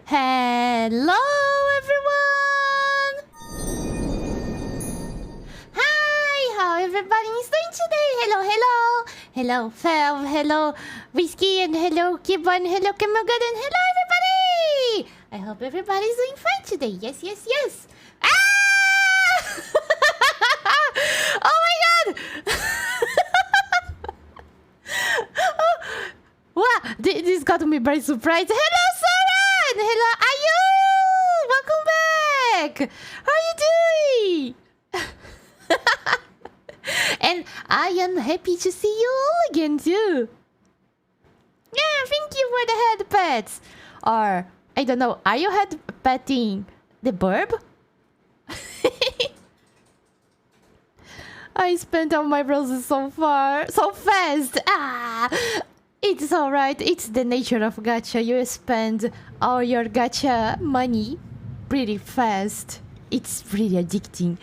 Hello, everyone! Hi, how everybody is doing today? Hello, hello! Hello, Fev, hello, Whiskey, and hello, Kibon, hello, Kimugad, and hello, everybody! I hope everybody's doing fine today. Yes, yes, yes! Ah! Oh my god! Wow, this got me very surprised. Hello, Soren! Hello, Ayu! Welcome back! How are you doing? And I am happy to see you all again, too. Yeah, thank you for the head pets. Or, I don't know, are you head petting the burb? I spent all my roses so fast. Ah! It's alright, it's the nature of gacha. You spend all your gacha money pretty fast. It's really addicting.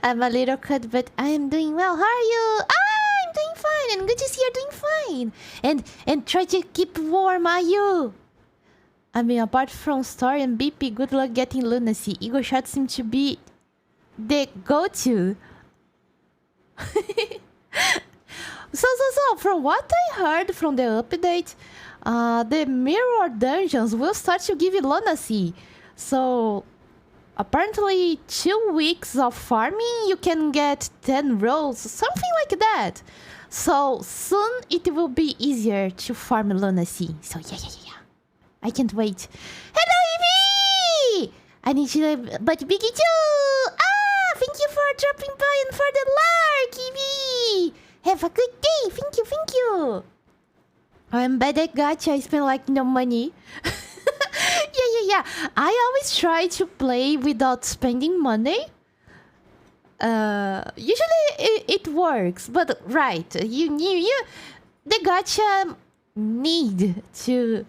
I'm a little cut, but I am doing well. How are you? Ah, I'm doing fine, and good to see you're doing fine. And try to keep warm, are you? I mean, apart from Story and BP, good luck getting lunacy. Ego shots seem to be the go-to. So, from what I heard from the update, the mirror dungeons will start to give you lunacy. So, apparently 2 weeks of farming, you can get 10 rolls, something like that. So, soon it will be easier to farm lunacy. So, yeah. I can't wait. Hello, Evie! I need you, but Biggie too! Ah, thank you for dropping by and for the lark, Evie! Have a good day. Thank you. I'm bad at gacha. I spend like no money. Yeah. I always try to play without spending money. Usually it works, but right, you the gacha need to,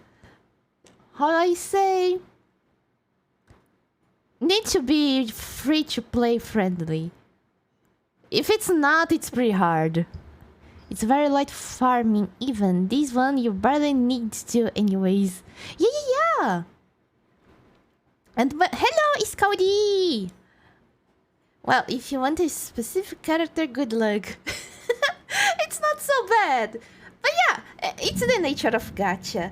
how I say, need to be free to play friendly. If it's not, it's pretty hard. It's very light farming even. This one you barely need to anyways. Yeah. And but hello, Iskaudi! Well, if you want a specific character, good luck. It's not so bad. But yeah, it's the nature of gacha.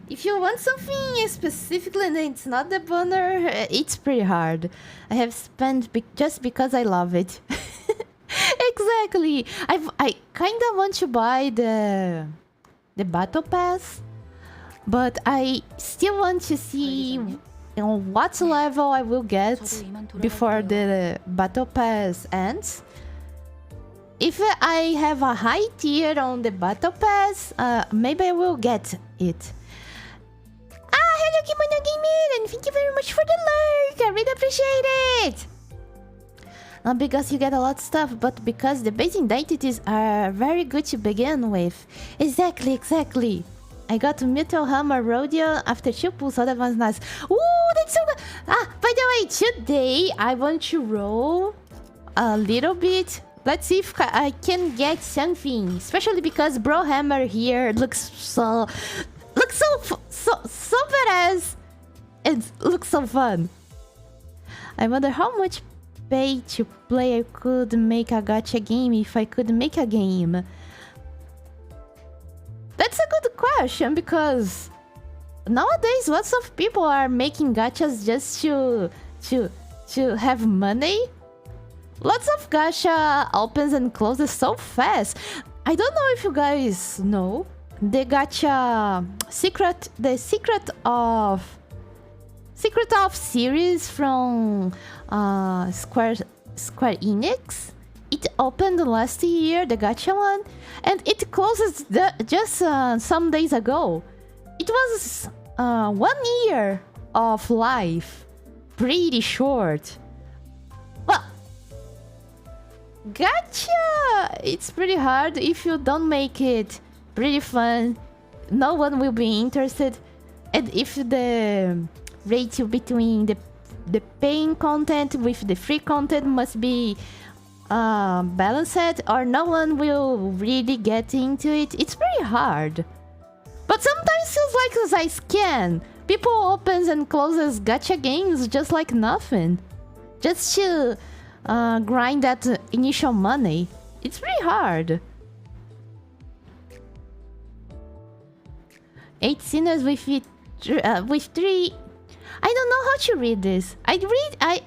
If you want something specifically and it's not the banner, it's pretty hard. I have spent just because I love it. Exactly. I kind of want to buy the battle pass, but I still want to see what level I will get before the battle pass ends. If I have a high tier on the battle pass, maybe I will get it. Hello, Kimono Gamer, and thank you very much for the lurk. I really appreciate it. Not because you get a lot of stuff, but because the base identities are very good to begin with. Exactly. I got Mutual Hammer Rodeo after 2 pulls, so that was nice. Ooh, that's so good. Ah, by the way, today I want to roll a little bit. Let's see if I can get something. Especially because Bro Hammer here looks so badass. It looks so fun. I wonder how much pay to play I could make a gacha game if I could make a game. That's a good question because nowadays lots of people are making gachas just to have money. Lots of gacha opens and closes so fast. I don't know if you guys know the gacha secret of series from Square Enix. It opened last year, the gacha one, and it closes just some days ago. It was 1 year of life. Pretty short. Well, gacha, it's pretty hard. If you don't make it pretty fun, no one will be interested. And if the ratio between the paying content with the free content must be balanced, or no one will really get into it, it's pretty hard. But sometimes feels like as I scan. People opens and closes gacha games just like nothing. Just to grind that initial money. It's pretty hard. 8 sinners with 3... I don't know how to read this. I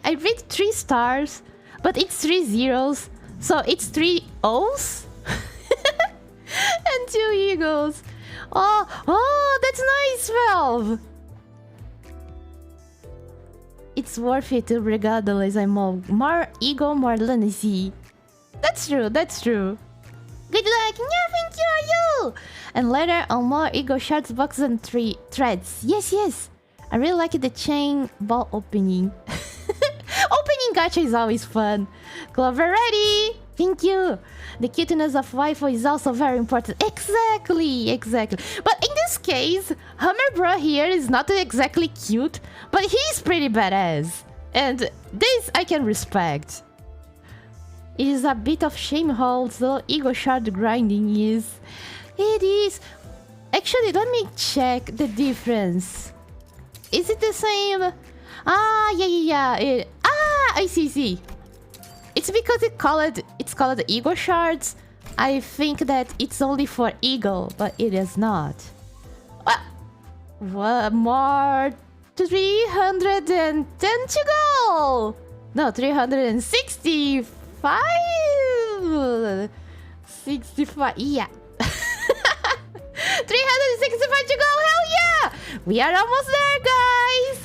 read 3 stars, but it's 3 zeros. So it's 3 O's and 2 eagles. Oh, that's nice, Valve. It's worth it regardless. I'm more ego, more lunacy. That's true, that's true. Good luck! Yeah, thank you! And later on more ego shards, boxes and 3 threads. Yes, yes! I really like the chain ball opening. Opening gacha is always fun. Clover ready! Thank you! The cuteness of waifu is also very important. Exactly, exactly. But in this case, Hammer Bro here is not exactly cute, but he's pretty badass. And this I can respect. It is a bit of shame how the ego shard grinding is. It is. Actually, let me check the difference. Is it the same? Ah, yeah. I see. It's because it's called ego shards. I think that it's only for ego, but it is not. What more? 310 to go. No, 365. 65, yeah. 365 to go, hell yeah! We are almost there, guys!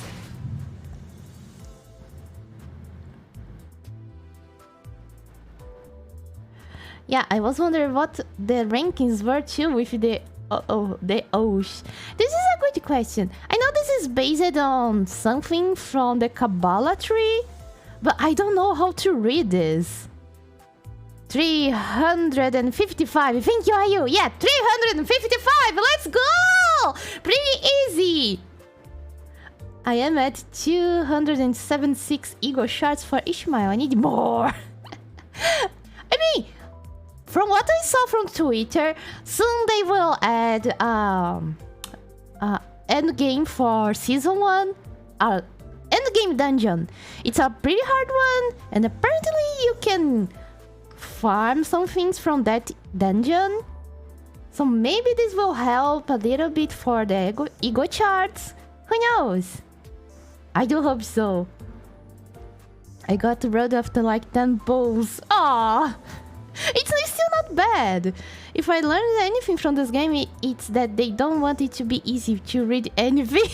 Yeah, I was wondering what the rankings were too with the Osh. This is a good question. I know this is based on something from the Kabbalah tree, but I don't know how to read this. 355. Thank you, Ayu. Yeah, 355. Let's go! Pretty easy. I am at 276 ego shards for Ishmael. I need more. I mean, from what I saw from Twitter, soon they will add end game for season 1. End game dungeon. It's a pretty hard one, and apparently you can farm some things from that dungeon. So maybe this will help a little bit for the ego charts. Who knows? I do hope so. I got rolled after like 10 bulls. Aww! It's still not bad. If I learned anything from this game, it's that they don't want it to be easy to read anything.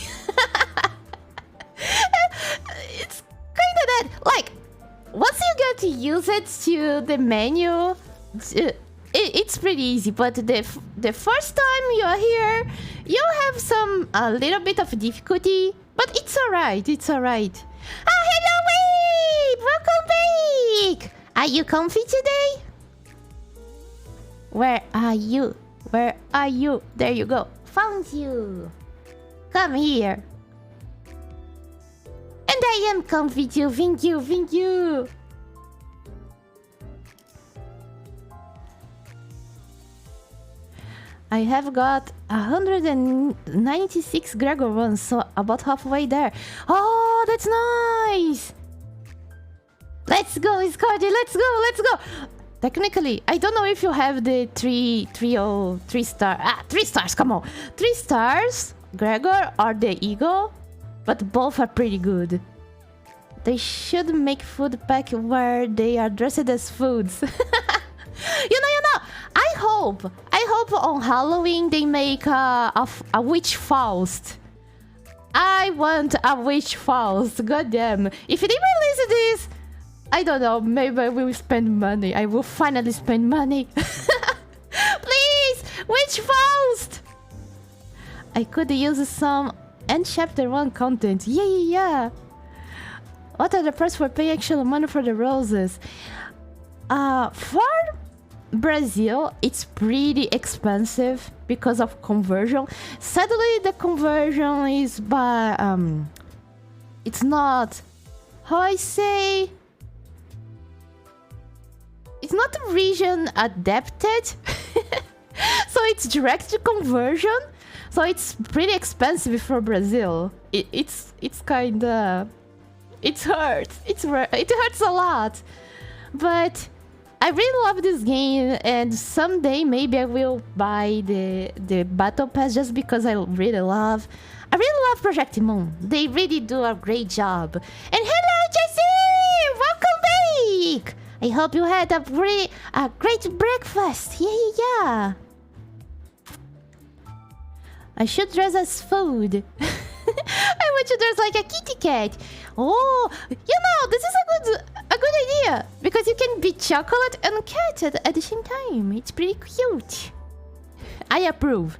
It's kind of that, like, once you get to use it to the menu, it's pretty easy. But the first time you're here, you have a little bit of difficulty. But it's alright, it's alright. Ah, hello, Wade! Welcome back! Are you comfy today? Where are you? Where are you? There you go. Found you. Come here. And I am comfy too. Thank you, thank you. I have got 196 Gregor ones, so about halfway there. Oh, that's nice! Let's go, Iscardi, let's go, let's go! Technically, I don't know if you have the 3 star. 3 stars, come on! 3 stars, Gregor or the Eagle, but both are pretty good. They should make food pack where they are dressed as foods. You know. I hope on Halloween they make a witch Faust. I want a witch Faust. Goddamn! If they release this, I don't know. Maybe I will spend money. I will finally spend money. Please, witch Faust. I could use some end chapter 1 content. Yeah. What are the price for paying actual money for the roses? For Brazil, it's pretty expensive because of conversion. Sadly, the conversion is by it's not how I say. It's not region adapted. So it's direct conversion. So it's pretty expensive for Brazil. It's kinda... It hurts. It hurts a lot. But I really love this game, and someday maybe I will buy the Battle Pass just because I really love Project Moon. They really do a great job. And hello, Jessie! Welcome back! I hope you had a great breakfast. Yeah. I should dress as food. I want to dress like a kitty cat. Oh, this is a good idea, because you can be chocolate and cat at the same time. It's pretty cute. I approve.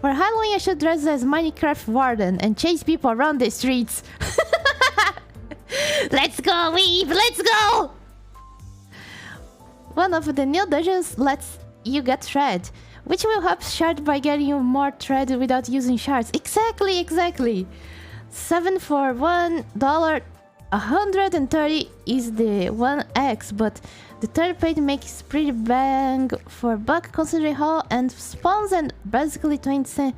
For Halloween, I should dress as Minecraft Warden and chase people around the streets. Let's go, Weave! Let's go! One of the new dungeons lets you get thread, which will help shard by getting you more thread without using shards. Exactly. 7 for $1. 130 is the 1x, but the third page makes pretty bang for buck considering how and spawns and basically 20 cents.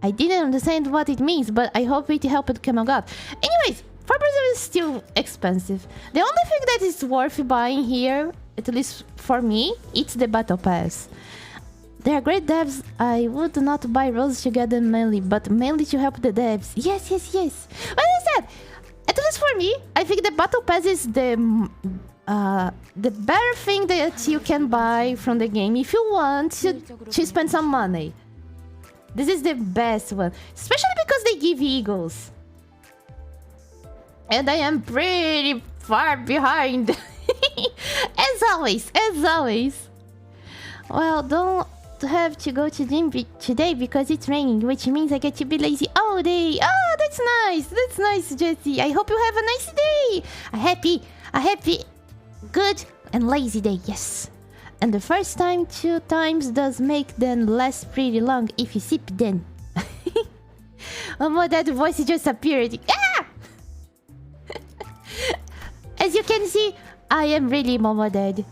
I didn't understand what it means, but I hope it helped come out. Anyways, for Brazil is still expensive. The only thing that is worth buying here, at least for me, it's the Battle Pass. They are great devs. I would not buy roses to get them mainly, but mainly to help the devs. Yes. But I said, at least for me, I think the Battle Pass is the better thing that you can buy from the game if you want to spend some money. This is the best one, especially because they give eagles. And I am pretty far behind. As always. Well, don't have to go to gym today because it's raining, which means I get to be lazy all day. Oh, that's nice, Jessie. I hope you have a nice day. A happy, good and lazy day, yes. And the first time 2 times does make them last pretty long if you sip then. Oh, that voice just appeared. Ah! As you can see, I am really Momo dead.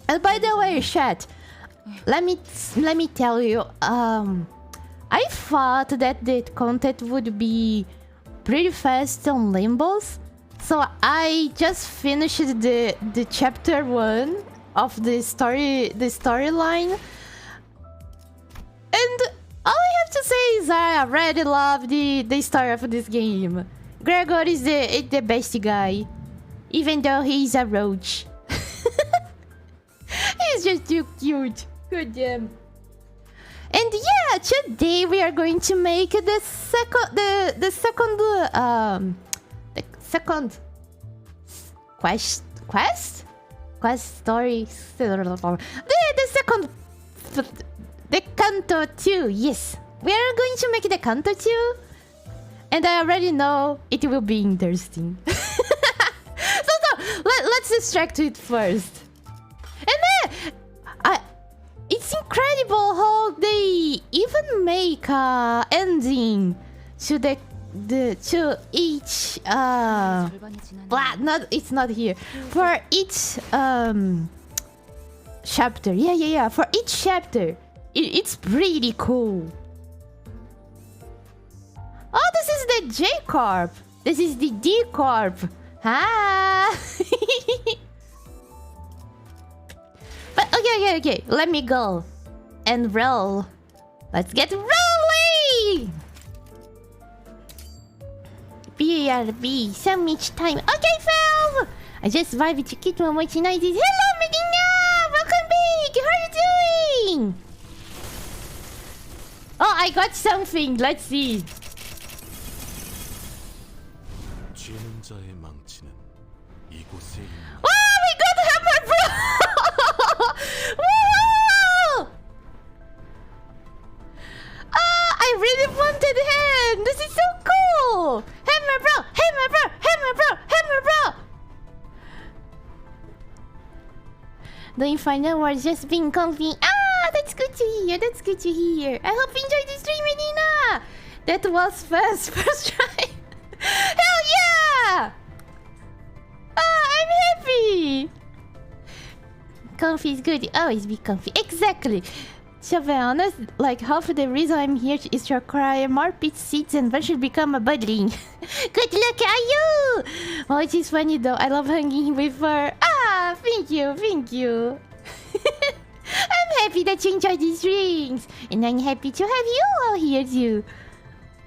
And by the way, chat, let me tell you, I thought that the content would be pretty fast on Limbos, so I just finished the chapter 1 of the storyline, and all I have to say is I already love the story of this game. Gregor is the best guy, even though he's a roach. He's just too cute. Good damn. And yeah, today we are going to make the second quest story. The Canto 2. Yes, we are going to make the Canto 2, and I already know it will be interesting. so let's distract it first. And then, it's incredible how they even make a ending to to each it's not here for each chapter. Yeah. For each chapter, it's pretty cool. Oh, this is the J Corp. This is the D Corp. Ah. But okay. Let me go and roll. Let's get rolling. BRB, so much time. Okay, Fel. I just survived to keep Momochi noises. Hello, Medina. Welcome back. How are you doing? Oh, I got something. Let's see. Oh, we got Hammer Bro! Woo! I really wanted him. This is so cool. Hammer Bro! The Inferno was just being comfy. That's good to hear. I hope you enjoyed the stream, Medina. That was first try. Hell yeah! I'm happy. comfy is good. Always be comfy. Exactly. To be honest, like half of the reason I'm here is to acquire more pit seats and eventually become a budling. Good luck, are you? Well, it is funny though. I love hanging with her. Ah, thank you, thank you. I'm happy that you enjoy these drinks, and I'm happy to have you all here too.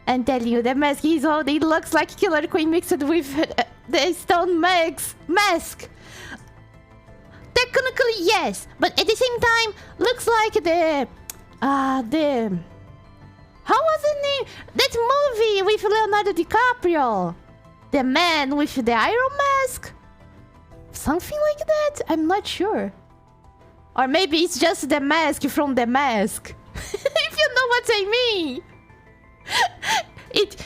I'm telling you, the mask he's holding looks like Killer Queen mixed with the stone mask. Technically, yes, but at the same time, looks like the how was the name? That movie with Leonardo DiCaprio, the man with the iron mask, something like that. I'm not sure, or maybe it's just the mask from the mask. If you know what I mean. It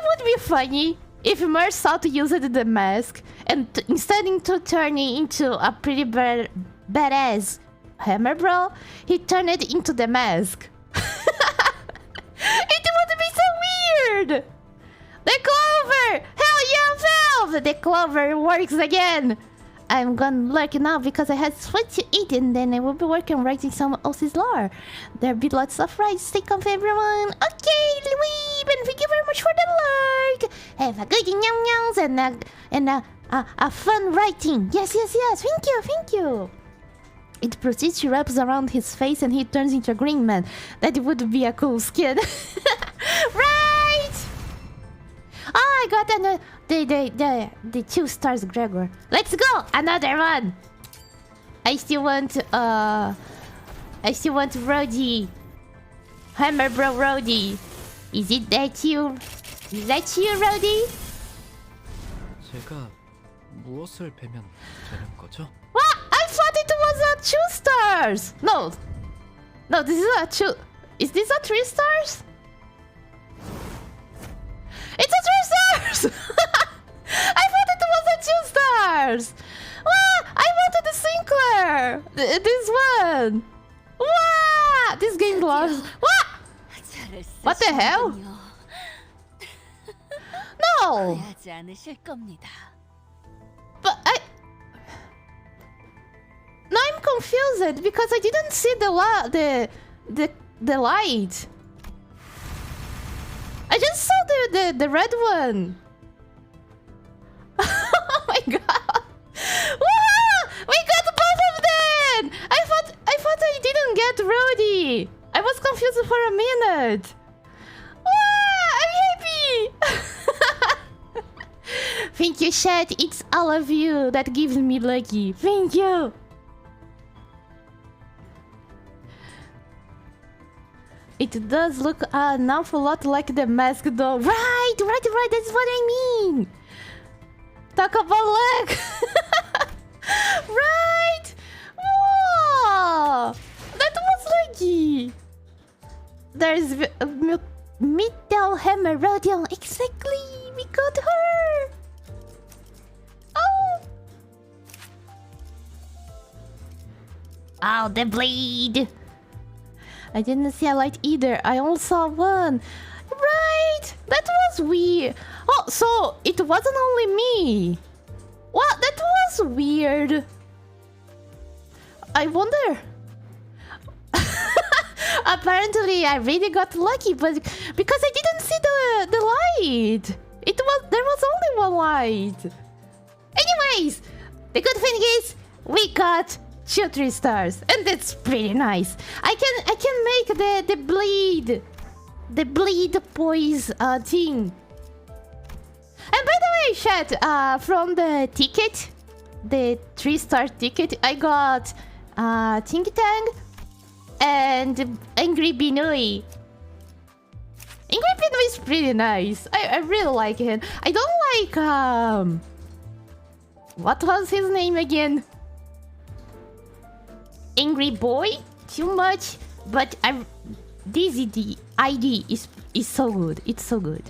would be funny if Mersault used the mask and instead of turning into a pretty badass hammer bro, he turned it into the mask. It would be so weird. The clover! Hell yeah, Valve! The clover works again. I'm gonna lurk now because I had food to eat and then I will be working on writing someone else's lore. There'll be lots of rights. Stay comfy, everyone. Okay, Louis, and thank you very much for the lurk. Have a good nyam and a fun writing. Yes. Thank you. It proceeds to wraps around his face and he turns into a green man. That would be a cool skin. Right! Oh, I got the 2 stars, Gregor. Let's go! Another one! I still want Rody. Hammer bro Rody. Is it that you? Is that you, Rody? 제가 무엇을 베면 되는 거죠? What? I thought it was a 2 stars! No, this is a 2. Is this a 3 stars? It's a 3 stars! I thought it was a 2 stars! Wow, I wanted the Sinclair! This one! Wow! This game lost. What? What the hell? No! But now I'm confused because I didn't see the light. I just saw the red one. Oh my god! Wow! We got both of them! I thought I didn't get Rody. I was confused for a minute. Wow! I'm happy. Thank you, chat. It's all of you that gives me lucky. Thank you. It does look an awful lot like the mask though. Right, that's what I mean. Talk about luck. Right. Whoa, that was lucky. There's Metal Hammer Rodion. Exactly, we got her. Oh, the blade. I didn't see a light either. I only saw one. Right! That was weird. Oh, so it wasn't only me. What? That was weird. I wonder. Apparently, I really got lucky, but because I didn't see the light. There was only one light. Anyways, the good thing is we got 2 3 stars, and that's pretty nice. I can make the bleed poise thing. And by the way, chat, from the ticket, the 3-star ticket, I got Ting Tang and Angry Binui. Angry Binui is pretty nice. I really like him. I don't like what was his name again? Angry Boy too much, but the ID is so good. It's so good.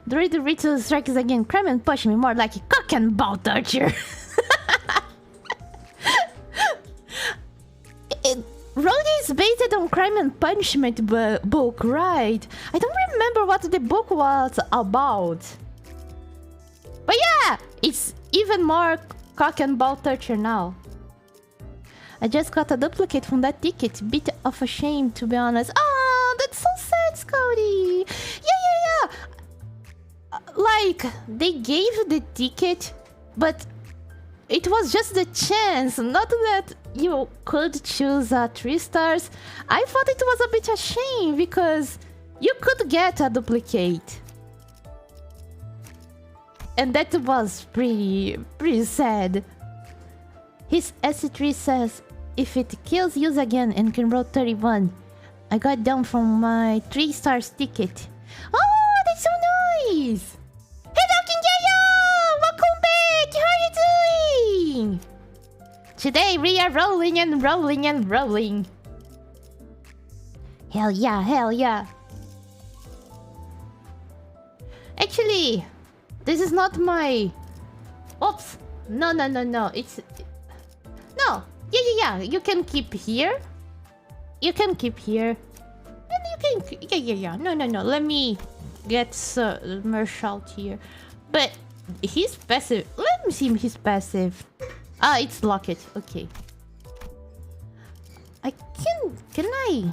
Druid Ritual strikes again. Crime and push me more like a cock and ball torture. Rody is based on Crime and Punishment book, right? I don't remember what the book was about. But yeah, it's even more cock and ball toucher now. I just got a duplicate from that ticket. Bit of a shame, to be honest. Oh, that's so sad, Scotty. Yeah. Like, they gave you the ticket, but it was just the chance, not that you could choose 3 stars. I thought it was a bit a shame because you could get a duplicate. And that was pretty sad. His SC3 says, if it kills you again and can roll 31, I got down from my 3 stars ticket. Oh, that's so nice! Hello, Kinjayo! Welcome back! How are you doing? Today we are rolling and rolling and rolling. Hell yeah. Actually, this is not my... Oops. No. It's... No. Yeah. You can keep here. You can keep here. And you can... Yeah. No. Let me get Marshall here. But he's passive. Let me see his passive. Ah, it's locked. Okay. Can I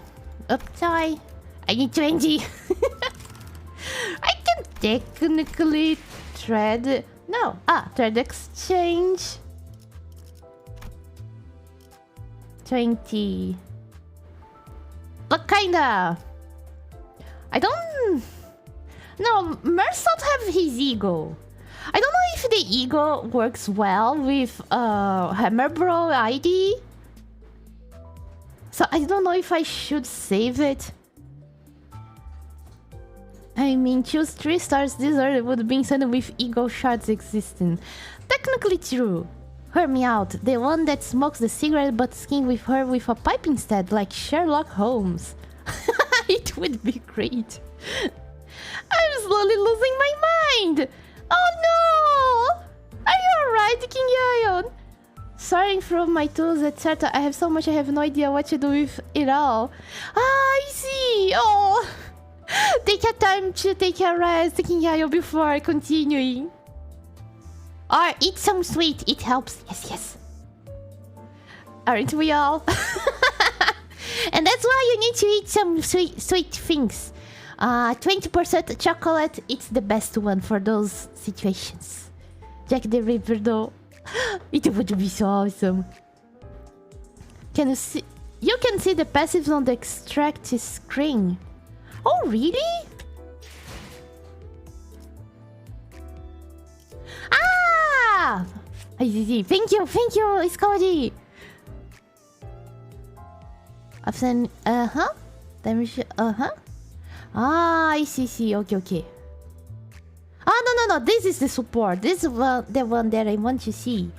uptie? I need 20. I can technically trade. No. Trade exchange. 20. But kinda. I don't... No, Mersot have his ego. I don't know if the ego works well with Hammerbro ID. So I don't know if I should save it. I mean, choose 3 stars. This would be insane with ego shards existing. Technically true. Hear me out. The one that smokes the cigarette but skin with her with a pipe instead, like Sherlock Holmes. It would be great. I'm slowly losing my mind. Oh no! Are you alright, King Yayon? Sorry from my tools, etc. I have so much I have no idea what to do with it all. I see. Oh. Take your time to take a rest, King Yayo, before continuing. Or eat some sweet, it helps. Yes. Aren't we all? And that's why you need to eat some sweet things. 20% chocolate, it's the best one for those situations. Jack the Ripper though. It would be so awesome. Can you see? You can see the passives on the extract screen. Oh, really? Ah! I see. Thank you, Scotty. Often, damage, Ah, I see. Okay. Ah, no. This is the support. This is the one that I want to see.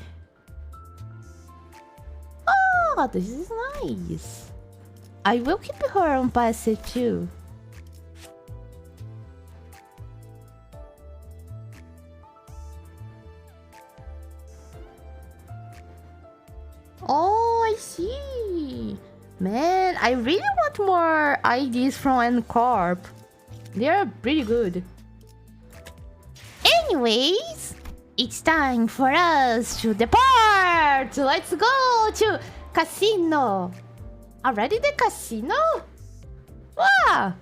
Oh, this is nice. I will keep her on passive too. Oh, I see. Man, I really want more IDs from N-Corp. They're pretty good. Anyways, it's time for us to depart. Let's go to casino. Already the casino? Wow.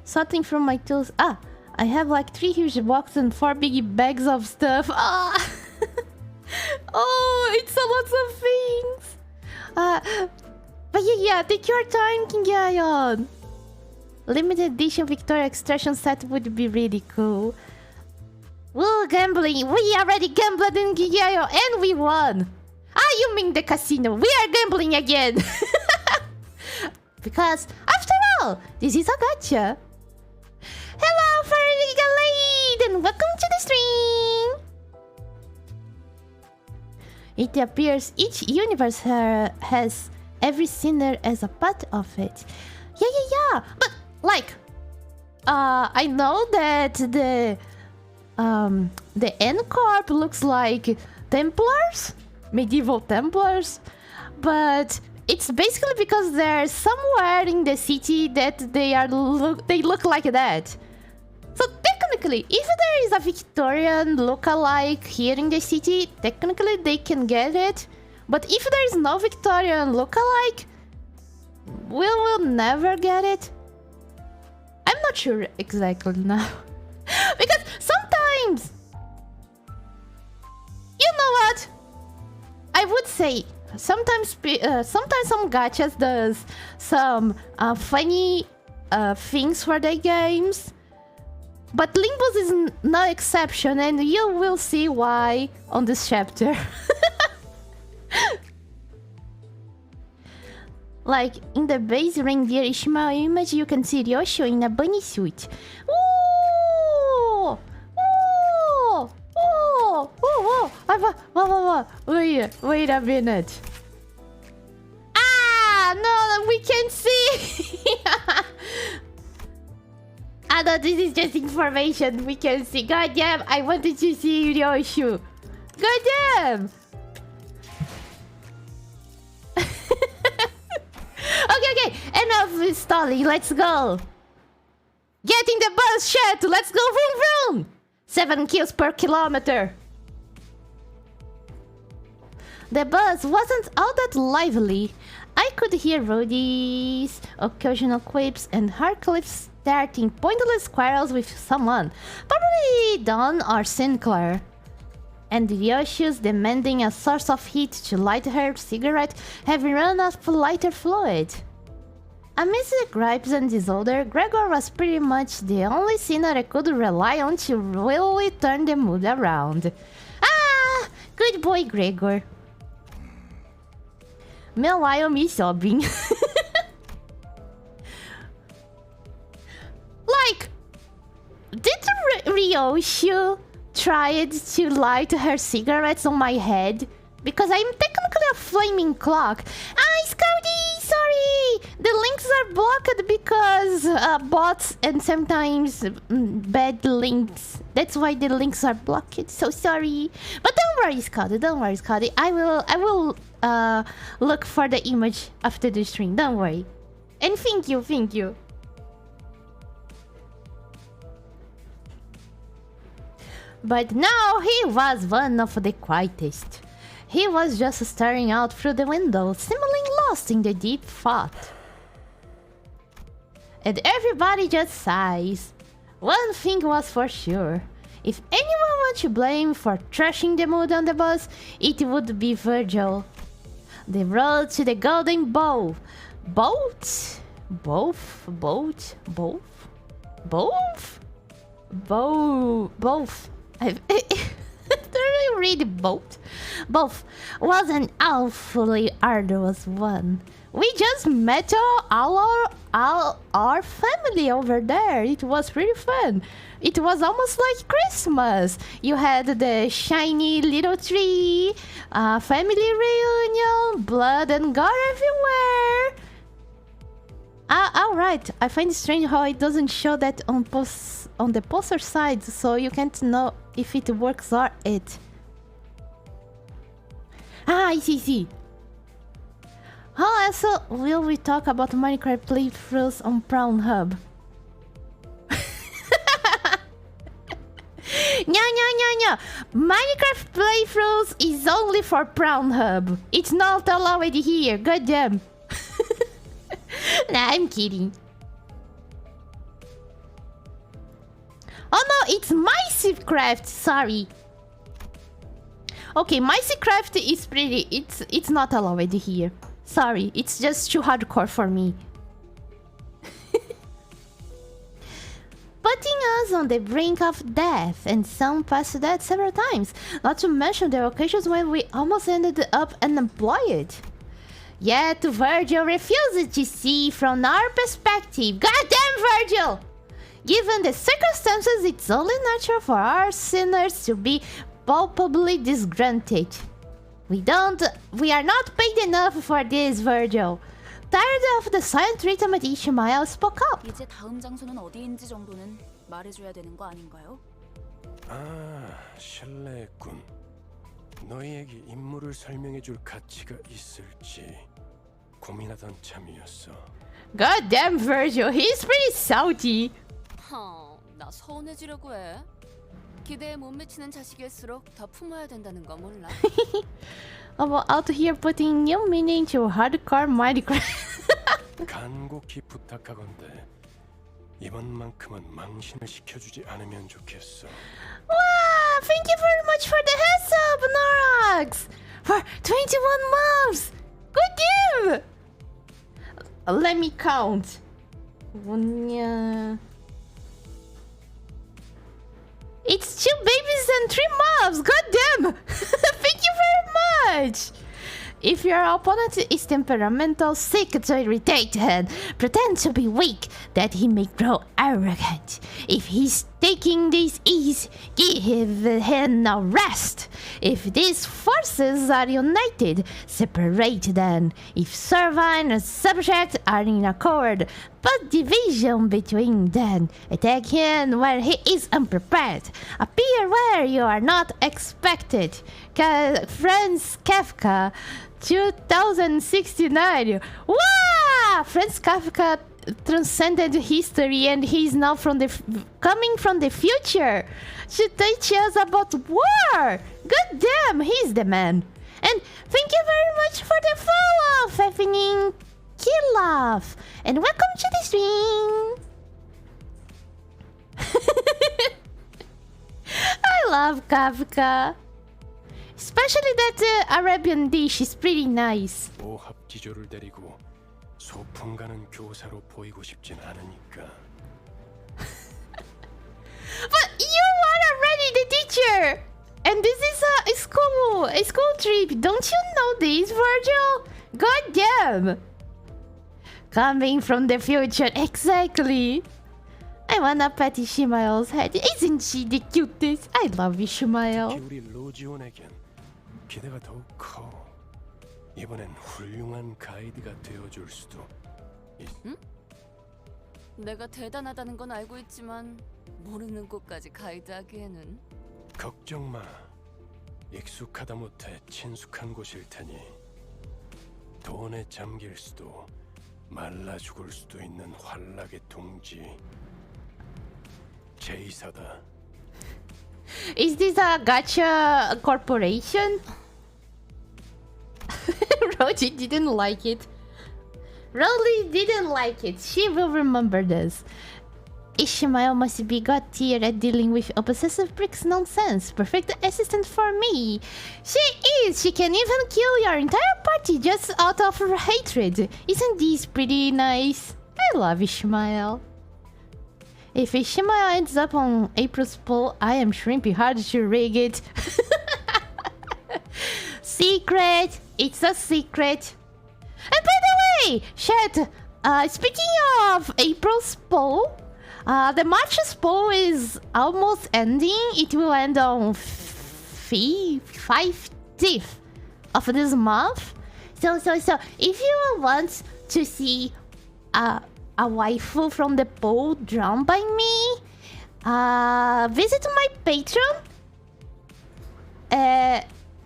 Something from my tools. I have like 3 huge boxes and 4 big bags of stuff. Oh, it's a lot of things. But yeah, take your time, King Yayon. Limited edition Victoria extraction set would be really cool. Woo, gambling. We already gambled in King Yayon and we won. You mean the casino. We are gambling again. Because, after all, this is a gacha. Hello, Fairy and welcome to the stream. It appears each universe has every sinner as a part of it. Yeah. But, like, I know that the N-Corp looks like Templars, medieval Templars, but it's basically because they're somewhere in the city that they look like that. So technically, if there is a Victorian look-alike here in the city, technically they can get it. But if there is no Victorian look-alike, we will never get it. I'm not sure exactly now. Because sometimes... You know what? I would say sometimes some gachas does some funny things for their games. But Limbus is no exception, and you will see why on this chapter. Like, in the base reindeer Ishmael image, you can see Ryosho in a bunny suit. Ooh! Ooh! Ooh! Ooh! Wait a minute. Ah! No, we can't see! Ah, no, this is just information. We can see. God damn, I wanted to see Ryosho. God damn! Okay, enough with stalling. Let's go. Get in the bus, chat. Let's go, vroom vroom. 7 kills per kilometer. The bus wasn't all that lively. I could hear Roddy's occasional quips and Harcliff starting pointless quarrels with someone, probably Don or Sinclair. And Ryoshi's demanding a source of heat to light her cigarette, having run out of lighter fluid. Amidst the gripes and disorder, Gregor was pretty much the only sinner I could rely on to really turn the mood around. Ah! Good boy, Gregor. Meanwhile, me sobbing. Like, did Ryoshi try to light her cigarettes on my head? Because I'm technically a flaming clock. Ah, Scouty, sorry! The links are blocked because bots and sometimes bad links. That's why the links are blocked. So sorry. But don't worry, Scouty. Don't worry, Scouty. I will look for the image after the stream. Don't worry. And thank you, thank you. But now he was one of the quietest. He was just staring out through the window, seemingly lost in the deep thought. And everybody just sighs. One thing was for sure. If anyone were to blame for trashing the mood on the bus, it would be Virgil. The road to the Golden Bow. Boat? Both? Boat? Both? Both? Both. Did I read both? Both was an awfully arduous one. We just met all our family over there. It was pretty fun. It was almost like Christmas. You had the shiny little tree, family reunion, blood and gore everywhere. Alright. I find it strange how it doesn't show that on the poster side, so you can't know if it works or it. Ah, I see. How else will we talk about Minecraft playthroughs on Pornhub? No. Minecraft playthroughs is only for Pornhub. It's not allowed here. Goddamn. Nah, I'm kidding. Oh no, it's Minecraft. Sorry. Okay, Minecraft is pretty. It's not allowed here. Sorry, it's just too hardcore for me. Putting us on the brink of death, and some past that several times. Not to mention the occasions when we almost ended up unemployed. Yet Virgil refuses to see from our perspective. Goddamn Virgil! Given the circumstances, it's only natural for our sinners to be palpably disgruntled. We are not paid enough for this, Virgil. Tired of the silent treatment, Ishmael spoke up. 이제 다음 장소는 어디인지 정도는 말해줘야 되는 거 아닌가요? 아, 실례했군. 너희에게 임무를 설명해줄 가치가 있을지 고민하던 참이었어. Goddamn Virgil, he's pretty salty. 나 서운해지려고 해. 기대에 못 미치는 자식일수록 더 품어야 된다는 거 몰라? I'm out here putting new meaning to hardcore Minecraft. 간곡히 부탁하건대 이번만큼은 망신을 시켜주지 않으면 좋겠어. Wow, thank you very much for the heads up, Norax! For 21 months! Good game! Let me count. It's 2 babies and 3 mobs! God damn! Thank you very much! If your opponent is temperamental, sick, or irritated, pretend to be weak, that he may grow arrogant. If he's taking this ease, give him a rest. If these forces are united, separate them. If servine and subject are in accord, put division between them. Attack him where he is unprepared. Appear where you are not expected. Franz Kafka 2069. Wow! Franz Kafka transcended history and he's now coming from the future to teach us about war. God damn, he's the man. And thank you very much for the follow, Fefening Kilov. And welcome to the stream. I love Kafka. Especially that Arabian dish is pretty nice. 오합지졸을 데리고 소풍 가는 교사로 보이고 싶진 않으니까. But you are already the teacher, and this is a school trip. Don't you know this, Virgil? God damn! Coming from the future, exactly. I wanna pet Ishmael's head. Isn't she the cutest? I love Ishmael. 특히 우리 로지온에겐 기대가 더욱 커. 이번엔 훌륭한 가이드가 되어줄 수도. 내가 대단하다는 건 알고 있지만 모르는 곳까지 가이드하기에는. 걱정 마. 익숙하다 못해 친숙한 곳일 테니 돈에 잠길 수도 말라 죽을 수도 있는 환락의 둥지. 제이사다. Is this a gacha corporation? Roji didn't like it. Roly didn't like it. She will remember this. Ishmael must be god tier at dealing with obsessive pricks nonsense. Perfect assistant for me. She is. She can even kill your entire party just out of her hatred. Isn't this pretty nice? I love Ishmael. If Ishmael ends up on April's poll, I am shrimpy hard to rig it. Secret! It's a secret. And by the way, chat, speaking of April's poll, the March's poll is almost ending. It will end on 15th of this month. So if you want to see a waifu from the poll drawn by me, visit my Patreon.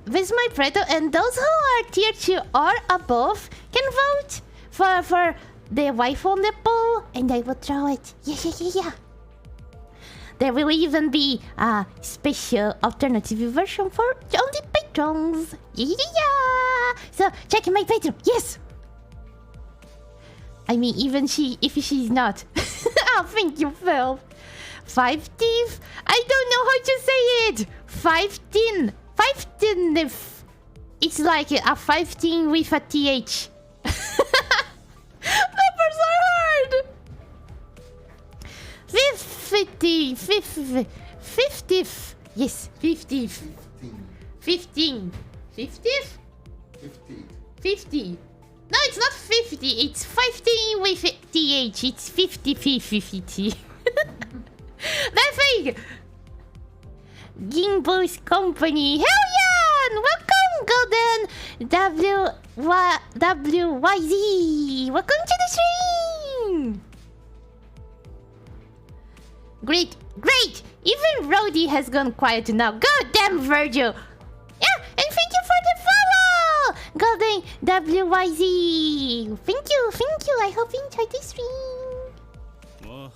Visit my Patreon, and those who are tier 2 or above can vote for the waifu on the poll, and I will draw it. Yeah. There will even be a special alternative version for only patrons. Yeah. So check my Patreon. Yes. I mean, even if she's not. Oh, thank you, Phil. 15th? I don't know how to say it. 15. 15. It's like a 15 with a TH. Numbers are hard. 50th. Yes, 50th. 15. 50th? 50. No, it's not 50. It's 15 with a TH. It's 50. That thing. Gimbo's company. Hell yeah! Welcome, Golden WYZ. Welcome to the stream. Great. Even Rody has gone quiet now. God damn, Virgil. Yeah, and thank you for the follow, Golden WYZ. Thank you. I hope you enjoyed the stream.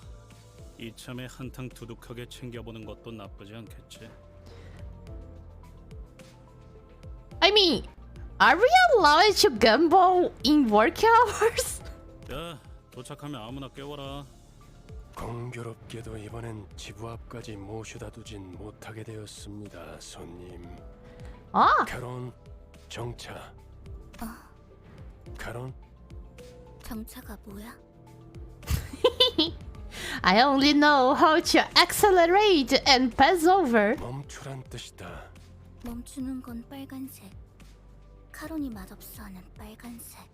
이참에 한탕 두둑하게 챙겨보는 것도 나쁘지 않겠지. I mean, are we allowed to gamble in work hours? 야, 도착하면 아무나 깨워라. 공교롭게도 이번엔 지부 앞까지 모셔다 두진 못하게 되었습니다, 손님. 아, 카론, 정차. 카론, 정차가 뭐야? I only know how to accelerate and pass over. 멈추란 뜻이다. 멈추는 건 빨간색. 카론이 맛없어하는 빨간색.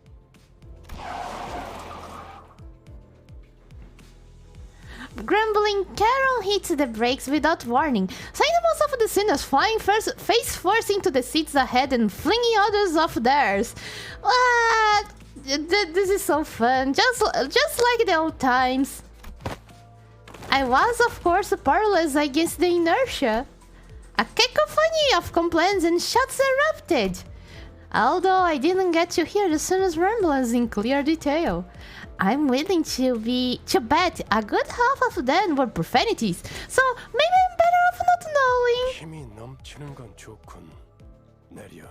Grumbling, Carol hits the brakes without warning, sending most of the sinners flying face first into the seats ahead and flinging others off theirs. What? This is so fun, just like the old times. I was, of course, powerless against the inertia. A cacophony of complaints and shots erupted. Although I didn't get to hear the sun's rumblings in clear detail. I'm willing to bet a good half of them were profanities, so maybe I'm better off not knowing. 힘이 넘치는 건 좋군. 내려.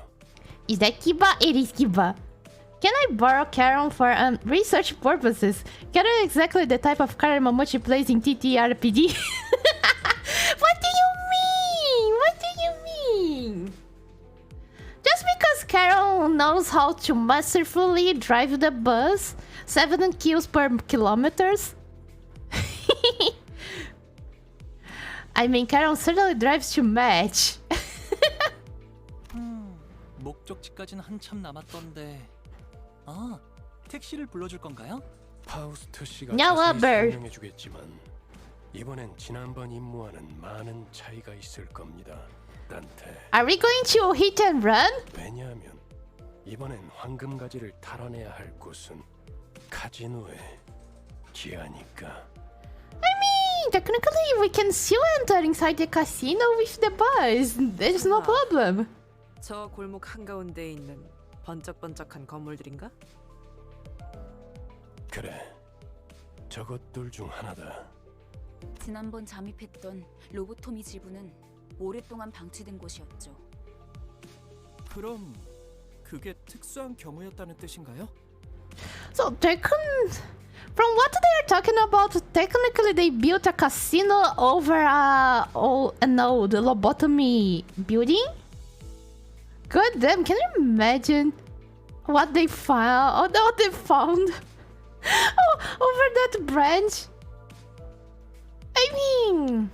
Is that Kiba? It is Kiba. Can I borrow Karen for research purposes? Karen is exactly the type of Karen Momochi plays in TTRPG. What do you mean? What do you mean? Just because Carol knows how to masterfully drive the bus 7 kills per kilometers? I mean, Carol certainly drives to match. 목적지까지는 한참 남았던데. 아, 택시를 불러줄 건가요? 파우스트 씨가 야, 자세히 와벨. 설명해주겠지만 이번엔 지난번 임무와는 많은 차이가 있을 겁니다, 단테. Are we going to hit and run? 왜냐하면 이번엔 황금가지를 탈환해야 할 곳은 카지노의 기아니까. Technically, we can still enter inside the casino with the bus. There's no problem. 저 골목 한가운데에 있는 번쩍번쩍한 건물들인가? 그래, 저것들 중 하나다. 지난번 잠입했던 로보토미 지부는 오랫동안 방치된 곳이었죠. 그럼 그게 특수한 경우였다는 뜻인가요? So they can, from what they are talking about, technically they built a casino over an old lobotomy building. God damn! Can you imagine what they found? What they found over that branch? I mean,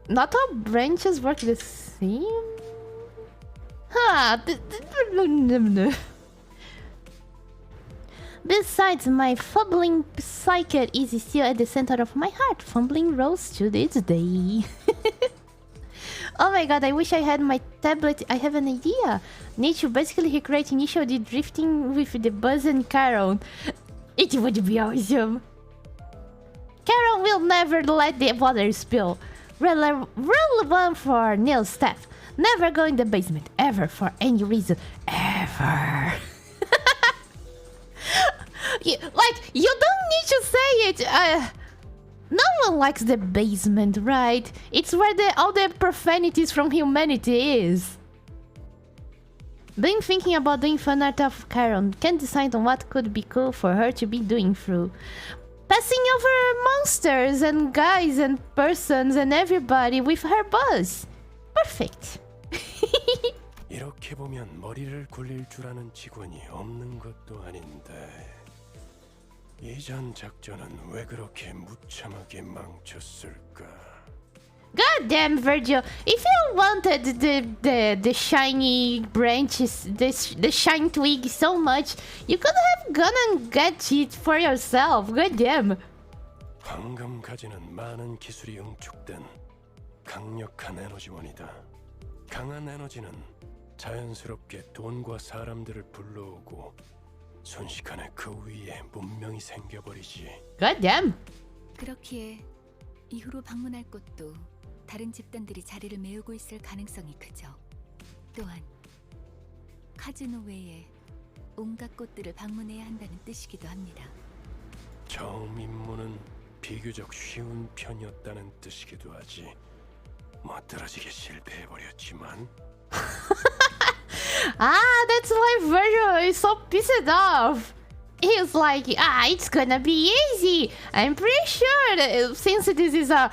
not all branches work the same. Huh? Besides, my fumbling psyche is still at the center of my heart. Fumbling rose to this day. Oh my god, I wish I had my tablet. I have an idea. Need to basically recreate initially drifting with the buzz and Caron. It would be awesome. Caron will never let the water spill. Rule 1 for Neil's staff. Never go in the basement. Ever, for any reason. Ever. Like, you don't need to say it. No one likes the basement, right? It's where all the profanities from humanity is. Been thinking about doing fan art of Caron. Can't decide on what could be cool for her to be doing through. Passing over monsters and guys and persons and everybody with her buzz. Perfect. 이렇게 보면 머리를 굴릴 줄 아는 직원이 없는 것도 아닌데. 이전 작전은 왜 그렇게 무참하게 망쳤을까? God damn, Virgil! If you wanted the shiny branches, the shiny twig so much, you could have gone and get it for yourself. God damn. 황금 가지는 많은 기술이 응축된 강력한 에너지원이다. 강한 에너지는 자연스럽게 돈과 사람들을 불러오고 순식간에 그 위에 문명이 생겨버리지. God damn. 그렇기에 이후로 방문할 곳도 다른 집단들이 자리를 메우고 있을 가능성이 크죠. 또한 카지노 외에 온갖 곳들을 방문해야 한다는 뜻이기도 합니다. 처음 임무는 비교적 쉬운 편이었다는 뜻이기도 하지. 멋들어지게 실패해버렸지만. That's why Virgil is so pissed off. He's like, it's gonna be easy. I'm pretty sure that since this is a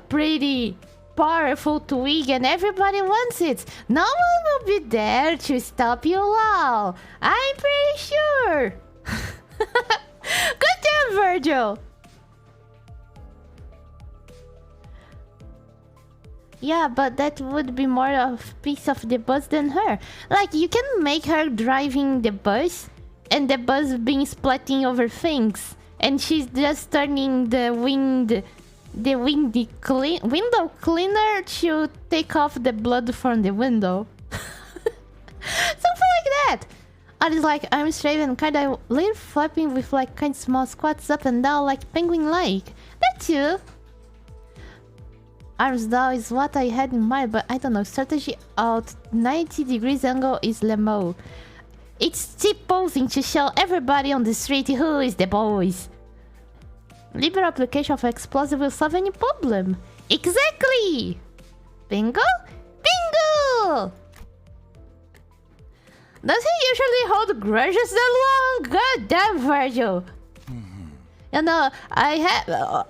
pretty powerful twig and everybody wants it, no one will be there to stop you all. I'm pretty sure. Good job, Virgil. Yeah, but that would be more of piece of the bus than her. Like, you can make her driving the bus and the bus being splatting over things, and she's just turning the window cleaner to take off the blood from the window. Something like that. I was like, I'm straight and kinda little flapping with like kind of small squats up and down like penguin-like. That too. Arms down is what I had in mind, but I don't know. Strategy out 90 degrees angle is Lemo. It's cheap posing to show everybody on the street who is the boss. Liberal application of explosive will solve any problem. Exactly! Bingo? Bingo! Does he usually hold grudges that long? God damn, Virgil! You know, I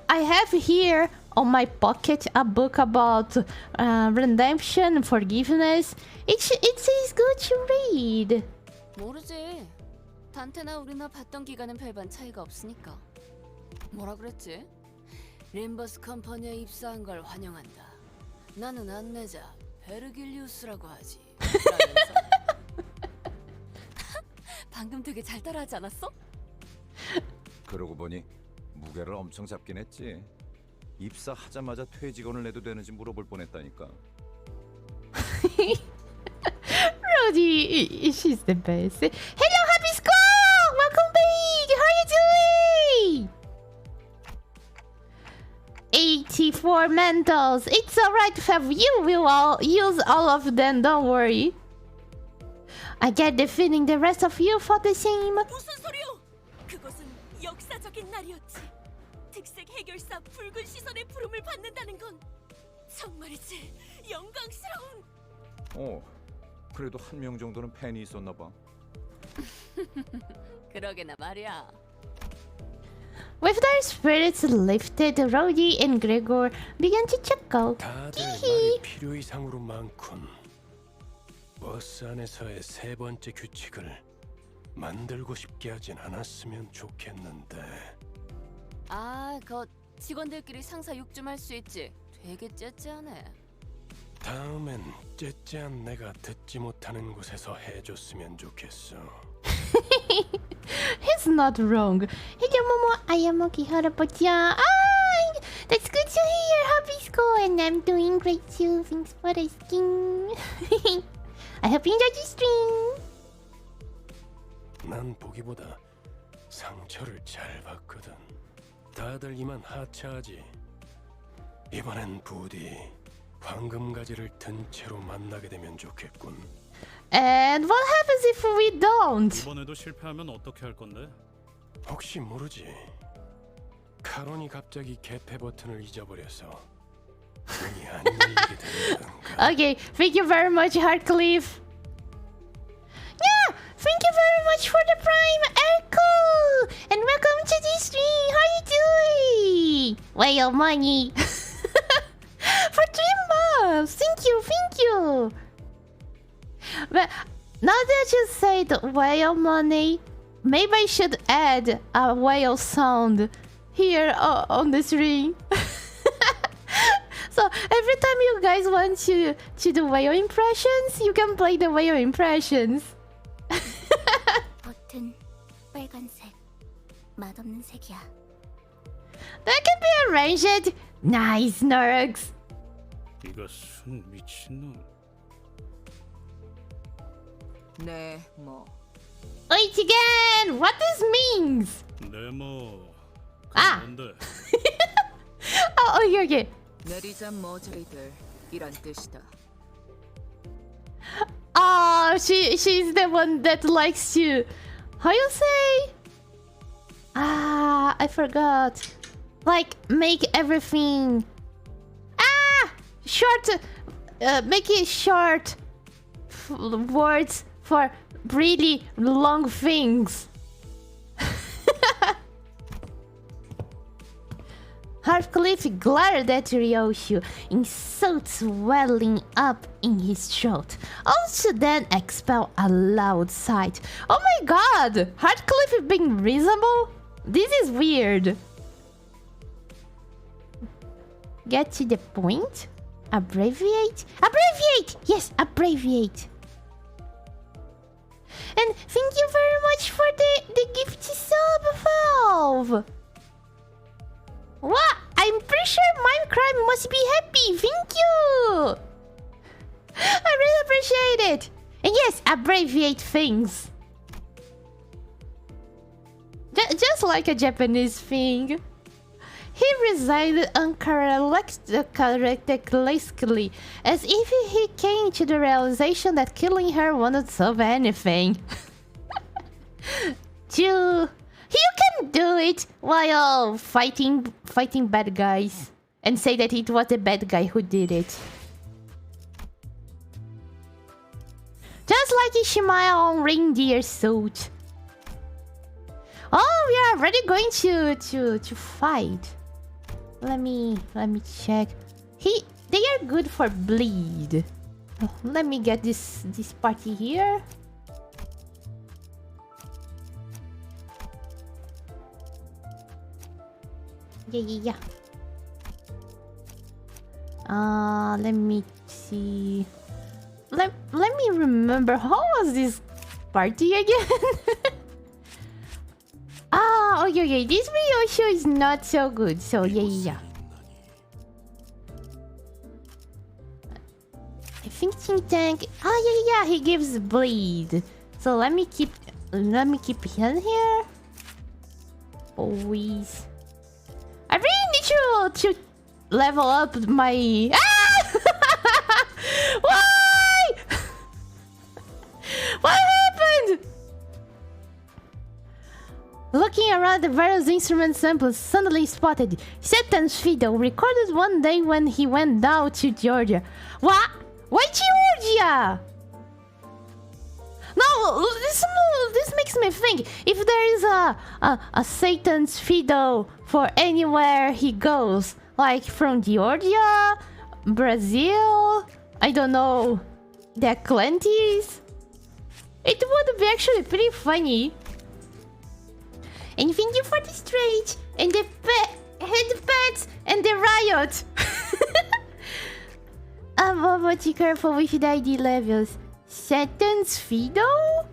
have here on my pocket a book about redemption and forgiveness. It is good to read. 모르지. 단테나 우리나 봤던 기간은 별반 차이가 없으니까. 뭐라 그랬지? 림버스 컴퍼니에 입사한 걸 환영한다. 나는 안내자 베르길리우스라고 하지. 라면서. 방금 되게 잘 따라하지 않았어? 그러고 보니 무게를 엄청 잡긴 했지. 입사하자마자 퇴직원을 내도 되는지 물어볼 뻔했다니까. Rudy, she's the best. Hello, Happy Squad! Welcome back! How are you doing? 84 mentals. It's alright, Fav. You will all use all of them, don't worry. I get the feeling the rest of you fought the same. 무슨 소리요? 그것은 역사적인 날이었지. 특색 해결사 붉은 시선의 부름을 받는다는 건 정말이지 영광스러운. 그래도 한 명 정도는 팬이 있었나 봐. 그러게나 말이야. With their spirits lifted, Rody and Gregor began to chuckle. 다들 말이 필요 이상으로 많군. 버스 안에서의 세 번째 규칙을 만들고 싶게 하진 않았으면 좋겠는데. 그 직원들끼리 상사 욕 좀 할 수 있지. 되게 째째하네. 다음엔 째째한 내가 듣지 못하는 곳에서 해줬으면 좋겠어. He's not wrong. Hello, Momo. I am okay. How about ya? That's good to hear. Happy school, and I'm doing great too. Thanks for asking. I hope you enjoyed the stream. 난 보기보다 상처를 잘 봤거든. 다들 이만 하차하지. 이번엔 부디 황금가지를 든 채로 만나게 되면 좋겠군. And what happens if we don't? 이번에도 실패하면 어떻게 할 건데? 혹시 모르지. 카론이 갑자기 개폐 버튼을 잊어버려서 문이 안 열리게 된다던가. Okay, thank you very much, Heartcliff. Yeah, thank you very much for the prime, Erko, and welcome to the stream. How you doing? Well, money for 3 months. Thank you, thank you. But now that you said whale money, maybe I should add a whale sound here on the stream. So every time you guys want to do whale impressions, you can play the whale impressions. 버튼 빨간색 맛없는 색이야. That can be arranged. Nice, Nurks. 이것은 미친놈. 네, 뭐. Wait again. What this means? 네모. 뭔데? Okay. 내리자 머저리들 이란 뜻이다. She's the one that likes you. How you say? I forgot. Like, make everything... Short... make it short words for really long things. Heartcliff glared at Ryoshu, insults welling up in his throat. Also then expelled a loud sigh. Oh my god! Heartcliff is being reasonable? This is weird. Get to the point? Abbreviate? Abbreviate! Yes, abbreviate. And thank you very much for the gift sub, Valve! What? I'm pretty sure Minecraft must be happy. Thank you. I really appreciate it. And yes, abbreviate things. Just like a Japanese thing. He resigned uncharacteristically, as if he came to the realization that killing her wouldn't solve anything. You can do it while fighting bad guys and say that it was the bad guy who did it. Just like Ishimaya on reindeer suit. Oh, we are already going to fight. Let me check. They are good for bleed. Let me get this party here. Yeah. Let me see. Let me remember, how was this party again? Okay. This Ryoshu is not so good. So yeah. I think Think Tank. Yeah. He gives bleed. So let me keep him here. Always. I really need to level up my... Why? What happened? Looking around the various instrument samples, suddenly spotted Satan's Fiddle, recorded one day when he went down to Georgia. What? Why Georgia? No, this makes me think. If there is a Satan's Fiddle for anywhere he goes, like from Georgia, Brazil, I don't know, the Atlantis, it would be actually pretty funny. And thank you for the straight and the head pets and the riot. Momochi, careful with the ID levels. Satan's Fiddle?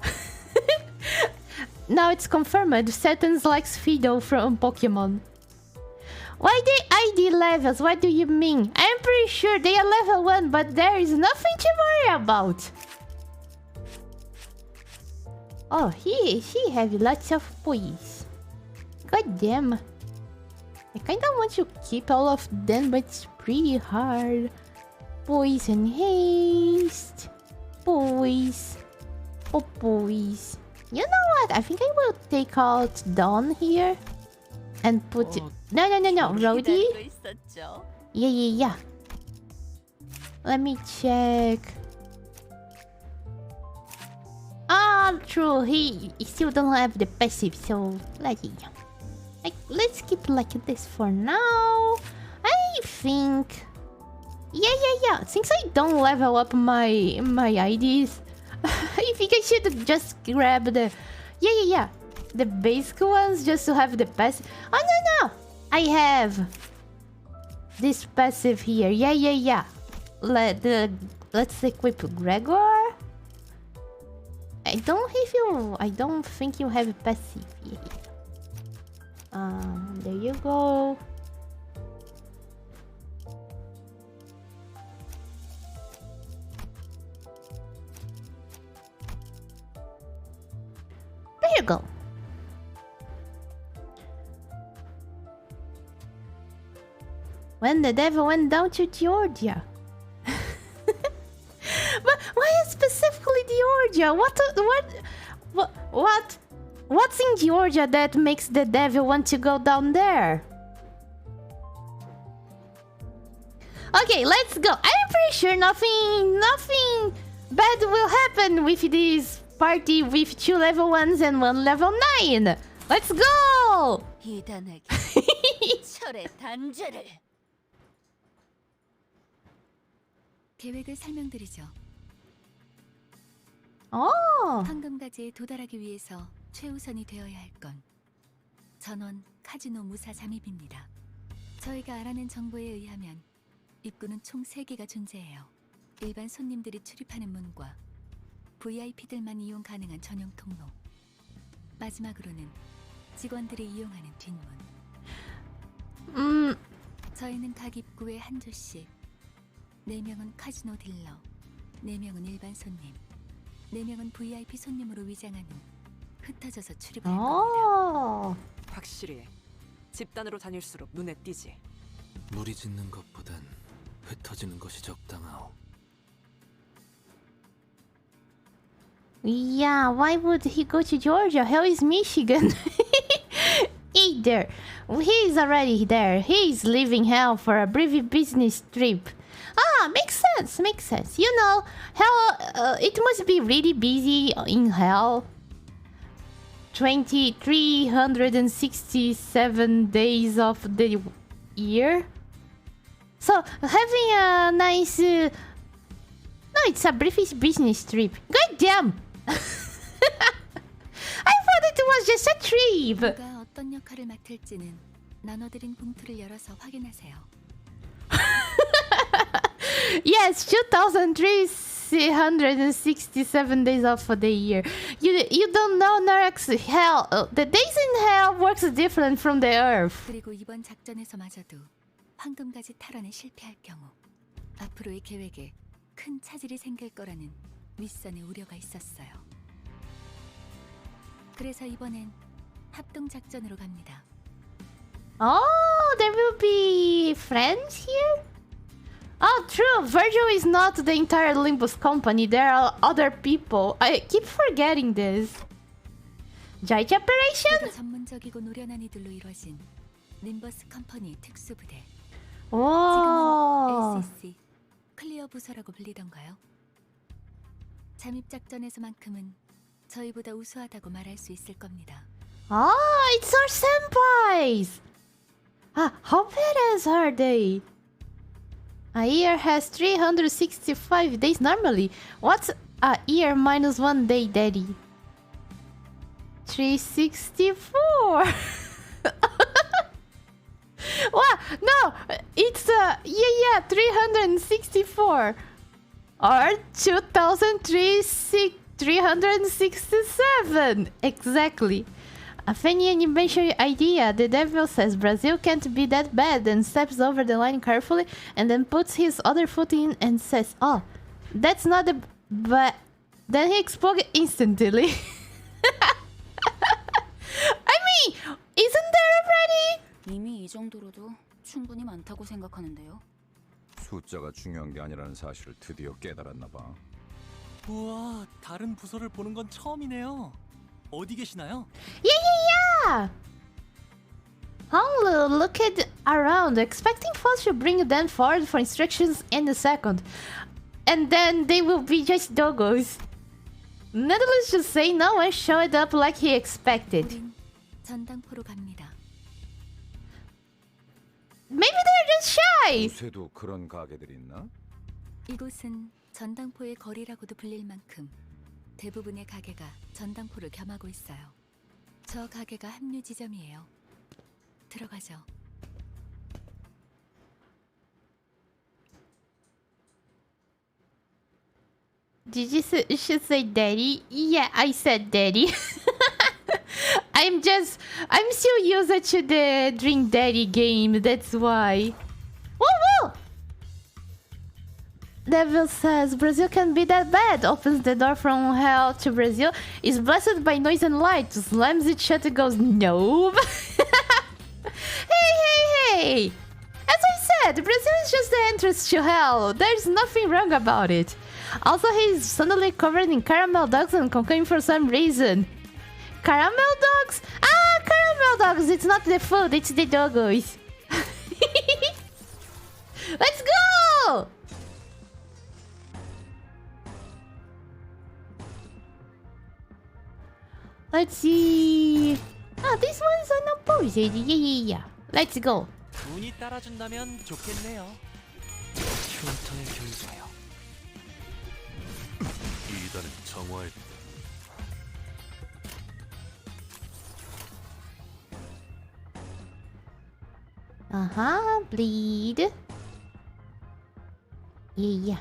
Now it's confirmed. Satan's likes Fiddle from Pokemon. Why the ID levels? What do you mean? I'm pretty sure they are level 1, but there is nothing to worry about. Oh, he have lots of poise. God damn. I kinda want to keep all of them, but it's pretty hard. Poise and haste. Poise. Oh, poise. You know what? I think I will take out Dawn here. And put it... No. Rhodey? Yeah. Let me check. True. He still don't have the passive, so... Let's keep like this for now. I think... Yeah. Since I don't level up my IDs, I think I should just grab the... Yeah. The basic ones just to have the passive. Oh, no. I have this passive here. Yeah. Let's equip Gregor. I don't think you have a passive. Yeah. There you go. There you go. When the devil went down to Georgia. But why specifically Georgia? What's in Georgia that makes the devil want to go down there? Okay, let's go. I'm pretty sure nothing bad will happen with this party with 2 level 1s and 1 level 9. Let's go! 이단에게 철의 단죄를. 계획을 설명드리죠. Oh. 황금가지에 도달하기 위해서 최우선이 되어야 할 건 전원 카지노 무사 잠입입니다. 저희가 알아낸 정보에 의하면 입구는 총 3개가 존재해요. 일반 손님들이 출입하는 문과 VIP들만 이용 가능한 전용 통로, 마지막으로는 직원들이 이용하는 뒷문. 저희는 각 입구에 한 조씩 4명은 카지노 딜러, 4명은 일반 손님, 4명은 VIP 손님으로 위장하는 흩어져서 출입할 겁니다. Oh. 확실히 집단으로 다닐수록 눈에 띄지. 무리 짓는 것보단 흩어지는 것이 적당하오. Yeah, why would he go to Georgia? Hell is Michigan. Either. He's already there. He's leaving hell for a brief business trip. Ah, makes sense. You know, hell, it must be really busy in hell. 367 days of the year. So, having a nice... no, it's a brief business trip. God damn! I thought it was just a trip! 누가 어떤 역할을 맡을지는 나눠드린 봉투를 열어서 확인하세요. Yes, 2,367 days of the year. You don't know, Norex. Hell, the days in hell works different from the earth. 그리고 이번 작전에서마저도 황금가지 탈환에 실패할 경우 앞으로의 계획에 큰 차질이 생길 거라는 윗선의 우려가 있었어요. 그래서 이번엔 합동 작전으로 갑니다. Oh, there will be friends here? Oh, true. Virgil is not the entire Olympus company. There are other people. I keep forgetting this. Giant operation? 전문적이고 노련한 이들로 이루어진 림버스 컴퍼니 특수부대. Oh. 지금은 LCC 클리어 부서라고 불리던가요? 잠입 작전에서만큼은 저희보다 우수하다고 말할 수 있을 겁니다. Ah, it's our senpais! Ah, how badass are they? A year has 365 days normally. What's a year minus 1 day, daddy? 364! Wow, no! It's, 364! Or 2,367! Exactly. A funny animation idea. The devil says Brazil can't be that bad and steps over the line carefully and then puts his other foot in and says, oh, that's not the... But then he explodes instantly. I mean, isn't there already? 이미 이 정도로도 충분히 많다고 생각하는데요. 숫자가 중요한 게 아니라는 사실을 드디어 깨달았나 봐. 우와, 다른 부서를 보는 건 처음이네요. 어디 계시나요? Yeah! Honk look at around, expecting folks to bring them forward for instructions in a second. And then they will be just doggos. Needless to say, no one showed up like he expected. 우린 전당포로 갑니다. Maybe they're just shy! 요새도 그런 가게들이 있나? 이곳은 전당포의 거리라고도 불릴 만큼 대부분의 가게가 전당포를 겸하고 있어요. 저 가게가 합류 지점이에요. 들어가죠. Did you should say daddy? Yeah, I said daddy. I'm still used to the Drink Daddy game, that's why. Woo woo! Devil says Brazil can be that bad. Opens the door from hell to Brazil. Is blessed by noise and light. Slams it shut and goes, nope. Hey! As I said, Brazil is just the entrance to hell. There's nothing wrong about it. Also, he's suddenly covered in caramel dogs and cocaine for some reason. Caramel dogs? Ah, caramel dogs! It's not the food, it's the doggos. Let's go! go! Let's see. Ah, this one's unopposed. Yeah. Let's go. 운이 따라준다면 좋겠네요. 흉터의 결과요. 이단은 정화의 Bleed. Yeah.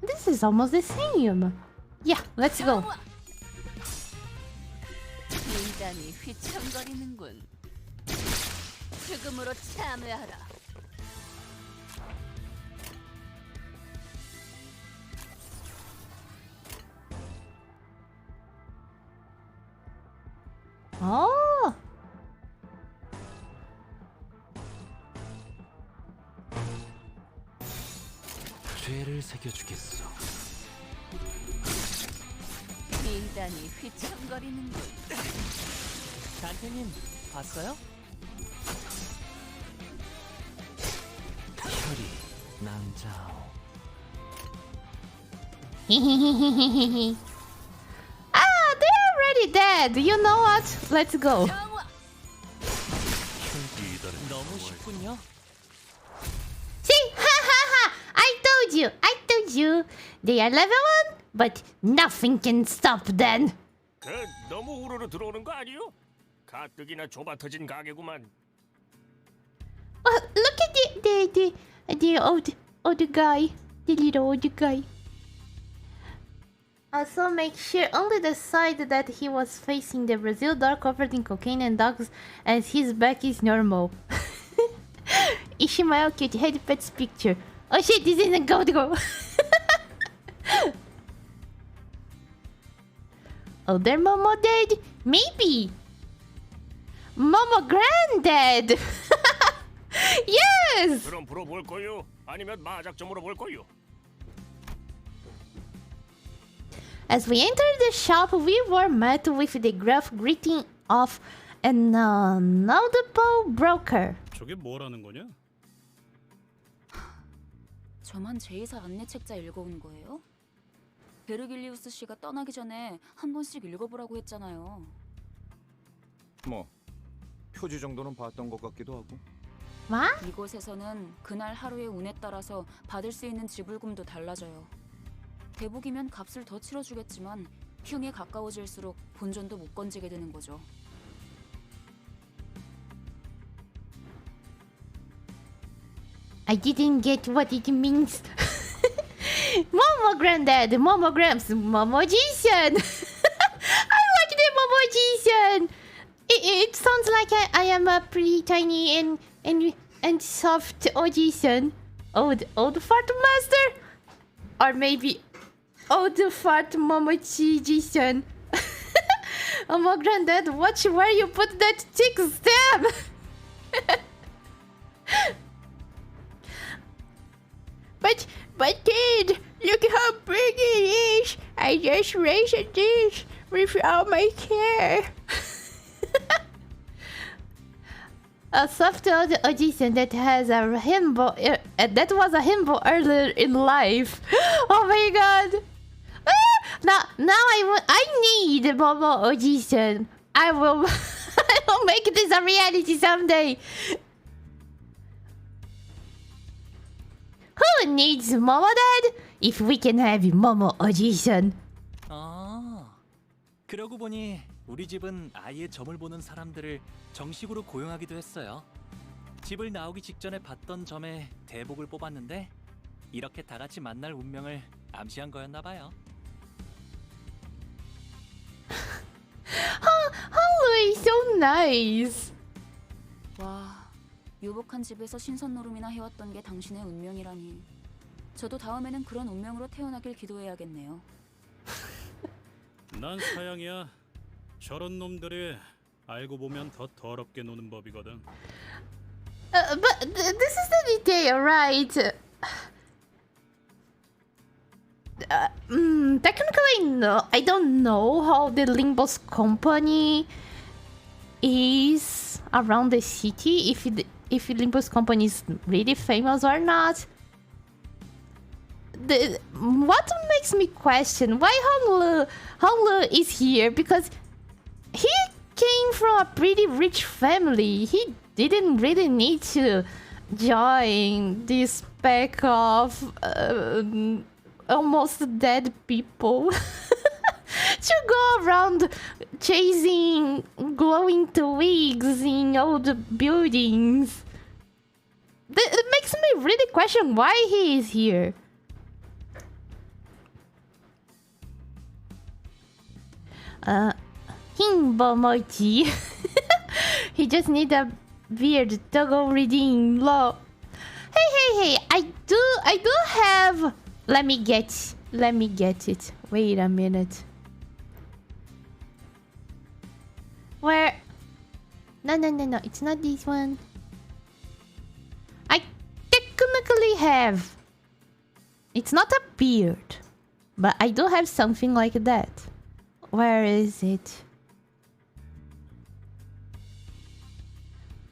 This is almost the same. Yeah, let's go. 인간이 휘청거리는군. 죽음으로 참여하라. Oh. 죄를 새겨주겠어. 인간이 휘청거리는군. 단테님 봤어요? 혈이 낭자오. Ah, they're already dead. You know what? Let's go. 너무 쉽군요. See? I told you. They are level 1, but nothing can stop them. 그 너무 우르르 들어오는 거 아니요? 가뜩이나 좁아터진 가게구만. Look at the old guy. The little old guy. Also, make sure only the side that he was facing the Brazil door covered in cocaine and dogs, and his back is normal. Ishmael cute head pets picture. Oh shit, this isn't going to go. Oh, their Momo dead? Maybe. Momo granddad. Yes. 그럼 불어볼 거요? 아니면 마작점으로 볼 거요? As we entered the shop, we were met with the gruff greeting of an audible broker. 저게 뭐라는 거냐? 저만 제2사 안내책자 읽어온 거예요? 베르길리우스 씨가 떠나기 전에 한 번씩 읽어보라고 했잖아요. 뭐 표지 정도는 봤던 것 같기도 하고. What? 이곳에서는 그날 하루의 운에 따라서 받을 수 있는 지불금도 달라져요. 대북이면 값을 더 치러주겠지만 흉에 가까워질수록 본전도 못 건지게 되는 거죠. I didn't get what it means. Momo granddad, Momo Gramps, Momoji-san. I like the Momoji-san. It sounds like I am a pretty tiny and soft Oji-san. Old fart master, or maybe old fart Momochi-san. Oh my granddad, watch where you put that thick stem. But kid, look how big it is. I just raised this with all my care. A soft old audition that has a himbo. That was a himbo earlier in life. Oh my god. Now I need Momo audition. I will make this a reality someday. Who needs Momo Dad if we can have Momo audition? 아, 그러고 보니 우리 집은 아예 점을 보는 사람들을 정식으로 고용하기도 했어요. 집을 나오기 직전에 봤던 점에 대복을 뽑았는데 이렇게 다 같이 만날 운명을 암시한 거였나 봐요. Always so nice. 와, 유복한 집에서 신선 노름이나 해왔던 게 당신의 운명이라니. 저도 다음에는 그런 운명으로 태어나길 기도해야겠네요. 난 사양이야. 저런 놈들이 알고 보면 더 더럽게 노는 법이거든. But this is the detail, right? technically, no. I don't know how the Limbos company is around the city. If Limbos company is really famous or not. What makes me question why Honglu is here, because he came from a pretty rich family. He didn't really need to join this pack of almost dead people to go around chasing glowing twigs in old buildings. It makes me really question why he is here. Momochi. He just need a beard to go redeem law. Hey, I do have. Let me get it. Wait a minute. Where? No, it's not this one. I technically have. It's not a beard, but I do have something like that. Where is it?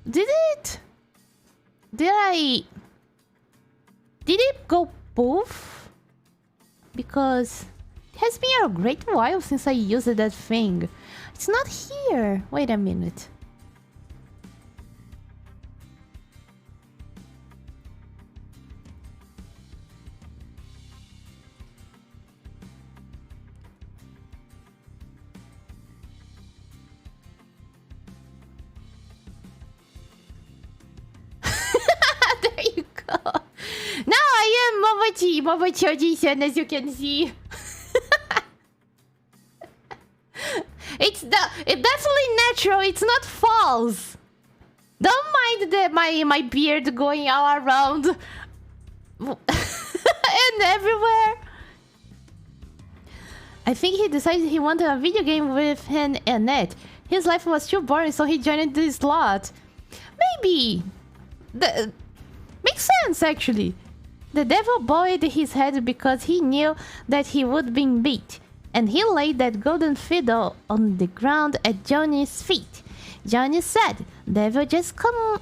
Did it go poof? Because it has been a great while since I used that thing. It's not here. Wait a minute. There you go. Now I am Momochi audition, as you can see. It's definitely natural. It's not false. Don't mind my beard going all around and everywhere. I think he decided he wanted a video game with him and it. His life was too boring, so he joined this slot. Maybe. Makes sense, actually. The devil bowed his head because he knew that he would be beat, and he laid that golden fiddle on the ground at Johnny's feet. Johnny said, "Devil, just come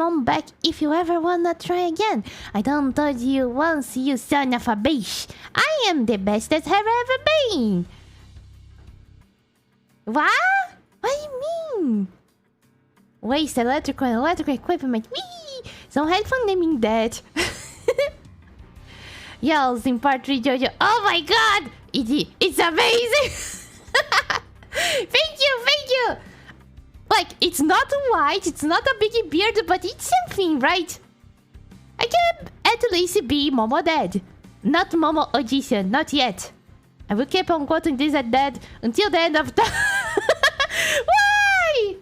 on back if you ever wanna try again. I done told you once, you son of a bitch. I am the best that have ever been." What? What do you mean? Waste electrical and electrical equipment. Whee! Some had fun naming that. Yells in part 3 Jojo. Oh my god! It's amazing! Thank you! Like, it's not white, it's not a big beard, but it's something, right? I can at least be Momo dead. Not Momo audition, not yet. I will keep on quoting this at dead until the end of time. Why?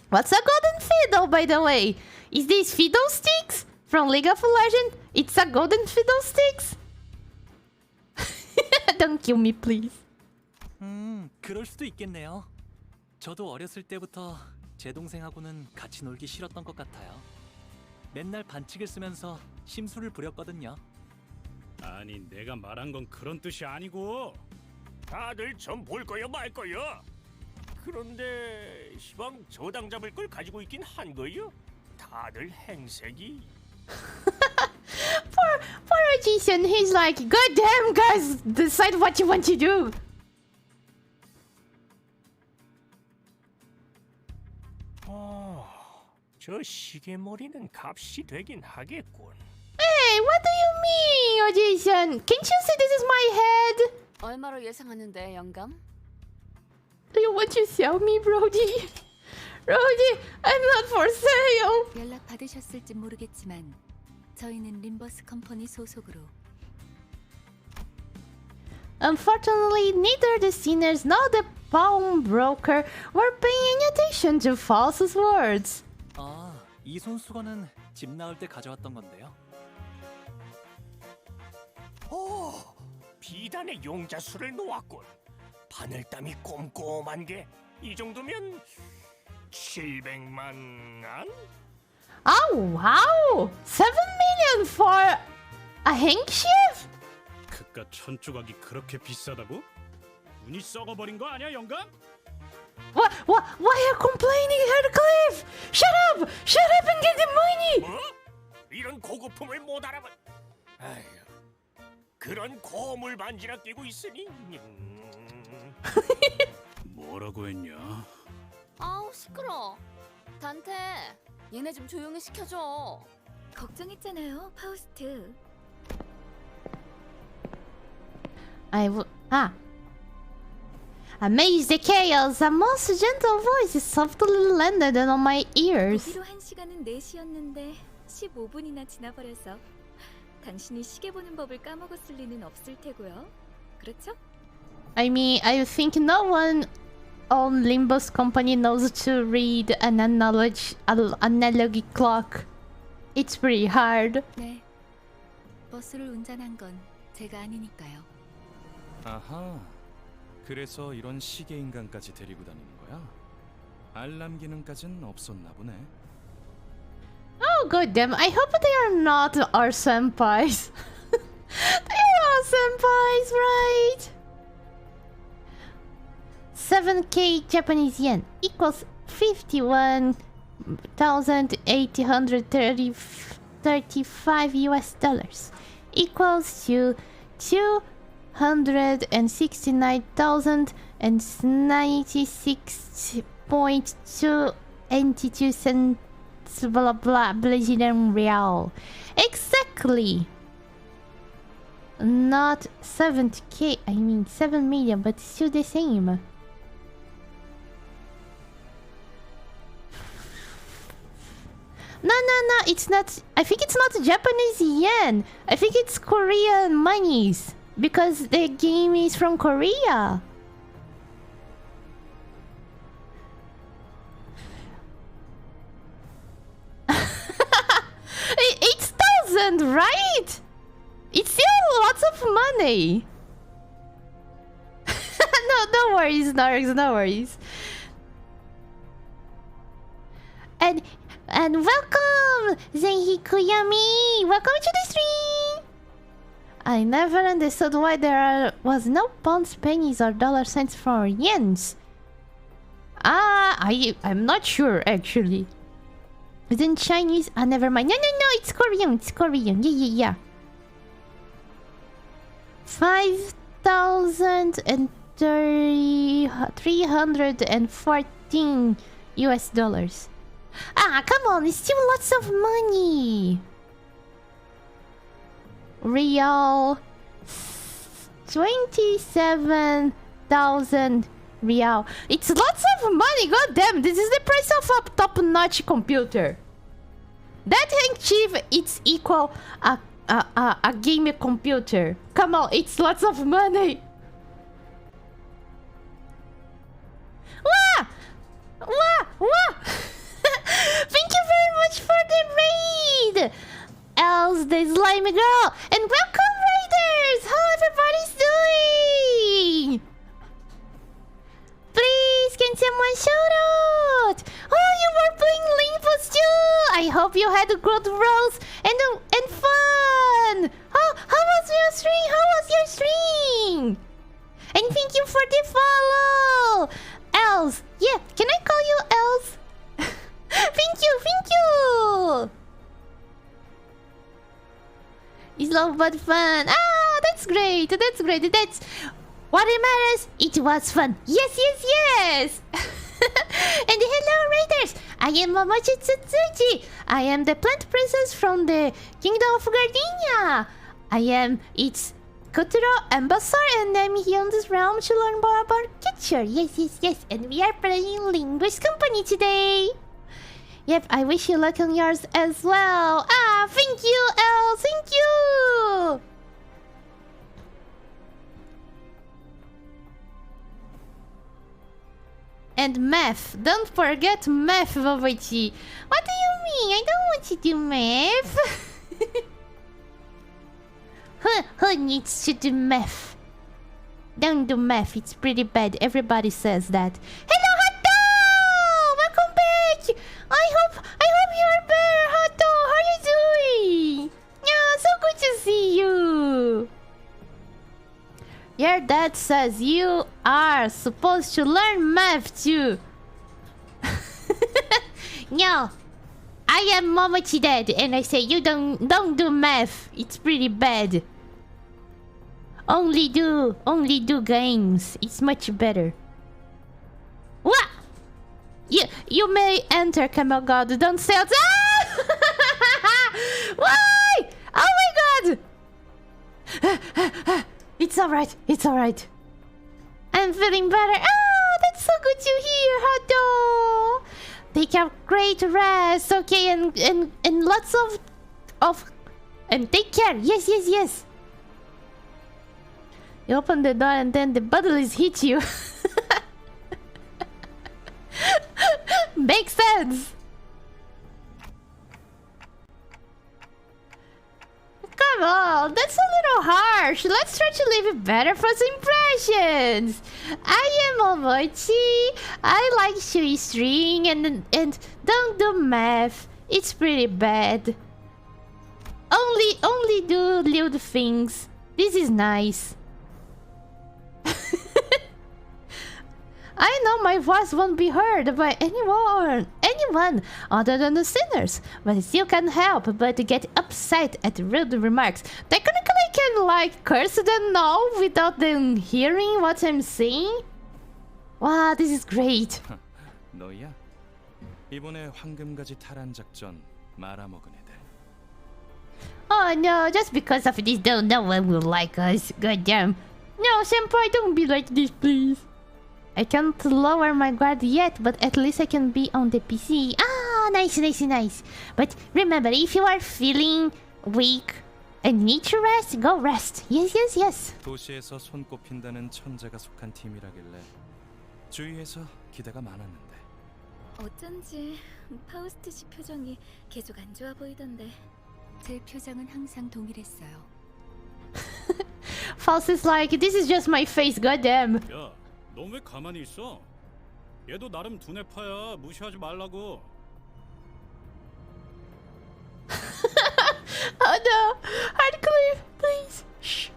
What's a golden fiddle, by the way? Is this Fiddlesticks from League of Legends? It's a golden Fiddlesticks? Don't kill me, please. 그럴 수도 있겠네요. 저도 어렸을 때부터 제 동생하고는 같이 놀기 싫었던 것 같아요. 맨날 반칙을 쓰면서 심술을 부렸거든요. 아니 내가 말한 건 그런 뜻이 아니고 다들 점 볼 거야 말 거야. 그런데 시방 저당 잡을 걸 가지고 있긴 한 거요. 다들 행색이. Poor Jason, he's like, God damn, guys, decide what you want to do. 저 시계머리는 값이 되긴 하겠군. Hey, what do you mean, Jason? Can't you see this is my head? 얼마로 예상하는데 영감? Do you want to sell me, Brody? Brody, I'm not for sale. 연락 받으셨을지 모르겠지만 저희는 림버스 컴퍼니 소속으로 Unfortunately, neither the sinners nor the pawnbroker were paying any attention to False's words. 아, 이 손수건은 집 나올 때 가져왔던 건데요. 오, 비단의 용자수를 놓았군. 바늘땀이 꼼꼼한 게 이 정도면 700만 안? Oh wow! 7 million for a handkerchief? 그깟 천조각이 그렇게 비싸다고? 운이 썩어버린 거 아니야 영감? What? Why are you complaining, Headcliff? Shut up! Shut up and get the money! 뭐? 이런 고급품을 못 알아봐. 아휴, 그런 고물 반지나 끼고 있으니. 뭐라고 했냐? 아우 시끄러. 단테, 얘네 좀 조용히 시켜줘. 걱정했잖아요, 파우스트. Amazed the chaos, a most gentle voice softly landed on my ears. 보기로 한 시간은 4시였는데 15분이나 지나버려서 당신이 시계 보는 법을 까먹었을 리는 없을 테고요. 그렇죠? I mean, I think no one on Limbus company knows to read an analog clock. It's pretty hard. 네. 버스를 운전한 건 제가 아니니까요. 아하. 그래서 이런 시계 인간까지 데리고 다니는 거야? 알람 기능까진 없었나 보네. Oh goddamn! I hope they are not our senpais. They are our senpais, right? 7k Japanese yen equals 51,835 US dollars equals to 269.96.22 cents blah blah Brazilian real. Exactly. Not 70k, I mean 7 million, but still the same. No, it's not. I think it's not Japanese yen. I think it's Korean monies because the game is from Korea. It's 1,000, right? It's still lots of money. No worries, Narix, no worries. And welcome, Zenhi Kuyami! Welcome to the stream! I never understood why there was no pounds, pennies, or dollar cents for yens. I'm not sure, actually. Isn't Chinese? Never mind. No, it's Korean. It's Korean. Yeah. 5,314 US dollars. Come on, it's still lots of money. Real 27,000 real. It's lots of money. God damn, this is the price of a top-notch computer. That handkerchief, it's equal a gaming computer. Come on, it's lots of money. Wah! Thank you very much for the raid, Els the slimy girl, and welcome raiders. How everybody's doing? Please, can someone shout out? Oh, you were playing Limbus too. I hope you had a good roast and fun. How was your stream? And thank you for the follow, Els. Yeah, can I call you Els? Thank you. It's love but fun. That's great. That's what it matters. It was fun. Yes. And hello, raiders. I am Momochi Tsutsuji. I am the plant princess from the Kingdom of Gardenia. I am its cultural ambassador, and I'm here on this realm to learn more about culture. Yes. And we are playing Linguist Company today. Yep, I wish you luck on yours as well. Thank you, Elle. Thank you. And math. Don't forget math, Momochi. What do you mean? I don't want to do math. Who needs to do math? Don't do math. It's pretty bad. Everybody says that. Hello, Hato! Welcome back. I hope you are better. Your dad says you are supposed to learn math too. No, I am Momochi dad, and I say you don't do math. It's pretty bad. Only do games. It's much better. What? You may enter, Camel God. Don't say it. Ah! Why? Oh my god! It's alright. It's alright. I'm feeling better. Oh, that's so good to hear, Hado. Take a great rest, okay, and lots of and take care. Yes. You open the door and then the bottlers hit you. Makes sense. Come on, that's a little harsh. Let's try to leave it better first impressions. I am Momochi. I like shoestring and don't do math. It's pretty bad. Only do little things. This is nice. I know my voice won't be heard by anyone other than the sinners, but I still can't help but to get upset at rude remarks. Technically, I can like curse them now without them hearing what I'm saying. Wow, this is great. 너야? 이번에 황금가지 탈환 작전 말아먹은 애들. Oh no, just because of this, no one will like us. Goddamn. No, senpai, don't be like this, please. I can't lower my guard yet, but at least I can be on the PC. Ah, nice. But remember, if you are feeling weak and need to rest, go rest. Yes. 도시에서 손꼽힌다는 천재가 속한 팀이라길래 주위에서 기대가 많았는데. 어쩐지 파우스트 씨 표정이 계속 안 좋아 보이던데. 제 표정은 항상 동일했어요. Faust is like, this is just my face, goddamn. 야, 넌 왜 가만히 있어? 얘도 나름 두뇌파야. 무시하지 말라고. Oh no, Hardcliffe, please. Shh.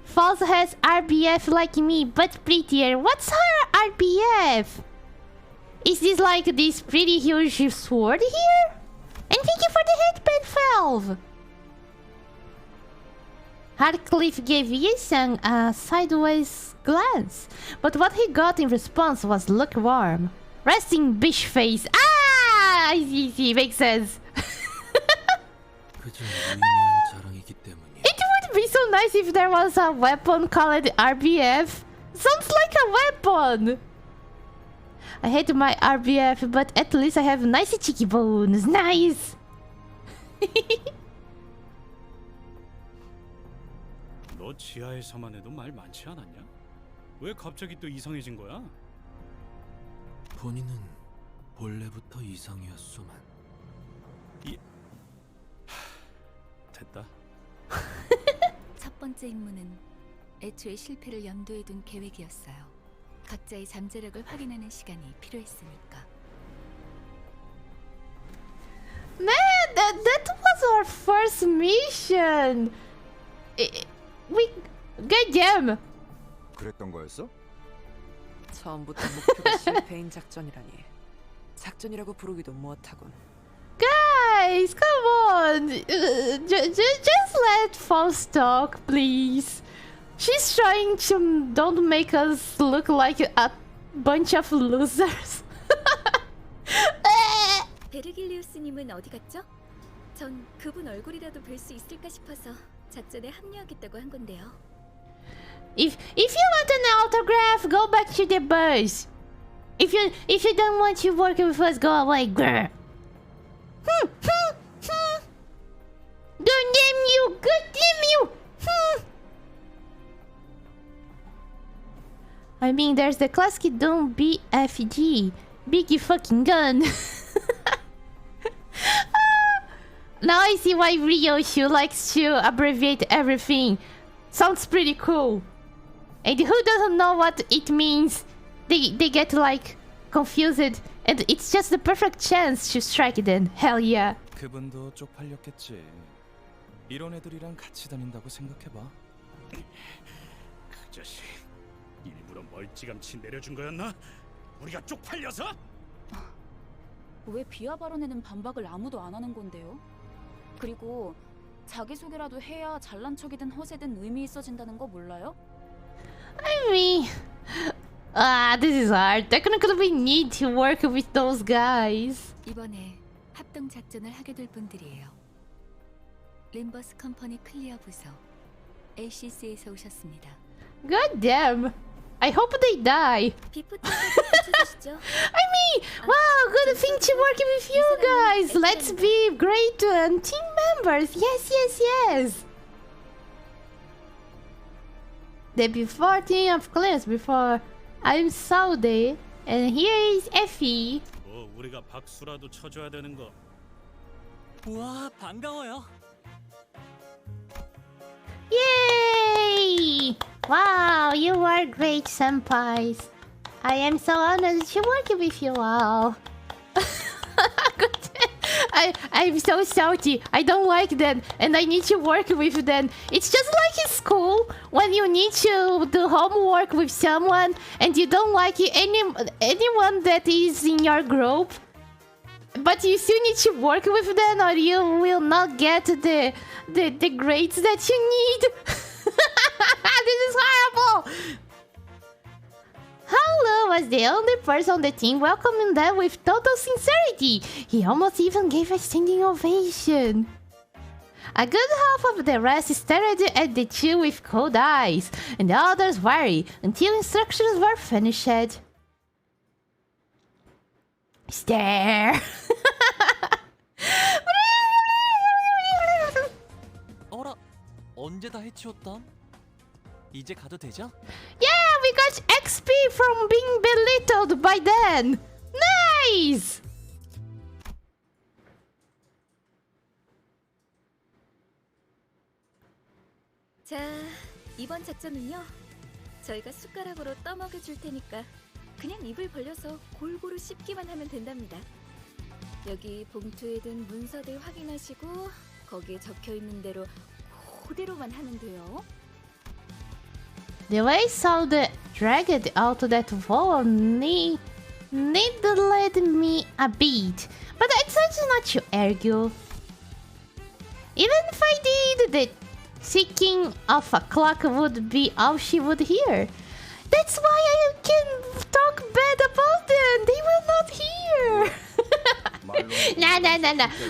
Faust has RBF like me, but prettier. What's her RBF? Is this like this pretty huge sword here? And thank you for the headband, Valve. Hardcliffe gave Yisung a sideways glance, but what he got in response was lukewarm. Resting bitch face. Ah! I see, makes sense. It would be so nice if there was a weapon called RBF. Sounds like a weapon. I hate my RBF, but at least I have nice cheekbones. Nice. 너 지하에서만 해도 말 많지 않았냐? 왜 갑자기 또 이상해진 거야? 본인은 본래부터 이상이었소만. 됐다. 첫 번째 임무는 애초에 실패를 염두에 둔 계획이었어요. 각자의 잠재력을 확인하는 시간이 필요했으니까. Man, that was our first mission. We goddamn. 그랬던 거였어? 처음부터 목표가 실패인 작전이라니. 작전이라고 부르기도 못하군. Guys, come on. Just let Faust talk, please. She's trying to don't make us look like a bunch of losers. 베르길리우스님은 어디 갔죠? 전 그분 얼굴이라도 뵐 수 있을까 싶어서 작전에 합류하겠다고 한 건데요. If you want an autograph, go back to the bus. If you don't want to work with us, go away, girl. Don't damn you! God damn you! I mean, there's the classic don't BFG. Big fucking gun. Now I see why Ryoshu likes to abbreviate everything. Sounds pretty cool. And who doesn't know what it means? They get like confused, and it's just the perfect chance to strike them. Hell yeah. 그분도 쪽팔렸겠지. 이런 애들이랑 같이 다닌다고 생각해봐. 그 자식 일부러 멀찌감치 내려준 거였나? 우리가 쪽팔려서? 왜 비하 발언에는 반박을 아무도 안 하는 건데요? 그리고 자기소개라도 해야 잘난 척이든 허세든 의미 있어진다는 거 몰라요? I mean, this is hard. Technically, we need to work with those guys. 이번에 합동 작전을 하게 될 분들이에요. 림버스 컴퍼니 클리어 부서 ACC에서 오셨습니다. God damn. I hope they die. 비프트주시죠. I mean, wow, good thing to work with you guys. Let's be great team members. Yes, yes, yes. The before team of class before I'm Saudi and here is Effie. 뭐 우리가 박수라도 쳐줘야 되는 거. 우와, 반가워요. Yay! Wow, you are great, senpais. I am so honored to work with you all. I'm so salty. I don't like them, and I need to work with them. It's just like in school when you need to do homework with someone and you don't like anyone that is in your group, but you still need to work with them, or you will not get the grades that you need. This is horrible. Paulo was the only person on the team welcoming them with total sincerity. He almost even gave a standing ovation. A good half of the rest stared at the two with cold eyes, and the others worried until instructions were finished. Stare. 어라, 언제 다 해치웠담? 이제 가도 되죠? Yeah, we got XP from being belittled by them. Nice! 자, 이번 작전은요. 저희가 숟가락으로 떠먹여 줄 테니까 그냥 입을 벌려서 골고루 씹기만 하면 된답니다. 여기 봉투에 든 문서들 확인하시고 거기에 적혀 있는 대로 그대로만 하면 돼요. The way Saudi dragged out that wall needled me a bit, but I decided not to argue. Even if I did, the ticking of a clock would be all she would hear. That's why I can talk bad about them. They will not hear. Nah.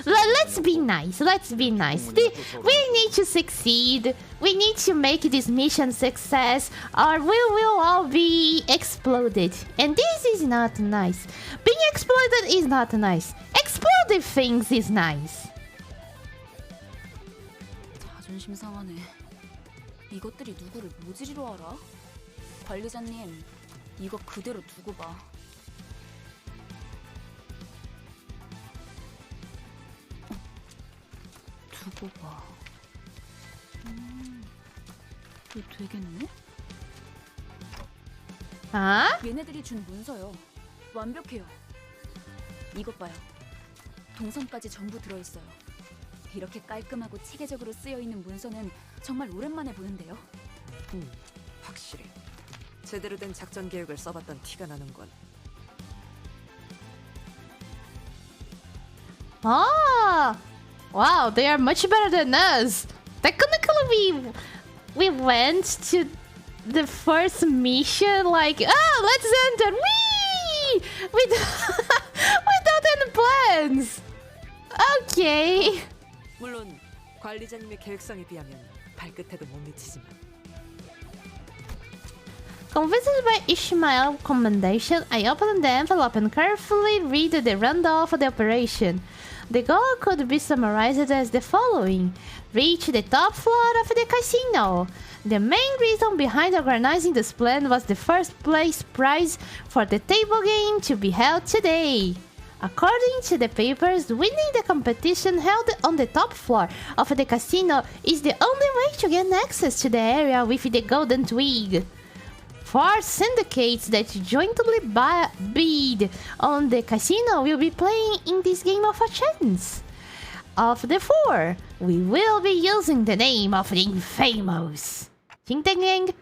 Let's be nice. Let's be nice. We need to succeed. We need to make this mission success, or we will all be exploded. And this is not nice. Being exploded is not nice. Exploded things is nice. 자존심 상하네. 이것들이 누구를 모지리로 알아? 관리자님, 이거 그대로 두고 봐. 두고 봐. 이거 되겠네? 아? 얘네들이 준 문서요. 완벽해요. 이것 봐요. 동선까지 전부 들어있어요. 이렇게 깔끔하고 체계적으로 쓰여있는 문서는 정말 오랜만에 보는데요. 확실히 제대로 된 작전 계획을 써봤던 티가 나는군. Ah! Wow, they are much better than us. Technically, we went to the first mission like, let's enter, whee! Without any plans. Okay. 물론 관리자님의 계획성에 비하면 발끝에도 못 미치지만. Convinced by Ishmael's commendation, I opened the envelope and carefully read the rundown of the operation. The goal could be summarized as the following. Reach the top floor of the casino. The main reason behind organizing this plan was the first place prize for the table game to be held today. According to the papers, winning the competition held on the top floor of the casino is the only way to gain access to the area with the golden twig. 4 syndicates that jointly bid on the casino will be playing in this game of a chance. Of the 4, we will be using the name of the Infamous. 팅땡갱. It's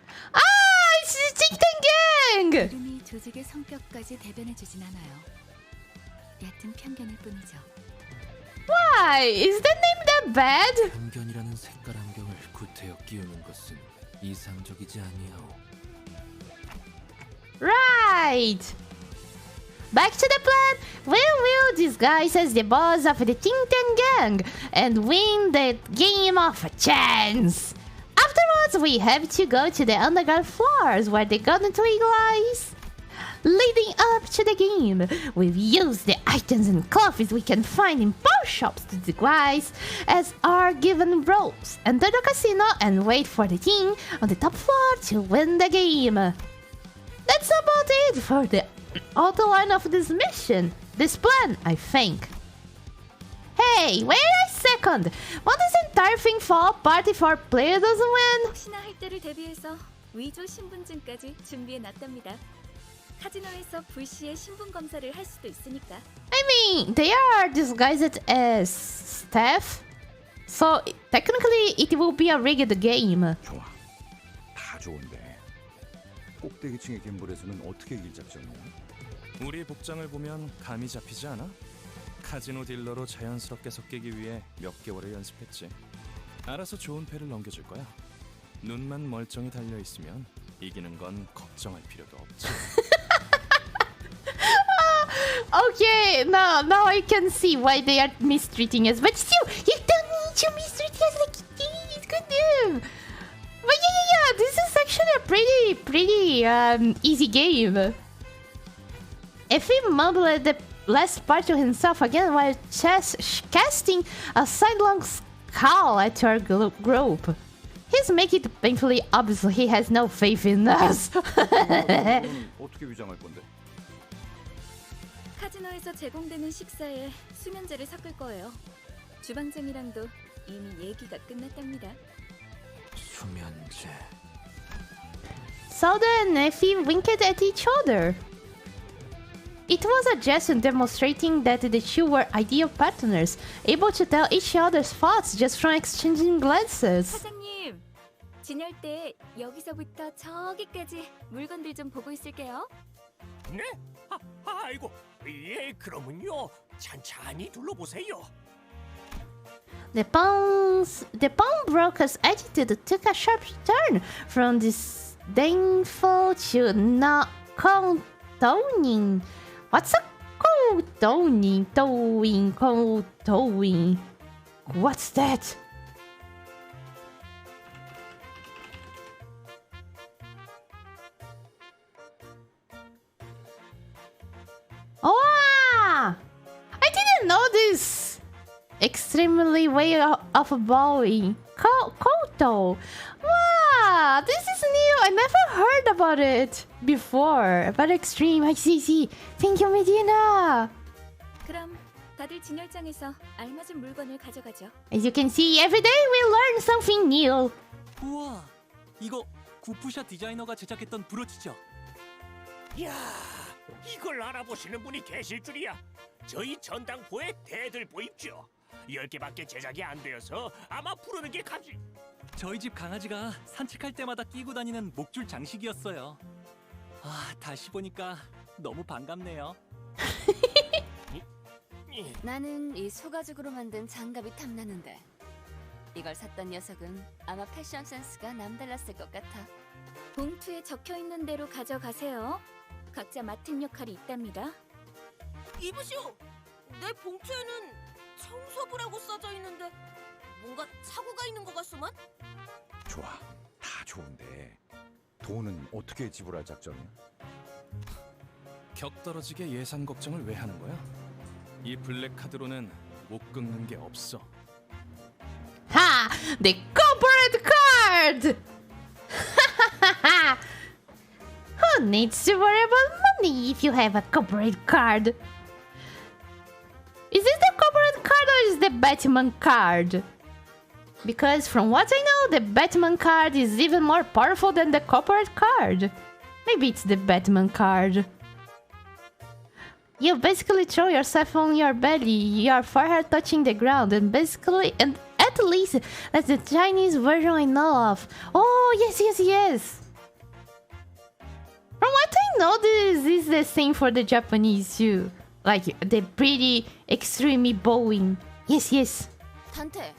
팅땡갱. 이름이 조직의 성격까지 대변해주진 않아요. 얕은 편견일 뿐이죠. Why? Is that name that bad? 편견이라는 색깔 안경을 구태여 끼우는 것은 이상적이지 아니하오. Right. Back to the plan. We will disguise as the boss of the Tingtang Gang and win the game of a chance. Afterwards, we have to go to the underground floors where the golden twig lies. Leading up to the game, we'll use the items and clothes we can find in pawn shops to disguise as our given roles. Enter the casino and wait for the team on the top floor to win the game. That's about it for the outline of this mission. This plan, I think. Hey, wait a second! Won't this entire thing fall apart if our player doesn't win? 혹시나 할 때를 대비해서 위조 신분증까지 준비해놨답니다. 카지노에서 불시에 신분 검사를 할 수도 있으니까. I mean, they are disguised as staff, so technically it will be a rigged game. 좋아. 다 좋은데. 꼭대기층의 갬블에서는 어떻게 이길 작전이야? 우리 복장을 보면 감이 잡히지 않아? 카지노 딜러로 자연스럽게 섞이기 위해 몇 개월을 연습했지. 알아서 좋은 패를 넘겨줄 거야. 눈만 멀쩡히 달려 있으면 이기는 건 걱정할 필요도 없지. Okay, now I can see why they are mistreating us, but still, you don't need to mistreat us like this. Good news. But yeah, this is actually a pretty easy game. If he mumbled the last part to himself again while casting a sidelong scowl at our group, he's making it painfully obvious he has no faith in us. 어떻게 위장할 건데? 카지노에서 제공되는 식사에 수면제를 섞을 거예요. 주방장이랑도 이미 얘기가 끝났답니다. 수면제. So then, Effie winked at each other. It was a gesture demonstrating that the two were ideal partners, able to tell each other's thoughts just from exchanging glances. 사장님, 진열 때 여기서부터 저기까지 물건들 좀 보고 있을게요. 네? 아이고, 예, 그러면요. 찬찬히 둘러보세요. The pawnbroker's attitude took a sharp turn from disdainful to not condoning. What's a condoning? Condoning. What's that? Oh! I didn't know this! Extremely way of bowing. Koto! Wow! This is new! I never heard about it before. But extreme, I see. Thank you, Medina! 그럼 다들 진열장에서 알맞은 물건을 가져가죠. As you can see, every day we learn something new. 우와, 이거 구프샷 디자이너가 제작했던 브로치죠? 이야, 이걸 알아보시는 분이 계실 줄이야. 저희 전당포의 대들 보입죠. 10개밖에 제작이 안 되어서 아마 부르는 게 가지. 저희 집 강아지가 산책할 때마다 끼고 다니는 목줄 장식이었어요. 아, 다시 보니까 너무 반갑네요. 나는 이 소가죽으로 만든 장갑이 탐나는데 이걸 샀던 녀석은 아마 패션 센스가 남달랐을 것 같아. 봉투에 적혀있는 대로 가져가세요. 각자 맡은 역할이 있답니다. 이보시오! 내 봉투에는 청소부라고 써져 있는데 뭔가 착오가 있는 것 같소만? 좋아, 다 좋은데 돈은 어떻게 지불할 작전이야? 격떨어지게 예산 걱정을 왜 하는 거야? 이 블랙 카드로는 못 긁는 게 없어. Ha! The corporate card! Who needs to worry about money if you have a corporate card? Is this the corporate card or is the Batman card? Because from what I know, the Batman card is even more powerful than the corporate card. Maybe it's the Batman card. You basically throw yourself on your belly, your forehead touching the ground, and at least That's the Chinese version I know of. Oh, yes. From what I know, this is the same for the Japanese too. Like, they're pretty extremely bowing. Yes. 단테,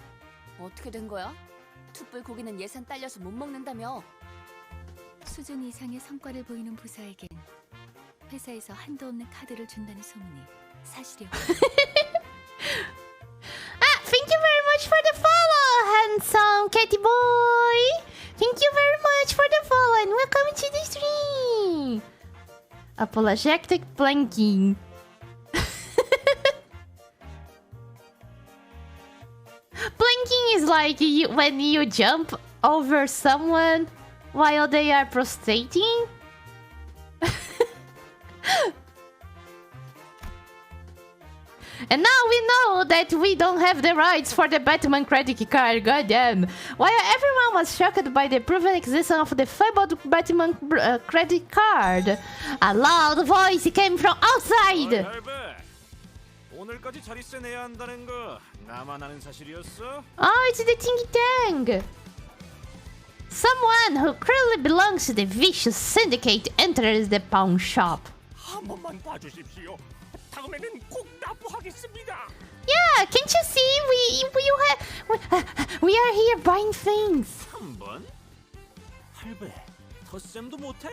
어떻게 된 거야? 툭불 고기는 예산 딸려서 못 먹는다며. 수준 이상의 성과를 보이는 부사에겐 회사에서 한도 없는 카드를 준다는 소문이 사실이었고. Thank you very much for the follow, handsome catty boy. Thank you very much for the follow and welcome to the stream. Apologetic planking. Planking is like when you jump over someone while they are prostrating. And now we know that we don't have the rights for the Batman credit card, goddamn. While everyone was shocked by the proven existence of the fabled Batman credit card, a loud voice came from outside. 오늘까지 자리세 내야 한다는 거 나만 아는 사실이었어? Oh, it's the Tingy Tang. Someone who clearly belongs to the vicious syndicate enters the pawn shop. 한 번만 봐주십시오. 다음에는 꼭 납부하겠습니다. Yeah, can't you see? We are here buying things. 3번? 할배, 덧셈도 못해?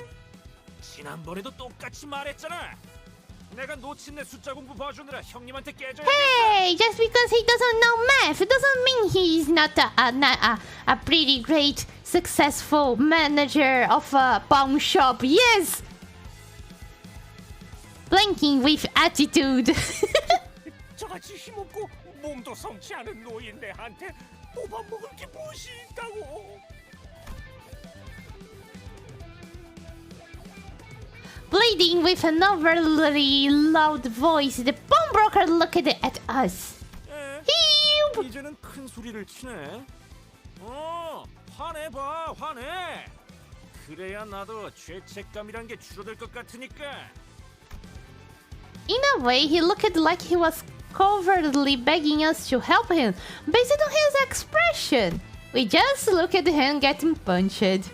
지난번에도 똑같이 말했잖아. 내가 놓친 내 숫자 공부 봐주느라 형님한테 깨져야. Hey, just because he doesn't know math doesn't mean he's not a pretty great, successful manager of a pawn shop. Yes! Blinking with attitude. 저같이 힘없고 몸도 성치 않은 노인 내한테 뽑아먹을 게 무엇이 있다고. Bleeding with an overly loud voice, the pawnbroker looked at us. 이제는 큰 소리를 치네. 화내봐, 화내. 그래야 나도 죄책감이란 게 줄어들 것 같으니까. In a way, he looked like he was covertly begging us to help him, based on his expression. We just looked at him getting punched.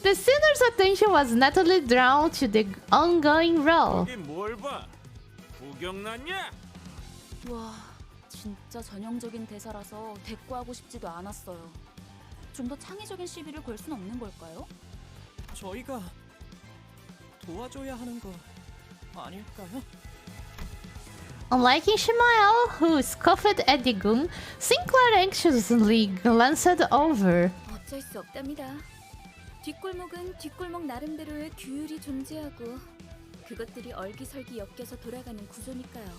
The sinner's attention was naturally drawn to the ongoing role. 이게 뭘 봐? 구경났냐? 와, 진짜 전형적인 대사라서 대꾸하고 싶지도 않았어요. 좀 더 창의적인 시비를 걸 순 없는 걸까요? 저희가 도와줘야 하는 거 아닐까요? Unlike Ishmael, who scoffed at the goon, Sinclair anxiously glanced over. 어쩔 수 없답니다. 뒷골목은 뒷골목 나름대로의 규율이 존재하고 그것들이 얼기설기 엮여서 돌아가는 구조니까요.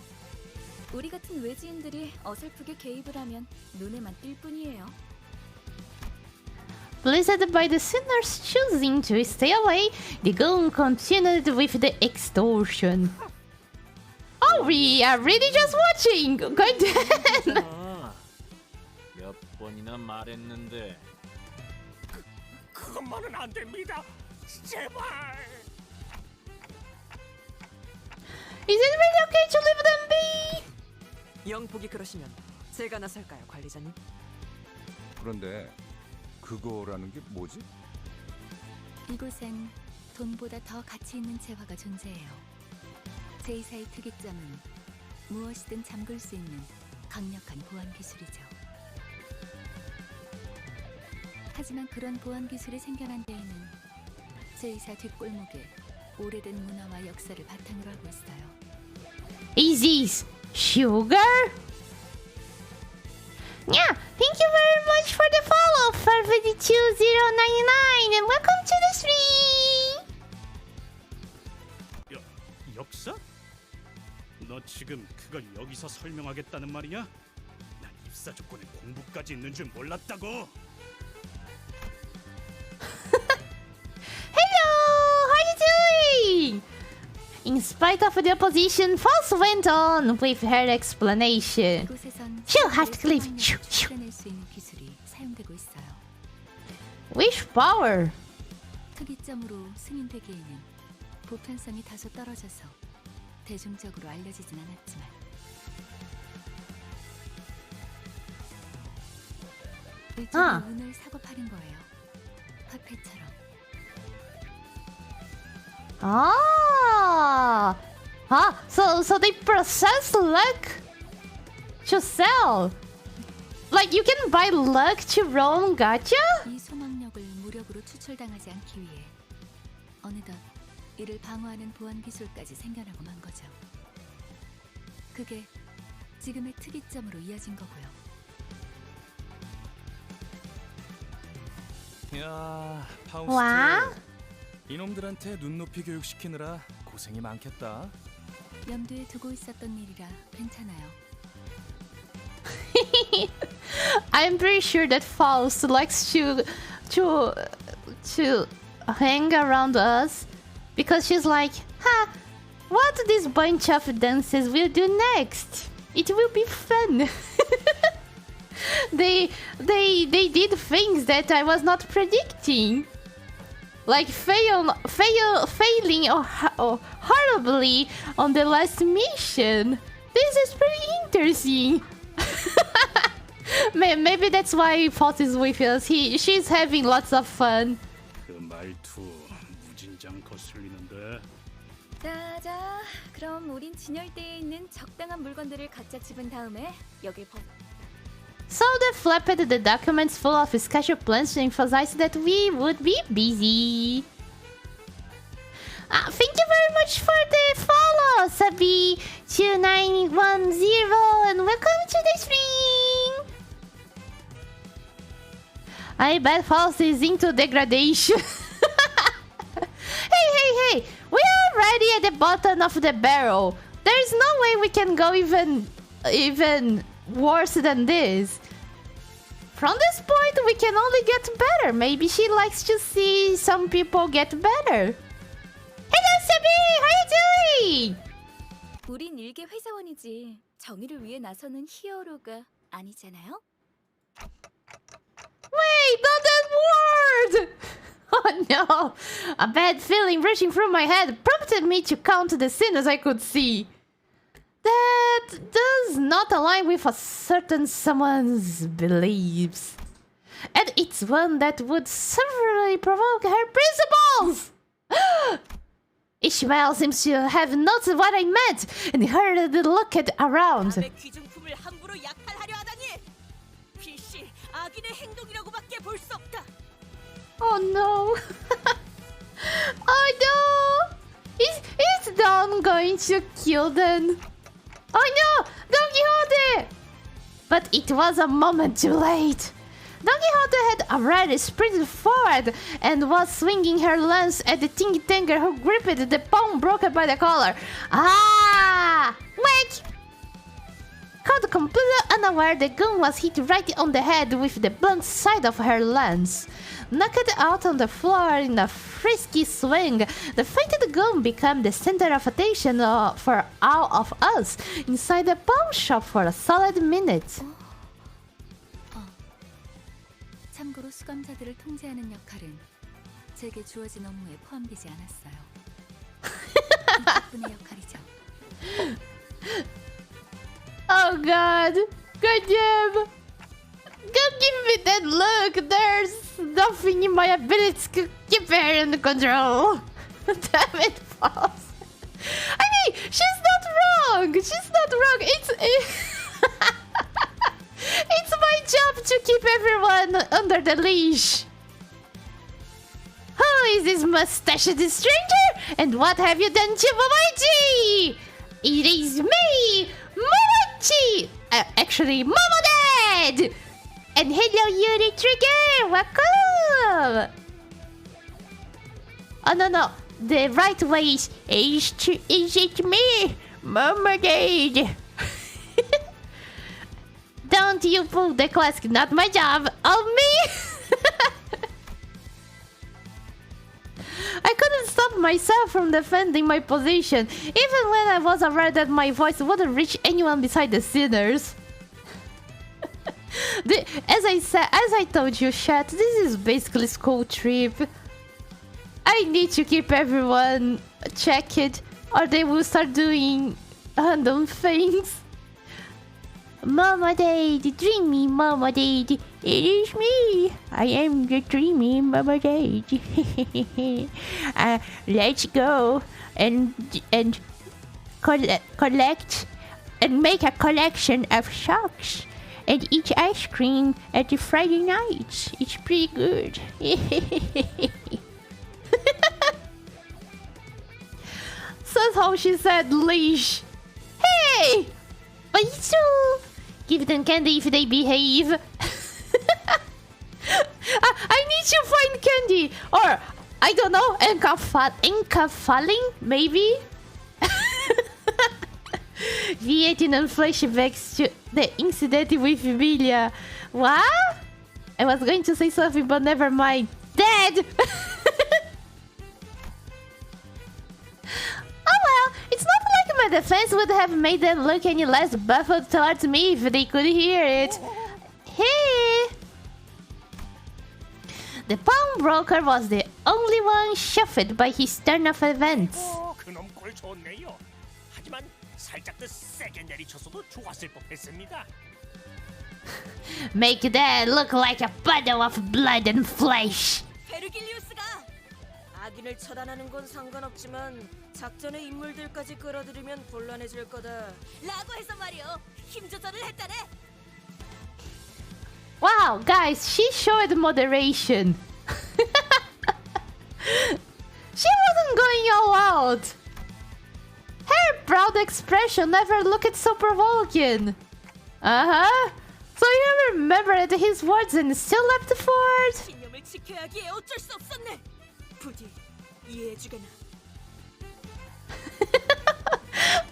우리 같은 외지인들이 어설프게 개입을 하면 눈에만 띌 뿐이에요. Pleased by the sinners choosing to stay away, the goon continued with the extortion. Oh, we are really just watching! God damn! 몇 번이나 말했는데. 그것만은 안 됩니다. 제발. Is it really okay to leave them be? 영폭이 그러시면 제가 나설까요, 관리자님? 그런데 그거라는 게 뭐지? 이곳엔 돈보다 더 가치 있는 재화가 존재해요. 제2사의 특이점은 무엇이든 잠글 수 있는 강력한 보안 기술이죠. 하지만 그런 보안 기술이 생겨난 데에는 제2사 뒷골목에 오래된 문화와 역사를 바탕으로 하고 있어요. Is this sugar? Yeah, thank you very much for the follow, 522099, and welcome to the stream! 역사? 너 지금 그걸 여기서 설명하겠다는 말이냐? 난 입사 조건에 공부까지 있는 줄 몰랐다고. Hello, how are you doing? In spite of the opposition, Foss went on with her explanation. 이곳에선 She'll have to cliff. 찾아낼 수 있는 기술이 사용되고 있어요. Wish power. 특이점으로 승인되기에는 보편성이 다소 떨어져서 대중적으로 알려지진 않았지만 일종의 운을 사고 파는 거예요. 화폐처럼. So they process luck to sell. Like you can buy luck to roll gacha? 이 소망력을 무력으로 추출당하지 않기 위해 어느덧 이를 방어하는 보안 기술까지 생겨나고 만 거죠. 그게 지금의 특이점으로 이어진 거고요. 야, 파우스트. 와? 이놈들한테 눈높이 교육시키느라 고생이 많겠다. 염두에 두고 있었던 일이라 괜찮아요. I'm pretty sure that Faust likes to hang around us because she's like, what this bunch of dances will do next? It will be fun. They did things that I was not predicting, like failing horribly on the last mission. This is pretty interesting. Maybe that's why Faust is with us. She's having lots of fun. 그 말투 무진장 거슬리는데. 자, 그럼 우린 진열대에 있는 적당한 물건들을 각자 집은 다음에 여길 So they flipped the documents full of scheduled plans to emphasize that we would be busy. Thank you very much for the follow, Sabi2910, and welcome to the stream. I bet Faust is into degradation. Hey, we are already at the bottom of the barrel. There's no way we can go even worse than this. From this point, we can only get better. Maybe she likes to see some people get better. Hello, Sabi! How you doing? 우린 일개 회사원이지 정의를 위해 나서는 히어로가 아니잖아요? Wait, not that word! Oh no! A bad feeling rushing through my head prompted me to count the sinners I could see. That does not align with a certain someone's beliefs. And it's one that would severely provoke her principles! Ishmael seems to have noticed what I meant and heard the look around. 남의 귀중품을 함부로 약탈하려 하다니! 필시 악인의 행동이라고밖에 볼 수 없다. Oh no! Oh no! Is Don going to kill them? Oh no! Don Quixote! But it was a moment too late. Don Quixote had already sprinted forward and was swinging her lance at the tingy-tanger who gripped the palm broken by the collar. Wait! Caught completely unaware, the gun was hit right on the head with the blunt side of her lance. Knocked out on the floor in a frisky swing, the fainted gun became the center of attention for all of us inside the pawn shop for a solid minute. 참고로 수감자들을 통제하는 역할은 제게 주어진 업무에 포함되지 않았어요. 이분의 역할이죠. Oh god! God damn! Don't give me that look! There's nothing in my ability to keep her under control! Damn it, False! I mean, she's not wrong! She's not wrong! It's my job to keep everyone under the leash! Who is this mustached stranger? And what have you done to Momochi? It is me, Momochi! Actually, Momodad! And hello, Yuri Trigger! Welcome! Oh, no. The right way is it me, Momodad? Don't you pull the clask, not my job. Oh, me! I couldn't stop myself from defending my position, even when I was aware that my voice wouldn't reach anyone beside the sinners. As I told you, chat, this is basically school trip. I need to keep everyone checked, or they will start doing random things. Momochi, the dreamy Momochi. It is me. I am the dreamy Momochi. Let's go and collect and make a collection of socks and eat ice cream at the Friday nights. It's pretty good. That's how she said leash. Hey! Baisu! Give them candy if they behave. I need to find candy. Or, I don't know, encafaling, maybe? Vietnam flashbacks to the incident with Emilia. What? I was going to say something, but never mind. Dead! Oh well, it's not like my defense would have made them look any less baffled towards me if they could hear it. Hey! The pawnbroker was the only one shuffled by his turn of events. 그놈 꼴 좋네요. 하지만 살짝 더 세게 내리쳤어도 좋았을 법했습니다. Make that look like a puddle of blood and flesh. 베르길리우스가 악인을 처단하는 건 상관없지만 작전의 인물들까지 끌어들이면 곤란해질 거다. 라고 해서 말이요. 힘 조절을 했다네. Wow, guys, she showed moderation. She wasn't going all out. Her proud expression never looked so provoking. Uh-huh. So you remembered his words and still leapt forward? 신념을 지켜야 하기에 어쩔 수 없었네. 부디 이해해주게나.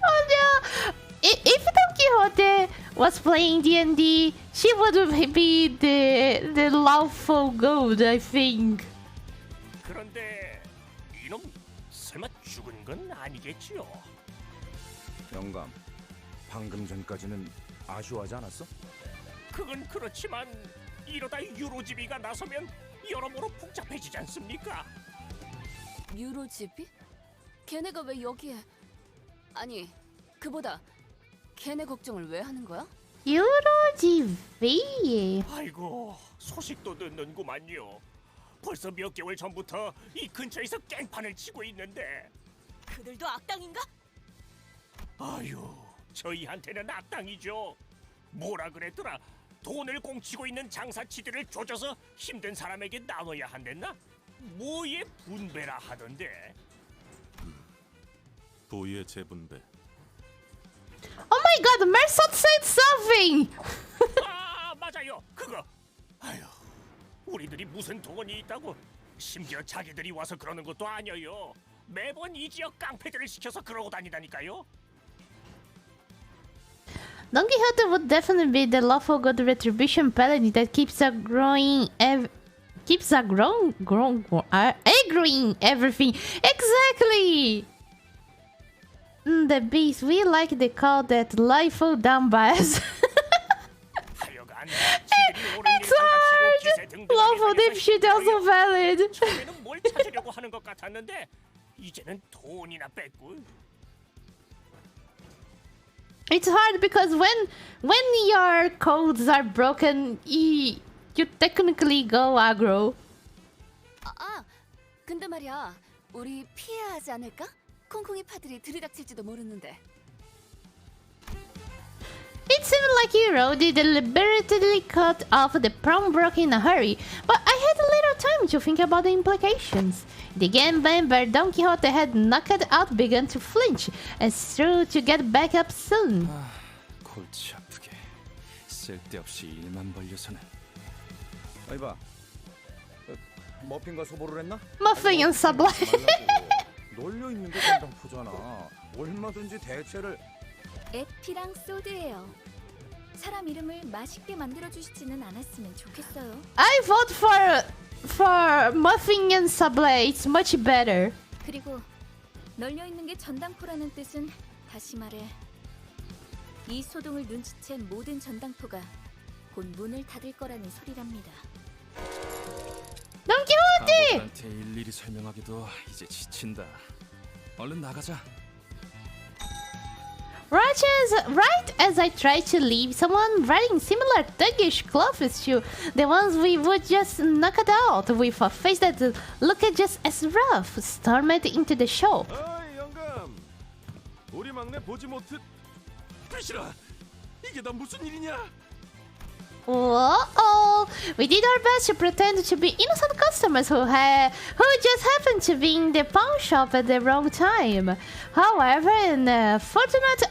Oh no! If Don Quixote was playing D&D, she would be the lawful gold, I think. 그런데 이놈 설마 죽은 건 아니겠지요? 영감, 방금 전까지는 아쉬워하지 않았어? 그건 그렇지만 이러다 유로지비가 나서면 여러모로 복잡해지지 않습니까? 유로지비? 걔네가 왜 여기에? 아니, 그보다 걔네 걱정을 왜 하는 거야? 유로지비. 아이고, 소식도 듣는구만요. 벌써 몇 개월 전부터 이 근처에서 깽판을 치고 있는데. 그들도 악당인가? 아유, 저희한테는 악당이죠. 뭐라 그랬더라? 돈을 공치고 있는 장사치들을 조져서 힘든 사람에게 나눠야 한댔나? 뭐의 분배라 하던데. 부의 재분배. Oh my god, Mersot said something! 아, 맞아요. 그거. 아유, 우리들이 무슨 돈이 있다고. 심지어 자기들이 와서 그러는 것도 아니에요. 매번 이 지역 깡패들을 시켜서 그러고 다니다니까요. Don Quixote would definitely be the lawful good retribution paladin that keeps a growing aggroing everything. Exactly! The beast, we like the call that lawful down bias. It's hard! Lawful dipshit also valid. 처음에는 뭘 찾으려고 하는 것 같았는데 이제는 돈이나 뺏고. It's hard because when your codes are broken, you technically go aggro. 근데 말이야, 우리 피해야 하지 않을까? 콩콩이 파들이 들이닥칠지도 모르는데. It seemed like Hero deliberately cut off the pawnbroker in a hurry, but I had little time to think about the implications. The game member Don Quixote had knocked out began to flinch and strove to get back up soon. 골치 아프게 쓸데없이 일만 벌려서는. 아이봐, 머핀과 소보를 했나? Muffin and Subway. 놀려 있는 게 건당포잖아. 얼마든지 대체를. 에피랑 소드예요. 사람 이름을 맛있게 만들어 주시지는 않았으면 좋겠어요. I vote for Muffin and Subway. It's much better. 그리고 널려 있는 게 전당포라는 뜻은 다시 말해 이 소동을 눈치챈 모든 전당포가 곧 문을 닫을 거라는 소리랍니다. Don Quixote! 바보들한테 일일이 설명하기도 이제 지친다. 얼른 나가자. Right as I tried to leave, someone wearing similar thuggish clothes to the ones we would just knock it out with a face that looked just as rough stormed into the shop. 어이 영감, 우리 막내 보지 못해. 비실아, 이게 다 무슨 일이냐? Uh-oh! We did our best to pretend to be innocent customers who just happened to be in the pawn shop at the wrong time. However, in a fortunate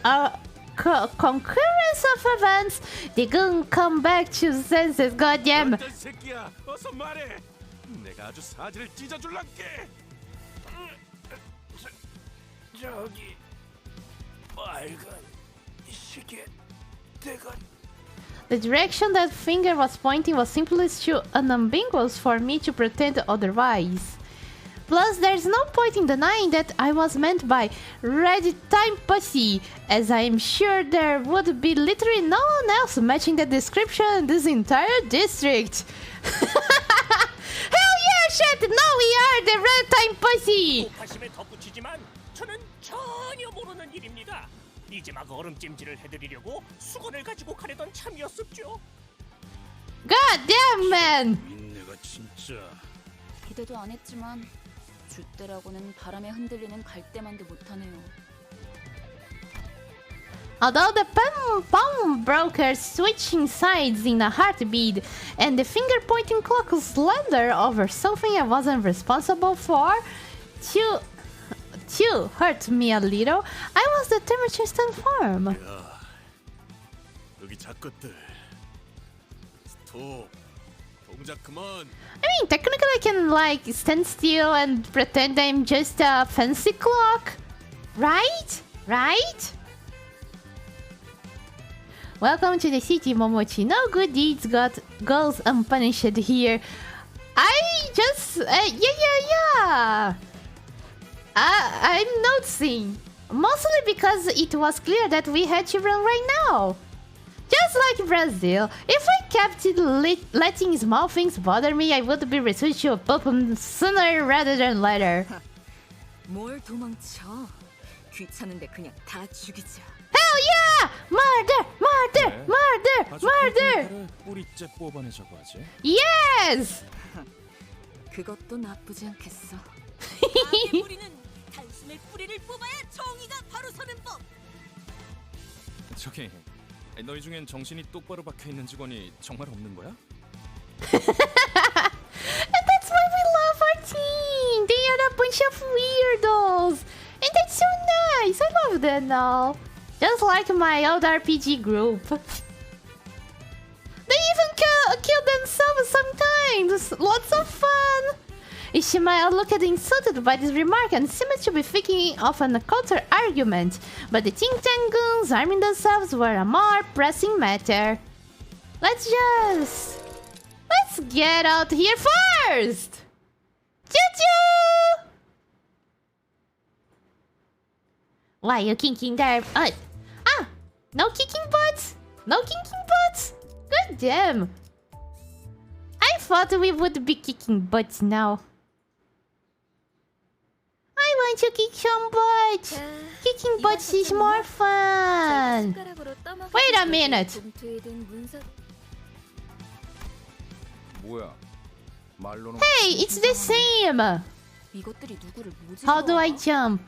concurrence of events, they couldn't come back to senses. Goddamn! 어떤 새끼야, 어서 말해. 내가 아주 사지를 찢어줄란게. 저기 빨간 시계 대간. The direction that finger was pointing was simply too unambiguous for me to pretend otherwise. Plus, there's no point in denying that I was meant by red time pussy, as I am sure there would be literally no one else matching the description in this entire district. Hell yeah, shit! No, we are the red time pussy! 고파심에 덧붙이지만 저는 전혀 모르는 일입니다. 이제 막 얼음찜질을 해드리려고 수건을 가지고 가려던 참이었었죠. God damn, man! 인내가 진짜. 기대도 안 했지만 줏대라고는 바람에 흔들리는 갈대만도 못하네요. Although the pawnbroker's switching sides in a heartbeat and the finger-pointing clock slander over something I wasn't responsible for to hurt me a little, I was determined to stand firm. 야, 여기 작것들. 스톱. 동작 그만. I mean, technically I can like stand still and pretend I'm just a fancy clock. Right? Right? Welcome to the city, Momochi. No good deeds goes unpunished here. I just... yeah. I'm noticing. Mostly because it was clear that we had to run right now. Just like Brazil, if I kept letting small things bother me, I would be reduced to a pulp sooner rather than later. 뭘 도망쳐? 귀찮은데 그냥 다 죽이자. Hell yeah! Murder! 뿌리째 뽑아내자고 하지. Yes! 그것도 나쁘지 않겠어. 악의 뿌리는 단숨에 뿌리를 뽑아야 정의가 바로 서는 법. 저기, 너희 중엔 정신이 똑바로 박혀 있는 직원이 정말 없는 거야? And that's why we love our team! They are a bunch of weirdos! And that's so nice! I love them now! Just like my old RPG group. They even kill themselves sometimes! Lots of fun! Ishmael looked insulted by this remark and seemed to be thinking of an counter argument, but the Ting Tang goons arming themselves were a more pressing matter. Let's get out here first! Choo-choo! Why you kicking there? No kicking butts! No kicking butts! God damn! I thought we would be kicking butts now. I want to kick some butts! Kicking butts is more fun! Wait a minute! 뭐야? 말로는 Hey, it's the same! 이것들이 누구를 모질러? How do I jump?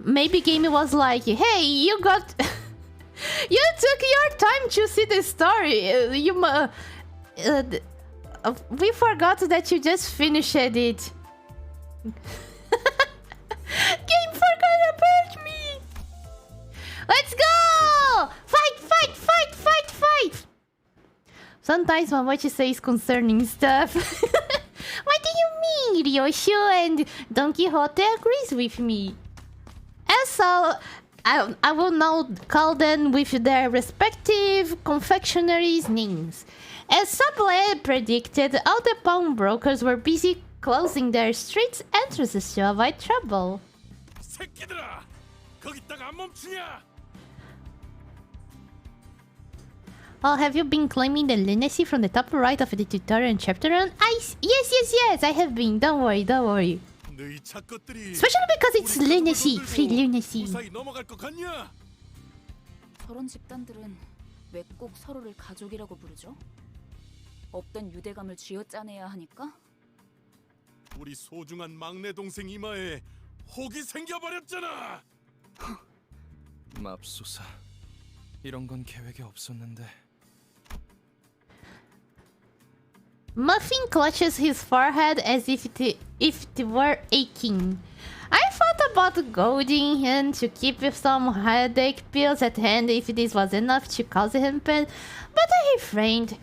Maybe Game was like, hey, you got... you took your time to see the story. We forgot that you just finished it. Game forgot about me. Let's go! Fight! Sometimes Momochi says concerning stuff. What do you mean? Ryoshu and Don Quixote agrees with me. So, I will now call them with their respective confectionaries' names. As Subway predicted, all the pawnbrokers were busy closing their street entrances to avoid trouble. 새끼들아, 거기다가 안 멈추냐? Oh, have you been claiming the lunacy from the top right of the tutorial chapter on ice? Yes, I have been. Don't worry. Especially because it's lunacy, free lunacy. 저런 집단들은 왜 꼭 서로를 가족이라고 부르죠? 없던 유대감을 쥐어짜내야 하니까? 우리 소중한 막내 동생 이마에 혹이 생겨버렸잖아. 맙소사. 이런 건 계획에 없었는데. Muffin clutches his forehead as if it were aching. I thought about goading him to keep some headache pills at hand if this was enough to cause him pain, but I refrained.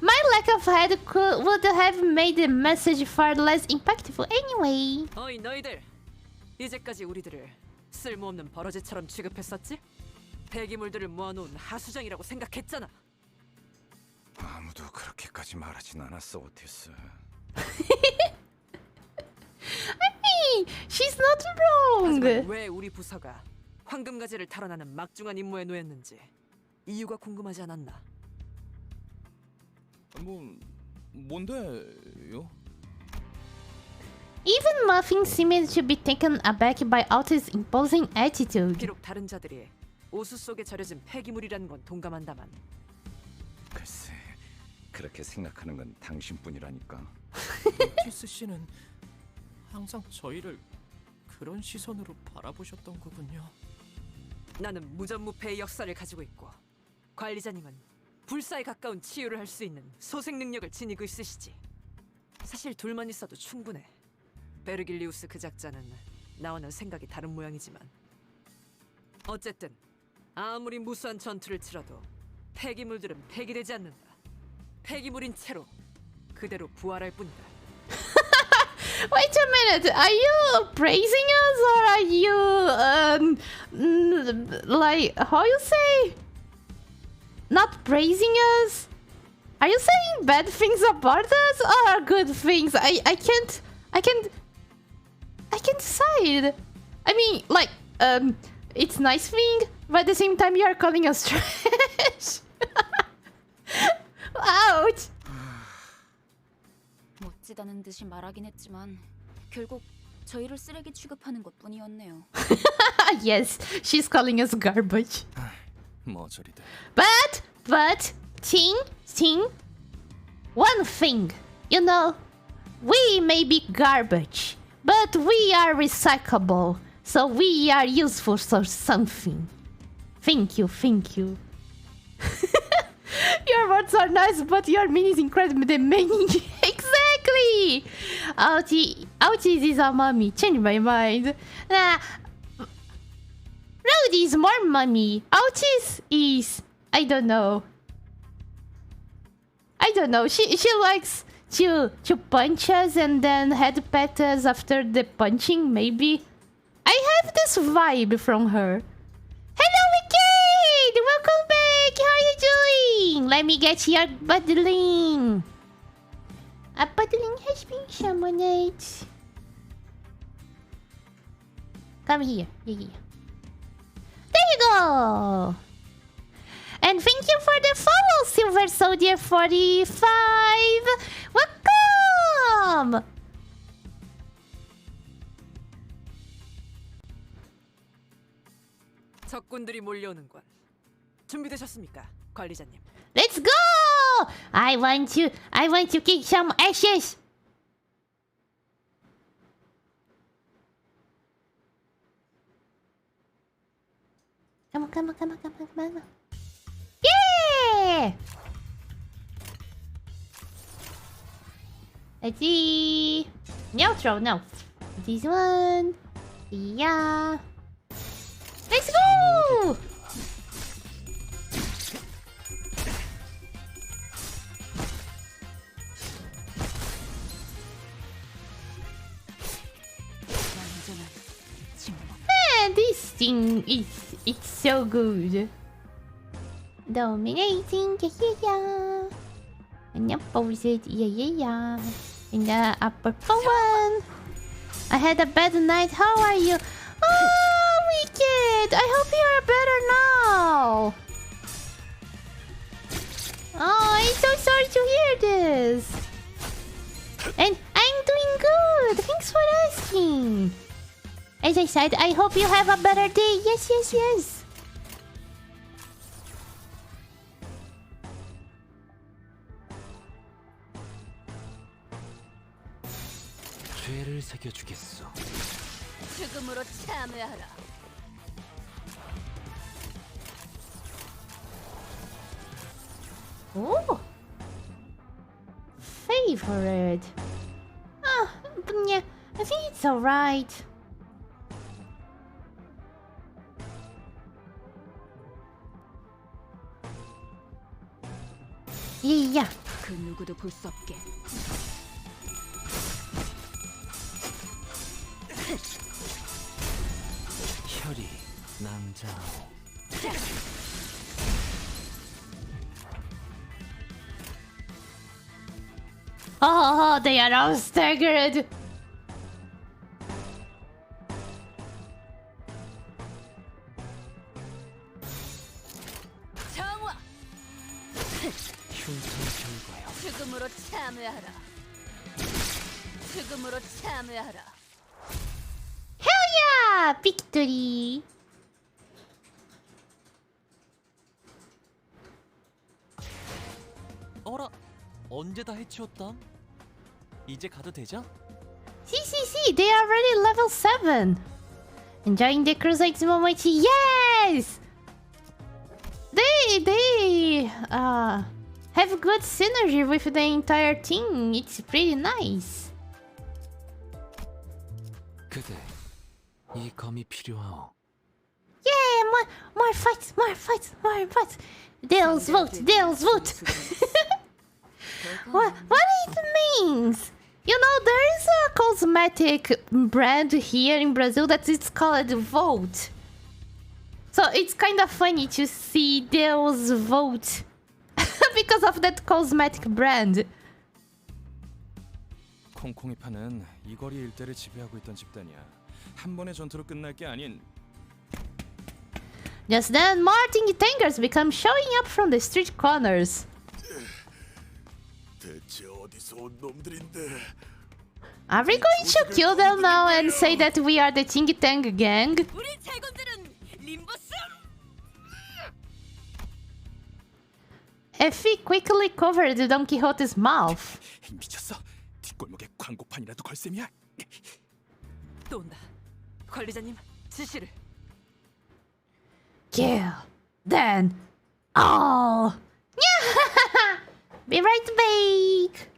My lack of head would have made the message far less impactful anyway. 어이 너희들, 이제까지 우리들을 쓸모없는 버러지처럼 취급했었지? 폐기물들을 모아놓은 하수장이라고 생각했잖아. 아무도 그렇게까지 말하진 않았어, 오티스. I mean, she's not wrong. 하지만 왜 우리 부서가 황금가지를 탈환하는 막중한 임무에 놓였는지 이유가 궁금하지 않았나? 뭔데요? Even Muffin seemed to be taken aback by Alta's imposing attitude. 비록 다른 자들이 오수 속에 절여진 폐기물이라는 건 동감한다만 글쎄, 그렇게 생각하는 건 당신뿐이라니까. 키스 씨는 항상 저희를 그런 시선으로 바라보셨던 거군요. 나는 무전무패의 역사를 가지고 있고 관리자님은 불사에 가까운 치유를 할 수 있는 소생 능력을 지니고 있으시지. 사실 둘만 있어도 충분해. 베르길리우스 그 작자는 나와는 생각이 다른 모양이지만 어쨌든 아무리 무수한 전투를 치러도 폐기물들은 폐기되지 않는다. 폐기물인 채로 그대로 부활할 뿐이다. Wait a minute, are you praising us or are you like how you say? Not praising us? Are you saying bad things about us or good things? I can't decide. I mean, like it's nice thing, but at the same time you are calling us trash. Ouch. 멋지다는 듯이 말하긴 했지만 결국 저희를 쓰레기 취급하는 것뿐이었네요. Yes, she's calling us garbage. 뭐 저리들. But, Ting, one thing, you know, we may be garbage, but we are recyclable, so we are useful for something. Thank you. Your words are nice, but your meaning is incredibly demeaning. Exactly! Ouchie is a mommy. Change my mind. Rowdy is more mommy. Ouchie is... I don't know. She likes to punch us and then head pat us after the punching, maybe. I have this vibe from her. Hello, Wicked! Welcome back! How are you doing? Let me get your buddling. A buddling has been summoned. Come here. Yeah. There you go! And thank you for the follow, Silver Soldier 45! Welcome! 적군들이 몰려오는군. 준비되셨습니까, 관리자님? Let's go! I want to kick some ashes. Come on. Yeah! Let's see. Neutral, no. This one. Yeah. Let's go! Man, this thing it's so good. Dominating, yeah. And opposite, yeah. In the upper one. I had a bad night. How are you? Oh, Wicked! I hope you are better now. Oh, I'm so sorry to hear this. And I'm doing good. Thanks for asking. As I said, I hope you have a better day. Yes, yes, yes. 죄를 새겨주겠어. 죽음으로 참여하라. Oh. Favorite. Ah, yeah, I think it's alright. Yeah. 그 누구도 볼 수 없게. 혈이 남자오. Oh, they are all staggered. 정화. 흉터 결과요. 죽음으로 참여하라. 죽음으로 참여하라. Hell yeah! Victory! 어라, 언제 다 해치웠담? 이제 가도 되죠? See, they are already level 7. Enjoying the cruise like Momochi. Yes! They have good synergy with the entire team. It's pretty nice. 그대, 이 검이 필요하오. Yeah, more fights. Deals vote. What it means? You know, there is a cosmetic brand here in Brazil that is called Vote. So it's kind of funny to see Deus Vote because of that cosmetic brand. 콩콩이파는 이 거리 일대를 지배하고 있던 집단이야. 한 번의 전투로 끝날 게 아닌. Just then, more tangers become showing up from the street corners. 대체 어디서 온 놈들인데? Are we going to kill them now and say that we are the Ting Tang gang? 우리 제군들은 림보스. Effie quickly covered Don Quixote's mouth. 미쳤어. 뒷골목에 광고판이라도 걸 셈이야. 또 온다. 관리자님, 지시를. Kill. Then. Oh. Be right back.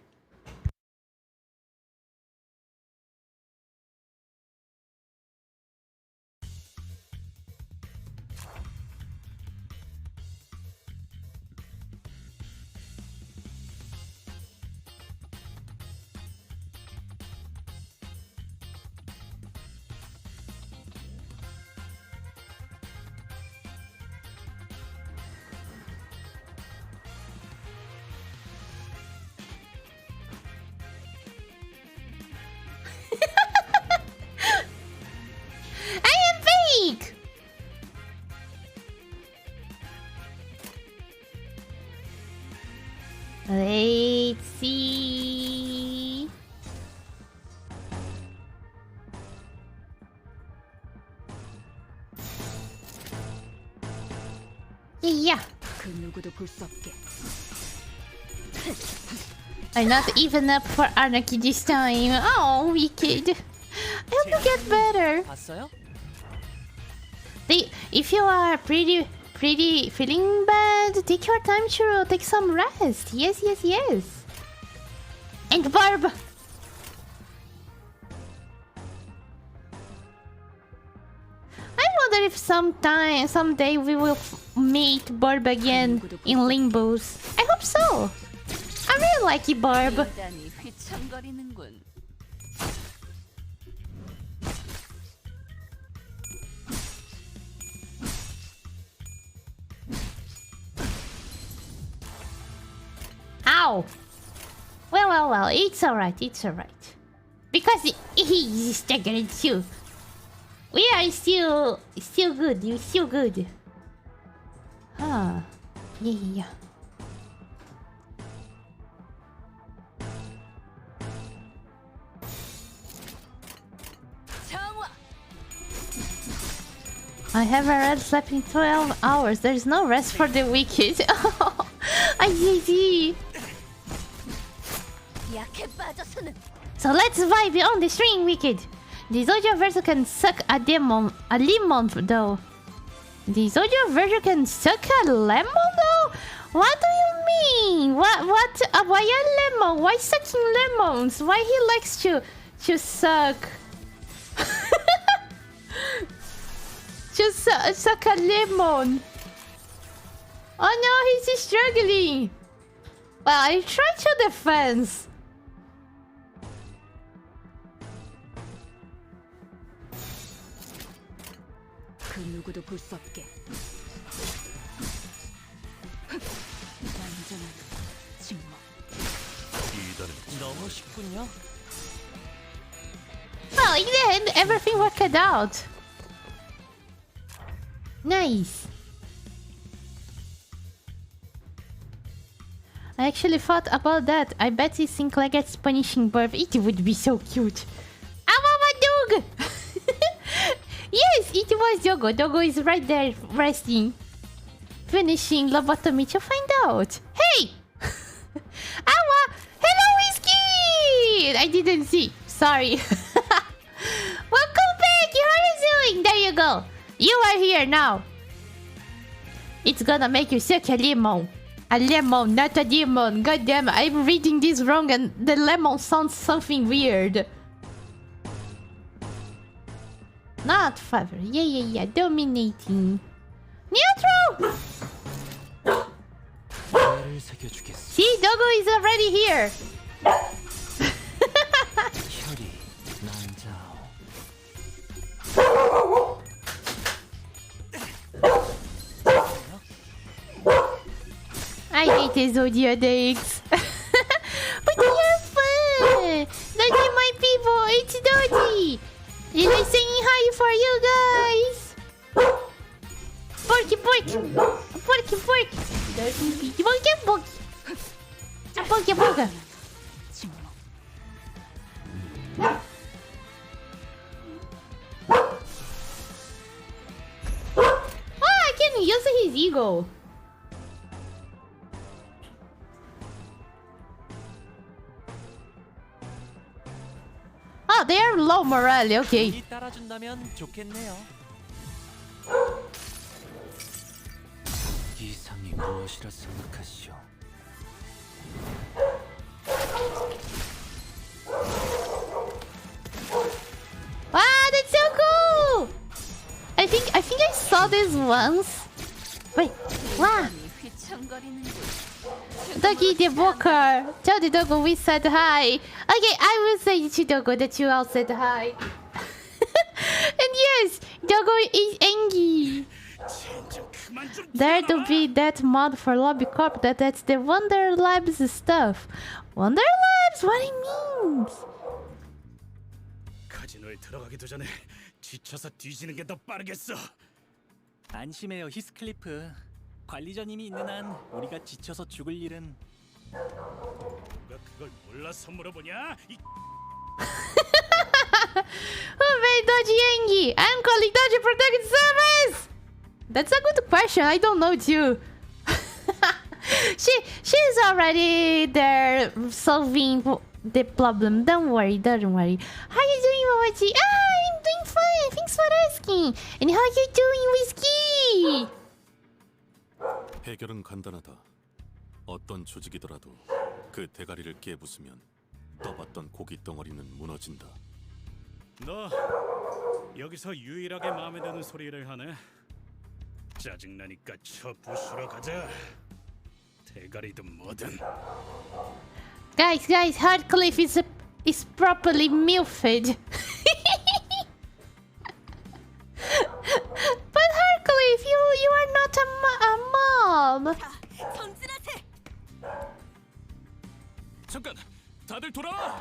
I am fake! Let's see. Yeah. 그 누구도 볼 수 없게. I'm not even up for anarchy this time. Oh, wicked. I hope you get better. 봤어요? If you are pretty feeling bad, take your time to take some rest. Yes. And Barb. I wonder if someday we will meet Barb again in Limbos. I hope so. I really like you, Barb. 인간이 휘청거리는군. Ow! Well, it's alright. Because he's staggered too. We are still good. You're still good. Yeah. I have already slept in 12 hours. There's no rest for the wicked. I 약해 빠져서는 So let's vibe on the string, wicked. The Zojo version can suck a lemon though. The Zojo version can suck a lemon though? What do you mean? What? Why a lemon? Why sucking lemons? Why he likes to suck? Suck a lemon. Oh no, he's struggling. Well, I tried to defense. 그 누구도 볼 수 없게. 완전한 침묵. 너무 쉽군요. Well, in the end, everything worked out. Nice. I actually thought about that. I bet if Sinclair gets punishing birth, it would be so cute. Dog! Yes, it was Dogo. Dogo is right there resting. Finishing lobotomy to find out. Hey! Awa! Hello, Whiskey! I didn't see. Sorry. Welcome back! How are you doing? There you go. You are here now. It's gonna make you suck a lemon. A lemon, not a demon. God damn, I'm reading this wrong and the lemon sounds something weird. Not favor. Yeah. Dominating. Neutral! See, Dogo is already here. I hate the Zodiacs. But they are fun. Dodgy, my people, it's Dodgy. Is I singing hi for you guys? Porky. Porky. I can use his ego. Oh, they are low morale. Okay. 따라준다면 좋겠네요. 이상이 무엇이라 생각하시오? Wow, that's so cool! I think I saw this once. Wait, wow. Doggy the Booker. Tell the Dogo we said hi. Okay, I will say to Dogo that you all said hi. And yes, Dogo is angry. There to be that mod for Lobby Corp that's the Wonder Labs stuff. Wonder Labs? What it means? 카지노에 들어가기도 전에 지쳐서 뒤지는 게 더 빠르겠어. 안심해요, 히스클리프. 관리자님이 있는 한 우리가 지쳐서 죽을 일은. 누가 그걸 몰라서 물어보냐? Who made Dodgy angry? I'm calling Dodgy Protective Service! That's a good question. I don't know too. She's already there solving the problem. Don't worry. How you doing, Momochi? I'm doing fine. Thanks for asking. And how you doing, Whiskey? 해결은 간단하다. 어떤 조직이더라도 그 대가리를 깨부수면 떠봤던 고기 덩어리는 무너진다. 너 여기서 유일하게 마음에 드는 소리를 하네. 짜증나니까 저 부수러 가자. 대가리든 뭐든. Guys, Hardcliffe is properly milfed. But Hardcliffe, you are not a mob. 잠깐, 다들 돌아와.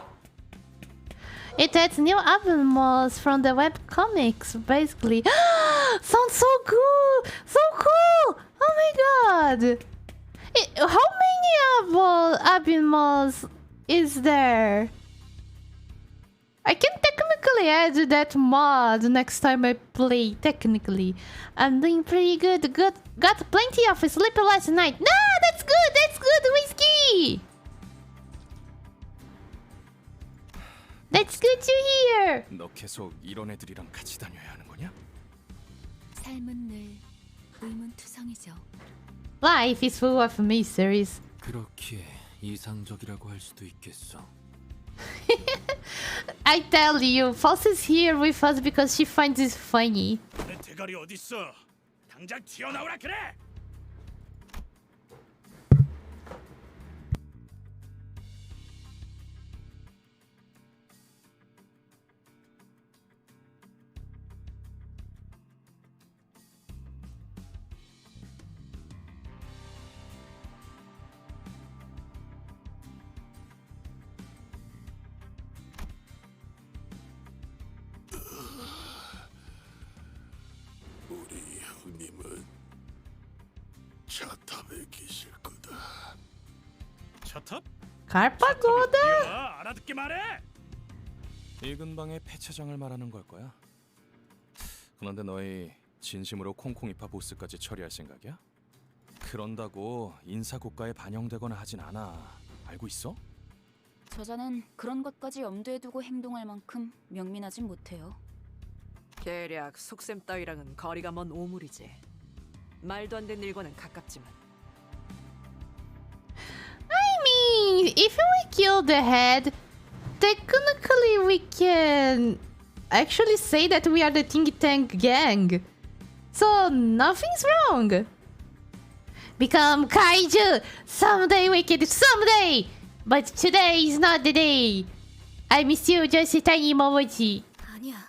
It adds new animals from the webcomics, basically. Sounds so cool! So cool! Oh my god! How many animals is there? I can technically technically add that mod next time I play. Technically, I'm doing pretty good. Got plenty of sleep last night. No, that's good. That's good, whiskey. That's good to hear. 너 계속 이런 애들이랑 같이 다녀야 하는 거냐? 삶은 늘 의문투성이죠. Life is full of mysteries. 그렇기에 이상적이라고 할 수도 있겠어. I tell you, False is here with us because she finds it funny. 내 대가리 어디 있어? 당장 튀어나오라 그래. 우리 형님은 차탑에 계실 거다. 차탑? 갈바고다. 야, 알아듣게 말해. 이 근방의 폐차장을 말하는 걸 거야. 그런데 너희 진심으로 콩콩이파 보스까지 처리할 생각이야? 그런다고 인사고가에 반영되거나 하진 않아. 알고 있어? 저자는 그런 것까지 염두에 두고 행동할 만큼 명민하진 못해요. 대략 속셈 따위랑은 거리가 먼 오물이지. 말도 안 되는 일과는 가깝지만. I mean, if we kill the head, technically we can actually say that we are the think tank gang. So nothing's wrong. Become kaiju. Someday we can, someday. But today is not the day. I'm still just a tiny Momochi. 아니야.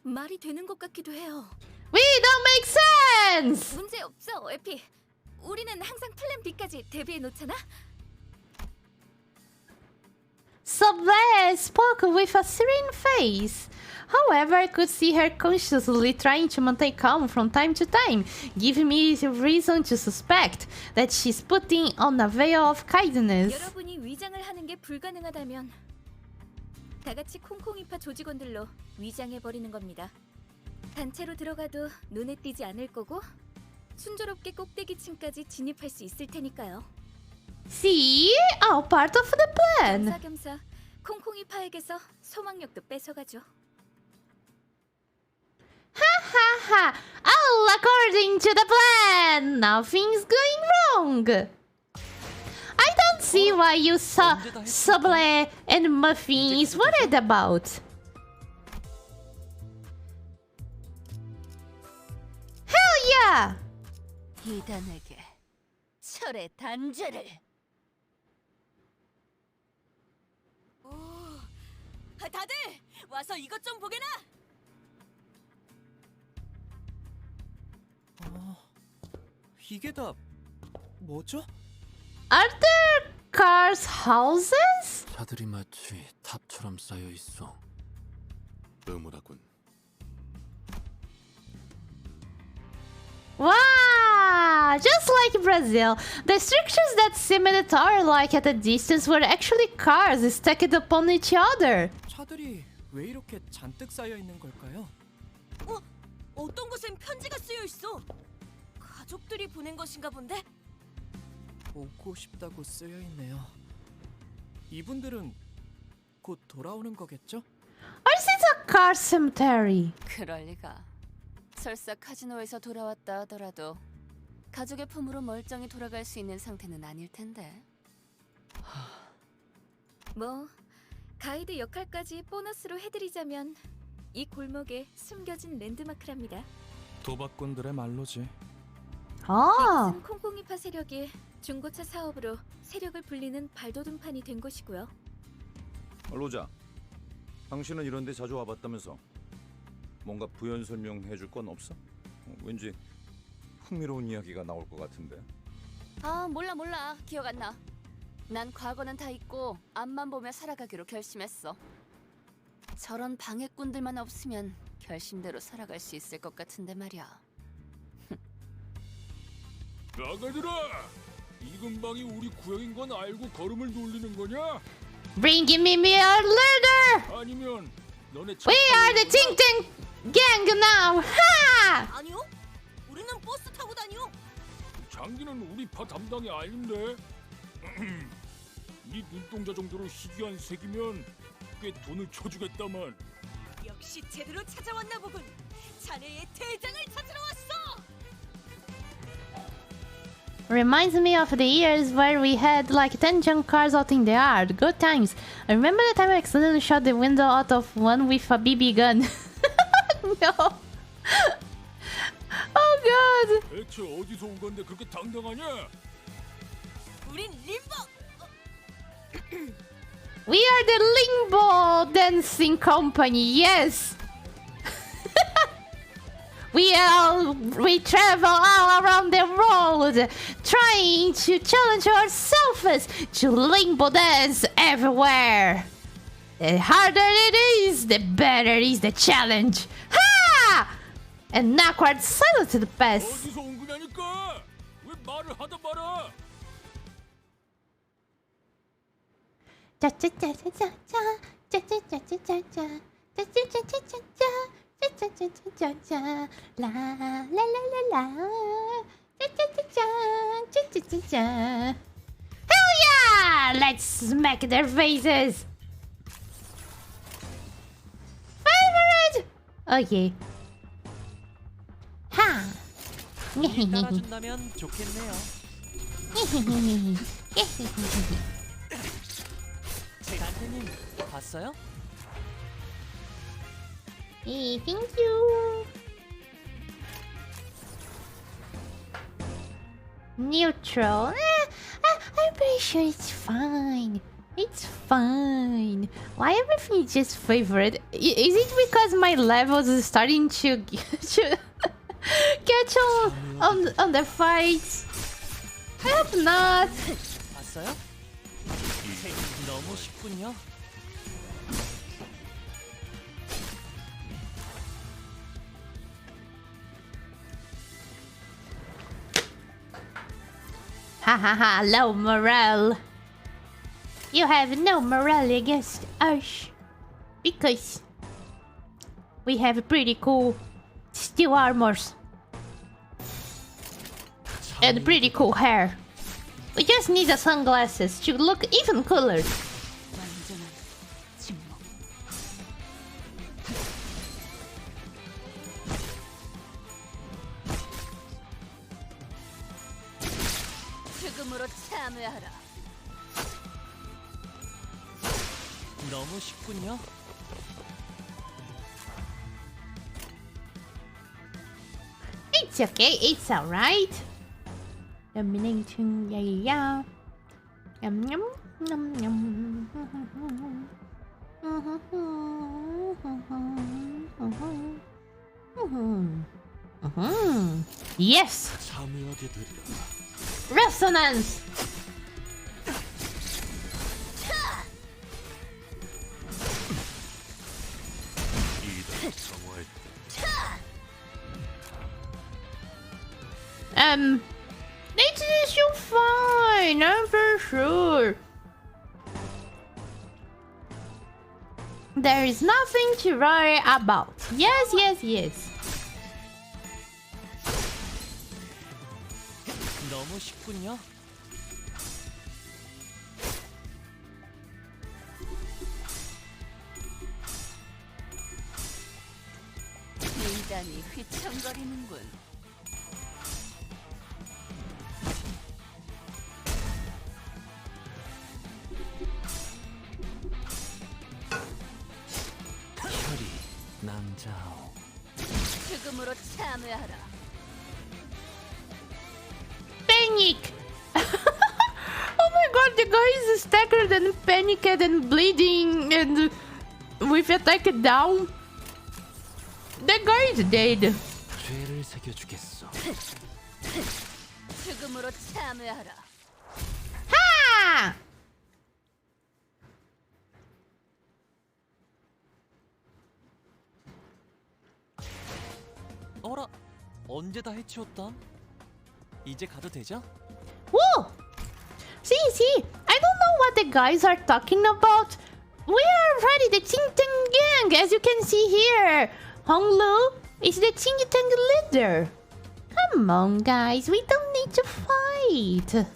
말이 되는 것 같기도 해요. We don't make sense. 문제 없어, 에피. 우리는 항상 플랜 B까지 대비해 놓잖아. Sublette spoke with a serene face. However, I could see her consciously trying to maintain calm from time to time, giving me reason to suspect that she's putting on a veil of kindness. 여러분이 위장을 하는 게 불가능하다면 다 같이 콩콩이파 조직원들로 위장해 버리는 겁니다. 단체로 들어가도 눈에 띄지 않을 거고 순조롭게 꼭대기층까지 진입할 수 있을 테니까요. See? All part of the plan. 겸사겸사 콩콩이파에게서 소망력도 뺏어가죠. Ha ha ha! All according to the plan! Nothing's going wrong! I don't see why you saw Sublette and Muffin is worried about. Hell yeah! 이단에게 철의 단죄를. 다들 와서 이것 좀 보게나. 이게 다 뭐죠? Are there cars' houses? 차들이 마치 탑처럼 쌓여 있어. 의무라군. Wow! Just like Brazil, the structures that seemed tower-like at a distance were actually cars stacked upon each other. 차들이 왜 이렇게 잔뜩 쌓여 있는 걸까요? 어떤 곳엔 편지가 쓰여 있어. 가족들이 보낸 것인가 본데? 오고 싶다고 쓰여 있네요. 이분들은 곧 돌아오는 거겠죠? Or is it a car cemetery? 그럴 리가. 설사 카지노에서 돌아왔다 하더라도 가족의 품으로 멀쩡히 돌아갈 수 있는 상태는 아닐 텐데. 뭐 가이드 역할까지 보너스로 해드리자면 이 골목에 숨겨진 랜드마크랍니다. 도박꾼들의 말로지. 아. 이곳은 콩콩이파 세력이 중고차 사업으로 세력을 불리는 발돋움판이 된 곳이고요. 로자, 당신은 이런 데 자주 와봤다면서. 뭔가 부연 설명해줄 건 없어? 왠지 흥미로운 이야기가 나올 것 같은데. 아, 몰라. 기억 안 나. 난 과거는 다 잊고 앞만 보며 살아가기로 결심했어. 저런 방해꾼들만 없으면 결심대로 살아갈 수 있을 것 같은데 말이야. 나가들아! 이 근방이 우리 구역인 건 알고 걸음을 돌리는 거냐? Bring me a leader! 아니면 너네 We are the 팅팅 gang now. Ha! 아니요. 우리는 버스 타고 다녀. 장기는 우리 파 담당이 아닌데. 네 눈동자 정도로 희귀한 색이면 꽤 돈을 쳐주겠다만. 역시 제대로 찾아왔나 보군. 자네의 대장을 찾으러 왔어. Reminds me of the years where we had like 10 junk cars out in the yard. Good times. I remember the time I accidentally shot the window out of one with a BB gun. No. Oh god. 대체 어디서 온 건데 그렇게 당당하냐? 우린 림보. We are the Limbo Dancing Company. Yes. We travel all around the world trying to challenge ourselves to limbo dance everywhere. The harder it is, the better is the challenge. Ha! And awkward silence to the past. 어디서 온 거냐니까? 왜 말을 하다 말아? La la la la la. Hell yeah! Let's smack their faces. Favorite. Okay. Ha. 따라준다면 좋겠네요. 단테님 봤어요? Hey, thank you. Neutral. I'm pretty sure it's fine. It's fine. Why everything is just favorite? Is it because my levels are starting to catch on the fights? I hope not. 봤어요? 너무 쉽군요. Ha ha ha, low morale. You have no morale against us. Because we have pretty cool steel armors. And pretty cool hair. We just need the sunglasses to look even cooler. 죽음으로 참여하라. 너무 쉽군요. It's okay, it's alright. Dominating, yeah. Yum yum yum yum. Yes. 참여하게 되리라. Resonance. 이다 정화할 때 It's so fine, I'm for sure. There is nothing to worry about. Yes, yes, yes. 너무 쉽군요. 인간이 휘청거리는군. 혈이 남자오. 죽음으로 참여하라. Panic! Oh my god, the guy is staggered and panicked and bleeding and with attack down. The guy is dead. 죄를 새겨주겠어. 죽음으로 참여하라. Ha! 어라, 언제 다 해치웠담? 이제 가도 되죠? Whoa! See, I don't know what the guys are talking about. We are already the Ting Ting gang, as you can see here. Honglu is the Ting Tang leader. Come on, guys, we don't need to fight.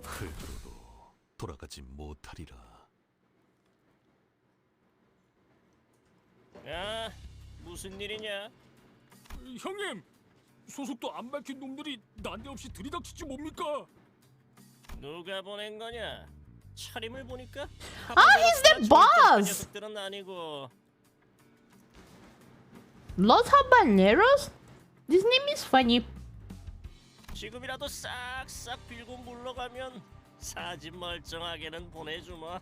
흙으로도 돌아가지 못하리라. 야, 무슨 일이냐? 형님, 소속도 안 밝힌 놈들이 난데없이 들이닥치지 뭡니까? 누가 보낸 거냐? 차림을 보니까 he's the boss! 녀석들은 아니고. Los Habaneros? This name is funny. 지금이라도 싹싹 빌고 물러가면 사진 멀쩡하게는 보내주마.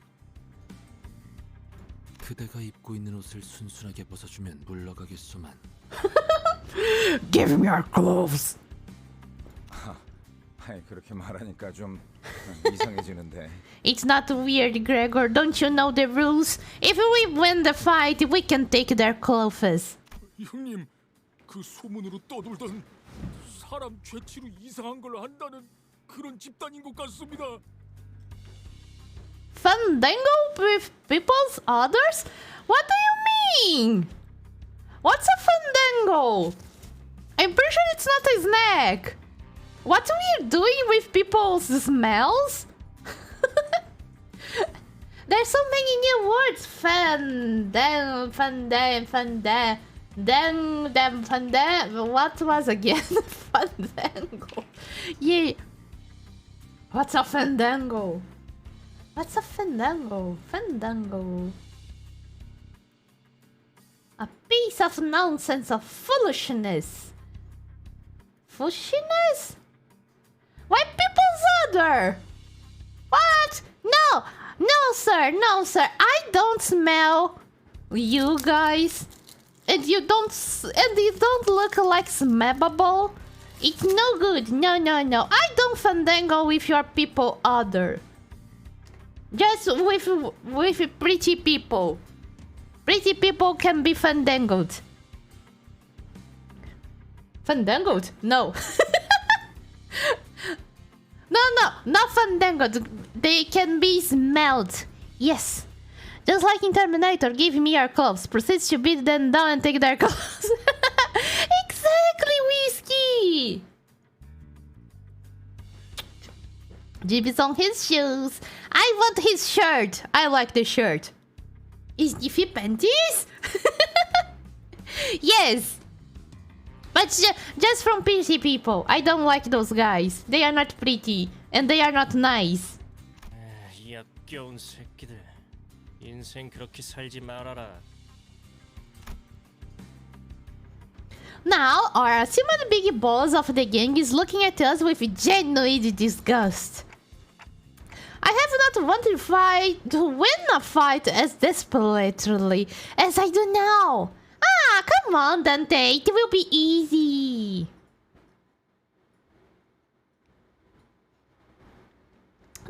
그대가 입고 있는 옷을 순순하게 벗어주면 물러가겠소만. Give me your clothes. 아이, 그렇게 말하니까 좀 이상해지는데. It's not weird, Gregor. Don't you know the rules? If we win the fight, we can take their clothes. 형님, 그 소문으로 떠돌던 사람 죄치로 이상한 걸 한다는 그런 집단인 것 같습니다. Fandango with people's others? What do you mean? What's a fandango? I'm pretty sure it's not a snack. What are we doing with people's smells? There's so many new words. What was again? Fandango. Yeah. What's a fandango? What's a fandango? Fandango. A piece of nonsense of foolishness. Foolishness? Why people's order? What? No! No, sir! No, sir! I don't smell you guys. And you don't look like smellable. It's no good. No, no, no. I don't fandango with your people order. Just with pretty people. Pretty people can be fandangled. Fandangled? No. No, not fandangled. They can be smelled. Yes. Just like in Terminator, give me your clothes. Proceeds to beat them down and take their clothes. Exactly, Whiskey! Jibby's on his shoes. I want his shirt. I like the shirt. Is Jiffy panties? Yes. But just from pretty people. I don't like those guys. They are not pretty. And they are not nice. 이 역겨운 새끼들. 인생 그렇게 살지 말아라. Now, our assumed big boss of the gang is looking at us with genuine disgust. I have not wanted to win a fight as desperately as I do now. Ah, come on, Dante. It will be easy.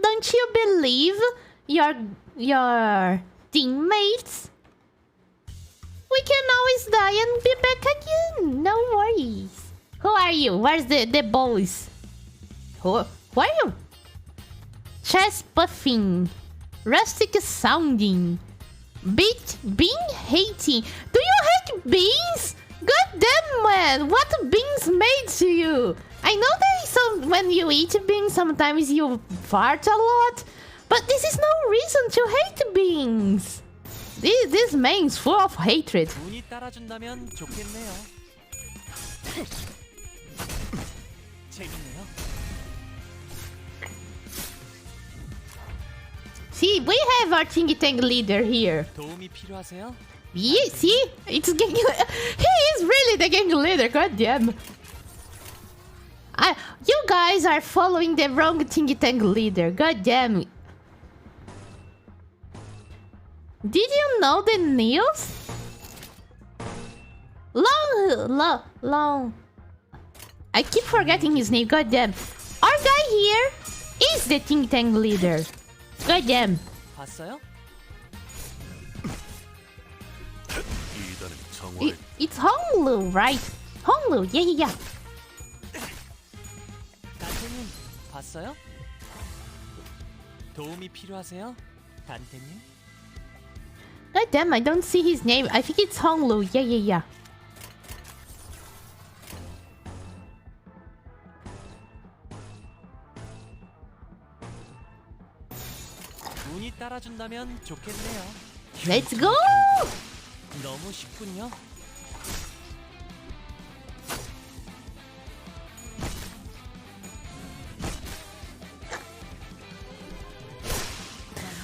Don't you believe your teammates? We can always die and be back again. No worries. Who are you? Where's the boys? Who are you? Chest puffing. Rustic sounding. Bean hating. Do you hate beans? God damn, man. What beans made to you? I know there is some... When you eat beans, sometimes you fart a lot. But this is no reason to hate beans. This man is full of hatred. 운이 따라준다면 좋겠네요. 재밌네요. See, we have our Ting Tang leader here. 도움이 필요하세요? Yeah, see? It's gang... He is really the gang leader, goddamn. You guys are following the wrong Ting Tang leader, goddamn. Did you know the news? Long... I keep forgetting his name, goddamn. Our guy here is the Ting Tang leader. Goddamn. 봤어요? It's Honglu, right? Honglu, yeah. 나태님 봤어요? 도움이 필요하세요? 단테님? God damn, I don't see his name. I think it's Honglu. Yeah. 운이 따라준다면 좋겠네요. Let's go! 너무 쉽군요.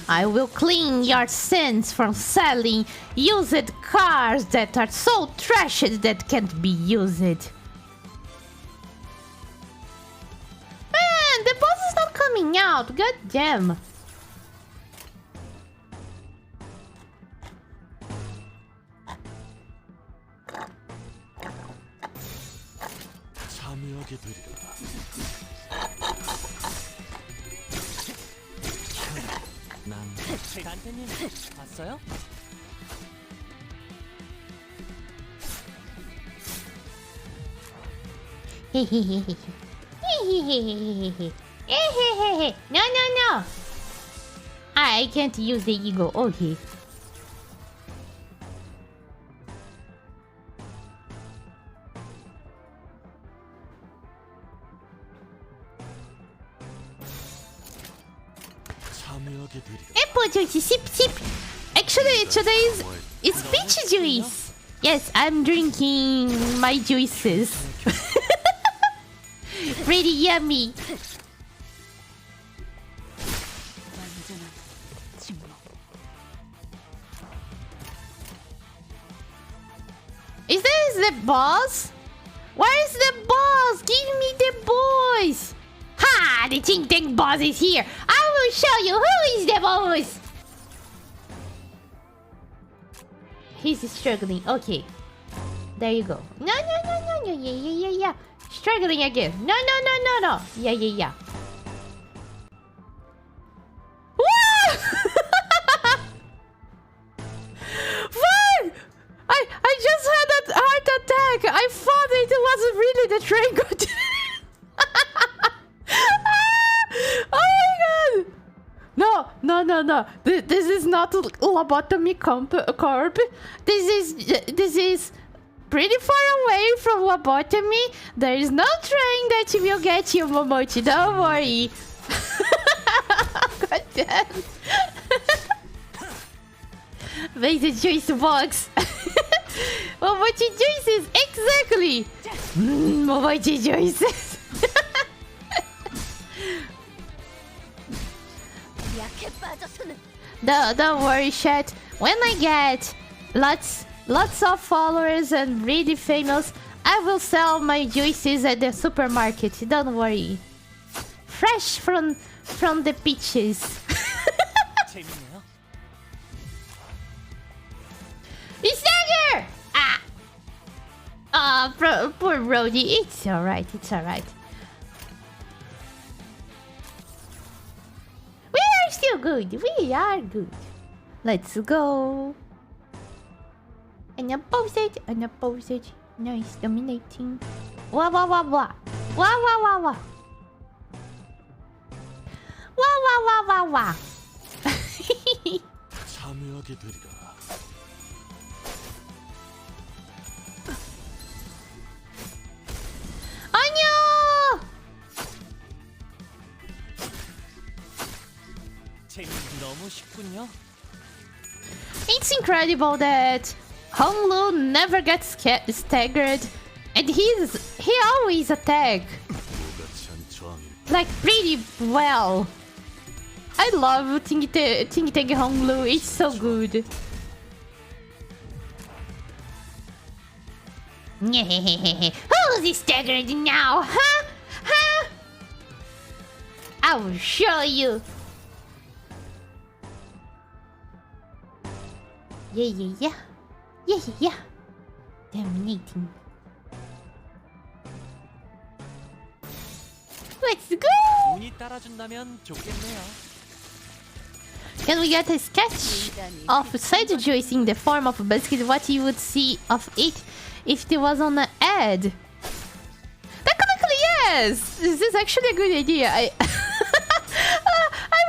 I will clean your sins from selling used cars that are so trashed that can't be used. Man, the boss is not coming out. God damn. 참여하게 되리라. 난 단테님 봤어요? No. I can't use the ego. Okay. 참여하게 되리라. Apple juice, sip. Actually, today's it's peach juice. Yes, I'm drinking my juices. Pretty yummy. Is this the boss? Where is the boss? Give me the boss. Ha! The Ting Tang boss is here. I will show you who is the boss. He's struggling. Okay. There you go. No. Yeah. Struggling again. No. Yeah. What? What? I just had a heart attack. I thought it wasn't really the train going. Oh my god! No. This is not lobotomy corp. This is pretty far away from lobotomy. There is no train that will get you, Momochi. Don't worry. God damn. Where's the juice box? Momochi juices, exactly. Momochi juices. Don't worry, chat. When I get lots of followers and really famous, I will sell my juices at the supermarket. Don't worry. Fresh from the peaches. 재밌네요. It's dagger! Poor Brody. It's alright. We are still good. We are good. Let's go. Unopposed. Nice. Dominating. Wah. Wah. 참여하게 되리라. 안녕! 너무 쉽군요. It's incredible that Honglu never gets staggered, and he always attack like pretty well. I love Ting Tang Honglu. It's so good. Who's staggered now, huh? I will show you. Yeah. Dominating. Let's go! 운이 따라준다면 좋겠네요. Can we get a sketch of Tsutsuji juice in the form of basically what you would see of it if it was on an ad? Technically, yes! This is actually a good idea. I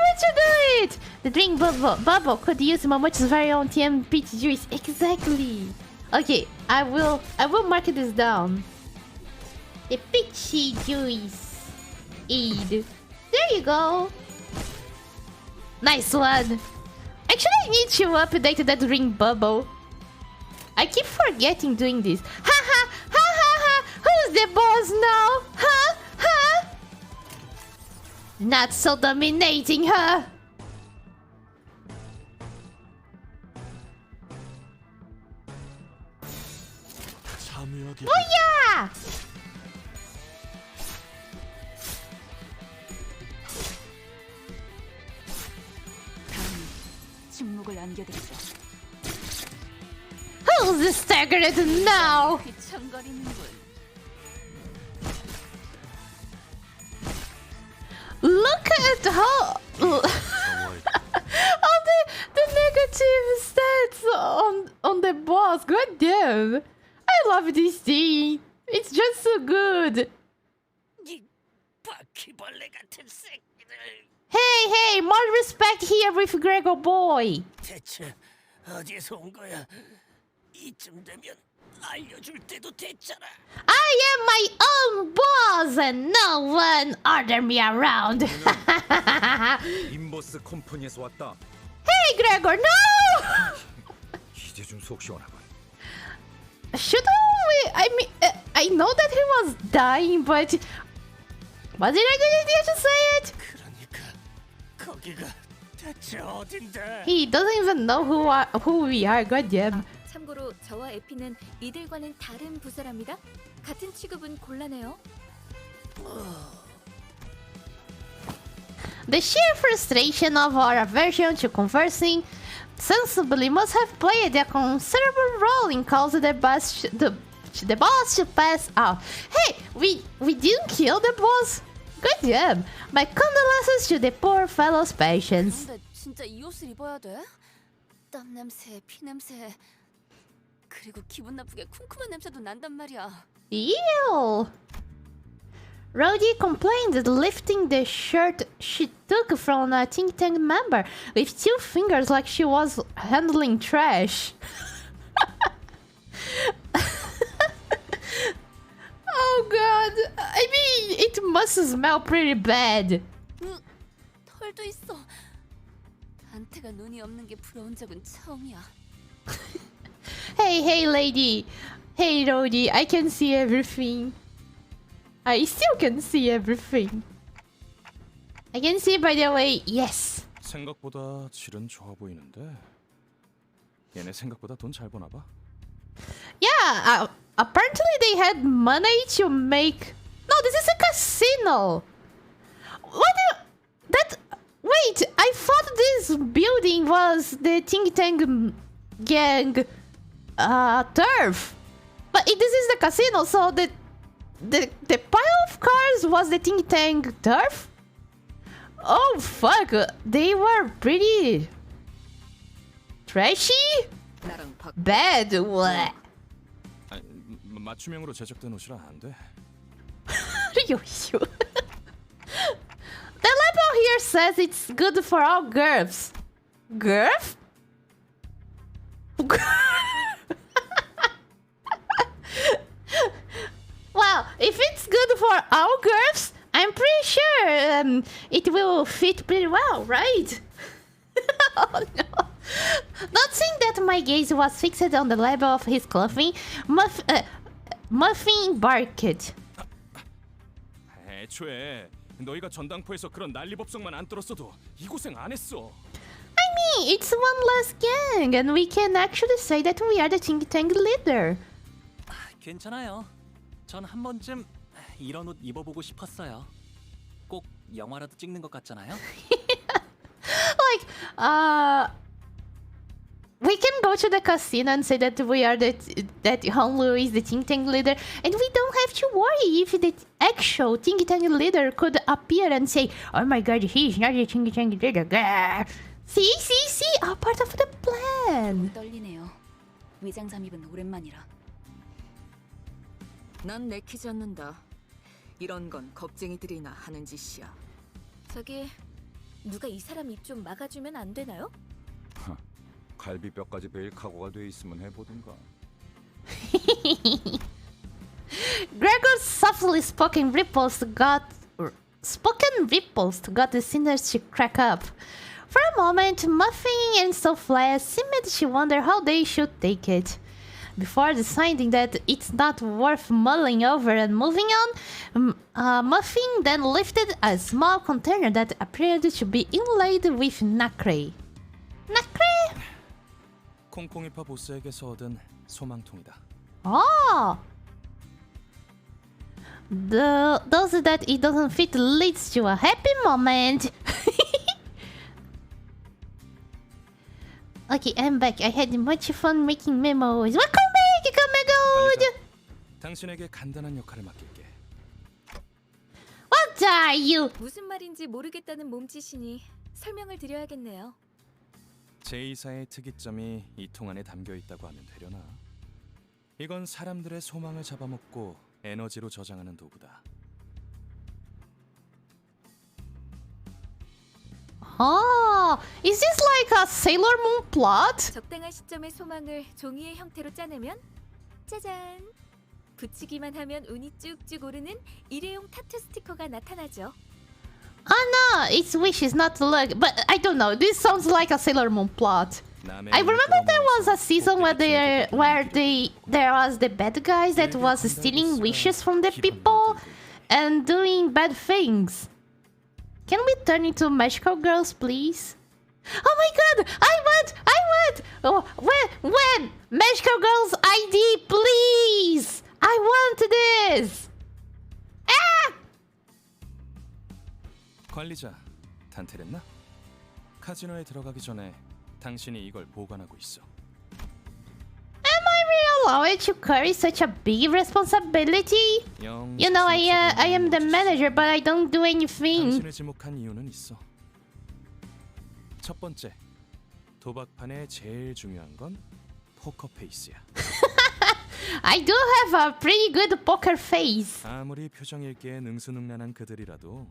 want to do it! The drink bubble could use Momochi's very own TM peach juice. Exactly. Okay, I will mark this down. The peachy juice. Aid. There you go. Nice one. Actually, I need to update that drink bubble. I keep forgetting doing this. Ha ha ha ha ha. Who's the boss now? Huh? Huh? Not so dominating, huh? 뭐야! 침묵을 안겨드리죠. Who's staggered now? 귀청거리는군. Look at how all the negative stats on the boss. God damn. I love this thing. It's just so good. 이 바퀴벌레 같은 새끼들. Hey, more respect here with Gregor boy. 대체 어디에서 온 거야? 이쯤 되면 알려줄 때도 됐잖아. I am my own boss and no one order me around. 인버스 컴퍼니에서 왔다. Hey Gregor, no! 이제 좀 속 시원하군. Shouldn't we? I mean, I know that he was dying, but was it a good idea to say it? 그러니까 거기가 대체 어딘데? He doesn't even know who we are. Goddamn. 참고로 저와 에피는 이들과는 다른 부서랍니다. 같은 취급은 곤란해요. The sheer frustration of our aversion to conversing sensibly must have played a considerable role in causing the boss to pass out. Hey, we didn't kill the boss. Good job. My condolences to the poor fellow's patience. 근데 진짜 이 옷을 입어야 돼? 땀 냄새, 피 냄새, 그리고 기분 나쁘게 쿰쿰한 냄새도 난단 말이야. Ew. Rodi complained that lifting the shirt she took from a think tank member with 2 fingers like she was handling trash. Oh god, I mean, it must smell pretty bad. 털도 있어. 안태가 눈이 없는 게 부러운 적은 처음이야. Hey lady. Hey Rodi, I can see everything. I still can see everything. I can see, by the way, yes. 생각보다 질은 좋아 보이는데 얘네 생각보다 돈 잘 버나 봐. Yeah, apparently they had money to make... No, this is a casino. Wait, I thought this building was the think tank gang turf. But this is the casino, so the pile of cars was the think tank turf? Oh fuck, they were pretty trashy? Bad. What? 아니, 맞춤형으로 제작된 옷이라 안 돼. The label here says it's good for all girls. Girth? Well, if it's good for all girls, I'm pretty sure it will fit pretty well, right? Oh no. Not seeing that my gaze was fixed on the label of his clothing, Muffin barked. 애초에 너희가 전당포에서 그런 난리법석만 안 떨었어도 이 고생 안 했어. I mean, it's one less gang, and we can actually say that we are the think tank leader. 괜찮아요. 전 한 번쯤 이런 옷 입어보고 싶었어요. 꼭 영화라도 찍는 것 같잖아요. Like, we can go to the casino and say that we are that Honlu is the think tank leader, and we don't have to worry if the actual think tank leader could appear and say, "Oh my God, he's not the think tank leader." See, all part of the plan. 떨리네요. 위장 잠입은 오랜만이라. 난 내키지 않는다. 이런 건 겁쟁이들이나 하는 짓이야. 저기 누가 이 사람 입 좀 막아주면 안 되나요? 갈비뼈까지 베일 각오가 돼 있으면 해보든가. Gregor's softly spoken ripples got the sinners to crack up. For a moment, Muffin and Souffle seemed to wonder how they should take it. Before deciding that it's not worth mulling over and moving on, Muffin then lifted a small container that appeared to be inlaid with nacre. Nacre? 콩콩이파 보스에게서 얻은 소망통이다. Oh! Those that it doesn't fit leads to a happy moment. Okay, I'm back. I had much fun making memos. Welcome back, Kamegod! 당신에게 간단한 역할을 맡길게. What are you? 무슨 말인지 모르겠다는 몸짓이니 설명을 드려야겠네요. 제2사의 특이점이 이 통 안에 담겨 있다고 하면 되려나? 이건 사람들의 소망을 잡아먹고 에너지로 저장하는 도구다. Oh, is this like a Sailor Moon plot? 적당한 시점에 소망을 종이의 형태로 짜내면 짜잔! 붙이기만 하면 운이 쭉쭉 오르는 일회용 타투 스티커가 나타나죠. Oh no, it's wishes, not luck. But I don't know. This sounds like a Sailor Moon plot. I remember there was a season where there was the bad guys that was stealing wishes from the people and doing bad things. Can we turn into magical girls, please? Oh my god! I want! Oh, when? Magical girls ID, please! I want this! Ah! 관리자, 단테랬나? 카지노에 들어가기 전에 당신이 이걸 보관하고 있어. Am I really allowed to carry such a big responsibility? You know, I am the manager, but I don't do anything. 당신을 지목한 이유는 있어. 첫 번째, 도박판의 제일 중요한 건 포커 페이스야. I do have a pretty good poker face. 아무리 표정 읽기에 능수능란한 그들이라도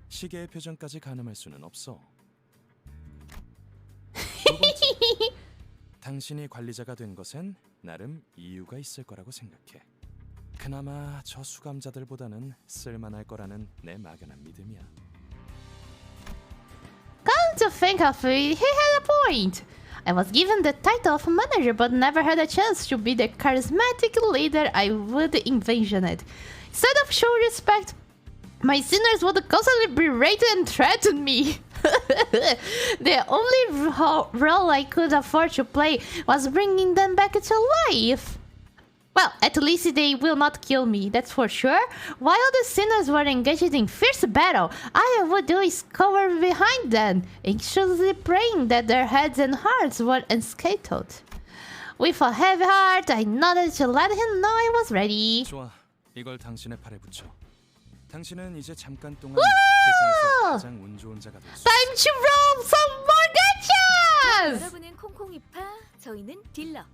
시계의 표정까지 가늠할 수는 없어. 두 번째, 당신이 관리자가 된 것엔 나름 이유가 있을 거라고 생각해. 그나마 저 수감자들보다는 쓸만할 거라는 내 막연한 믿음이야. Come to think of it, he had a point. I was given the title of manager but never had a chance to be the charismatic leader I would envision it. Instead of showing respect, my sinners would constantly berate and threaten me. The only role I could afford to play was bringing them back to life. Well, at least they will not kill me, that's for sure. While the sinners were engaged in fierce battle, all I would do is cower behind them, anxiously praying that their heads and hearts were unscathed. With a heavy heart, I nodded to let him know I was ready. 좋아, 이걸 당신의 팔에 붙여. 당신은 이제 잠깐 동안 세상에서 가장 운 좋은 자가 될 수 있어. Time to roll some more gachas! 여러분은 콩콩이파, 저희는 딜러.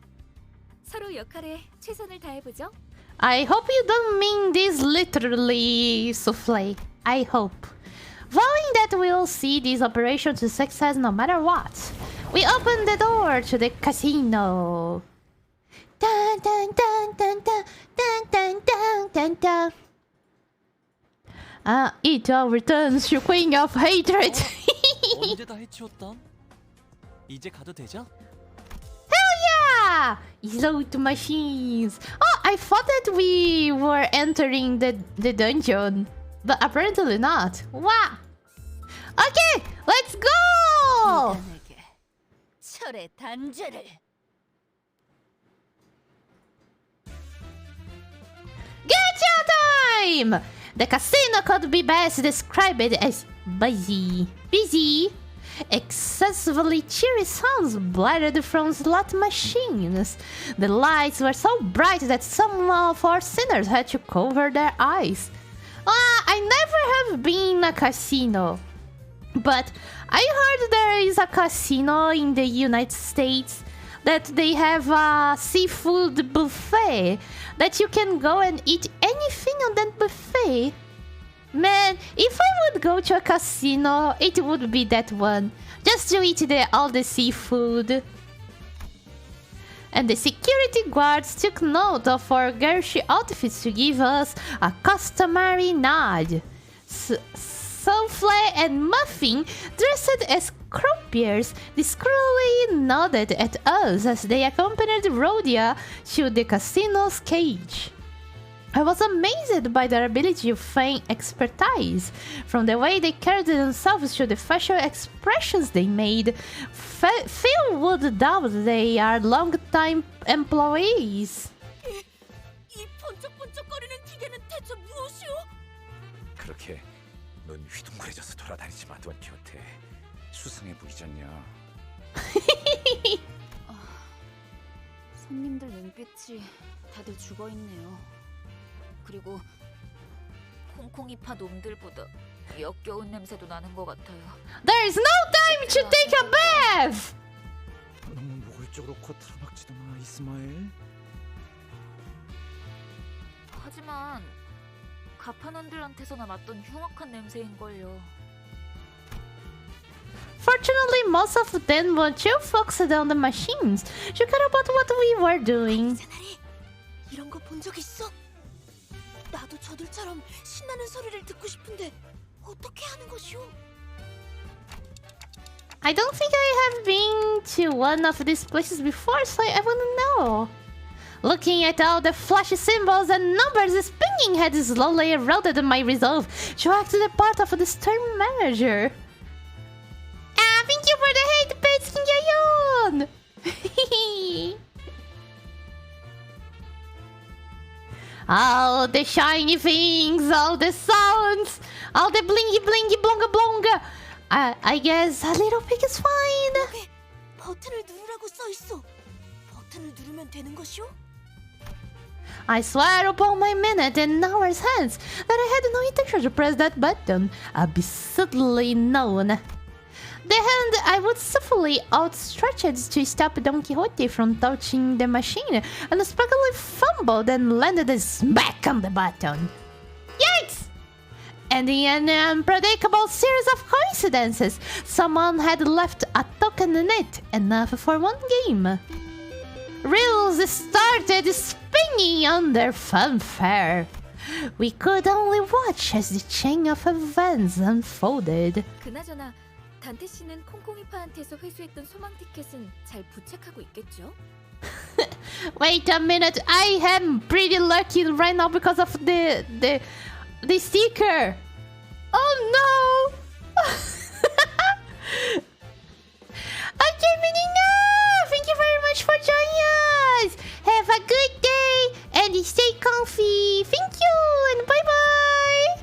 서로 역할에 최선을 다해보죠. I hope you don't mean this literally, Souffle. I hope. Vowing that we'll see this operation to success no matter what, we open the door to the casino. Dun dun dun dun dun dun dun dun dun dun. It all returns to Queen of Hatred. 언제 다 해치웠담? 이제 가도 되죠? Yeah! Loot machines. Oh, I thought that we were entering the dungeon, but apparently not. Wow. Okay, let's go! 철의 단죄를. Gacha time! The casino could be best described as busy. Busy. Excessively cheery sounds blared from slot machines. The lights were so bright that some of our sinners had to cover their eyes. I never have been in a casino. But I heard there is a casino in the United States that they have a seafood buffet that you can go and eat anything on that buffet. Man, if I would go to a casino, it would be that one. Just to eat all the seafood. And the security guards took note of our girly outfits to give us a customary nod. Souffle and Muffin, dressed as croupiers, discreetly nodded at us as they accompanied Rhodia to the casino's cage. I was amazed by their ability to feign expertise, from the way they carried themselves to the facial expressions they made. Few would doubt they are long-time employees. 이 번쩍번쩍거리는 기계는 대체 무엇이오? 그렇게 눈 휘둥그레져서 돌아다니지 마, 돈 키호테. 수상해 보이지 않냐? 손님들 눈빛이 다들 죽어 있네요. 그리고 콩콩이파 놈들보다 역겨운 냄새도 나는 것 같아요. There's no time to take a bath! 너무 노골적으로 코트를 막지도 마, 이스마엘. 하지만 가판원들한테서나 맡던 흉악한 냄새인걸요. Fortunately, most of them were too focused on the machines to care about what we were doing. 이런 거 본 적 있어? 나도 저들처럼 신나는 소리를 듣고 싶은데 어떻게 하는 것이오? I don't think I have been to one of these places before, so I wouldn't know. Looking at all the flashy symbols and numbers spinning had slowly eroded my resolve to act the part of the stern manager. Ah, thank you for the hate, Pets Kingayon! All the shiny things, all the sounds, all the blingy blingy blonga blonga. I guess a little pig is fine. 여기 버튼을 누르라고 써 있어. 버튼을 누르면 되는 것이오? I swear upon my minute and hours hands that I had no intention to press that button. Absurdly known. The hand I would skillfully outstretched to stop Don Quixote from touching the machine unexpectedly fumbled and landed a smack on the button. Yikes! And in an unpredictable series of coincidences, someone had left a token in it, enough for one game. Reels started spinning under fanfare. We could only watch as the chain of events unfolded. 그나저나 단테 씨는 콩콩이파한테서 회수했던 소망 티켓은 잘 부착하고 있겠죠? Wait a minute, I am pretty lucky right now because of the sticker. Oh no! Okay, Menina! Thank you very much for joining us! Have a good day and stay comfy! Thank you and bye bye!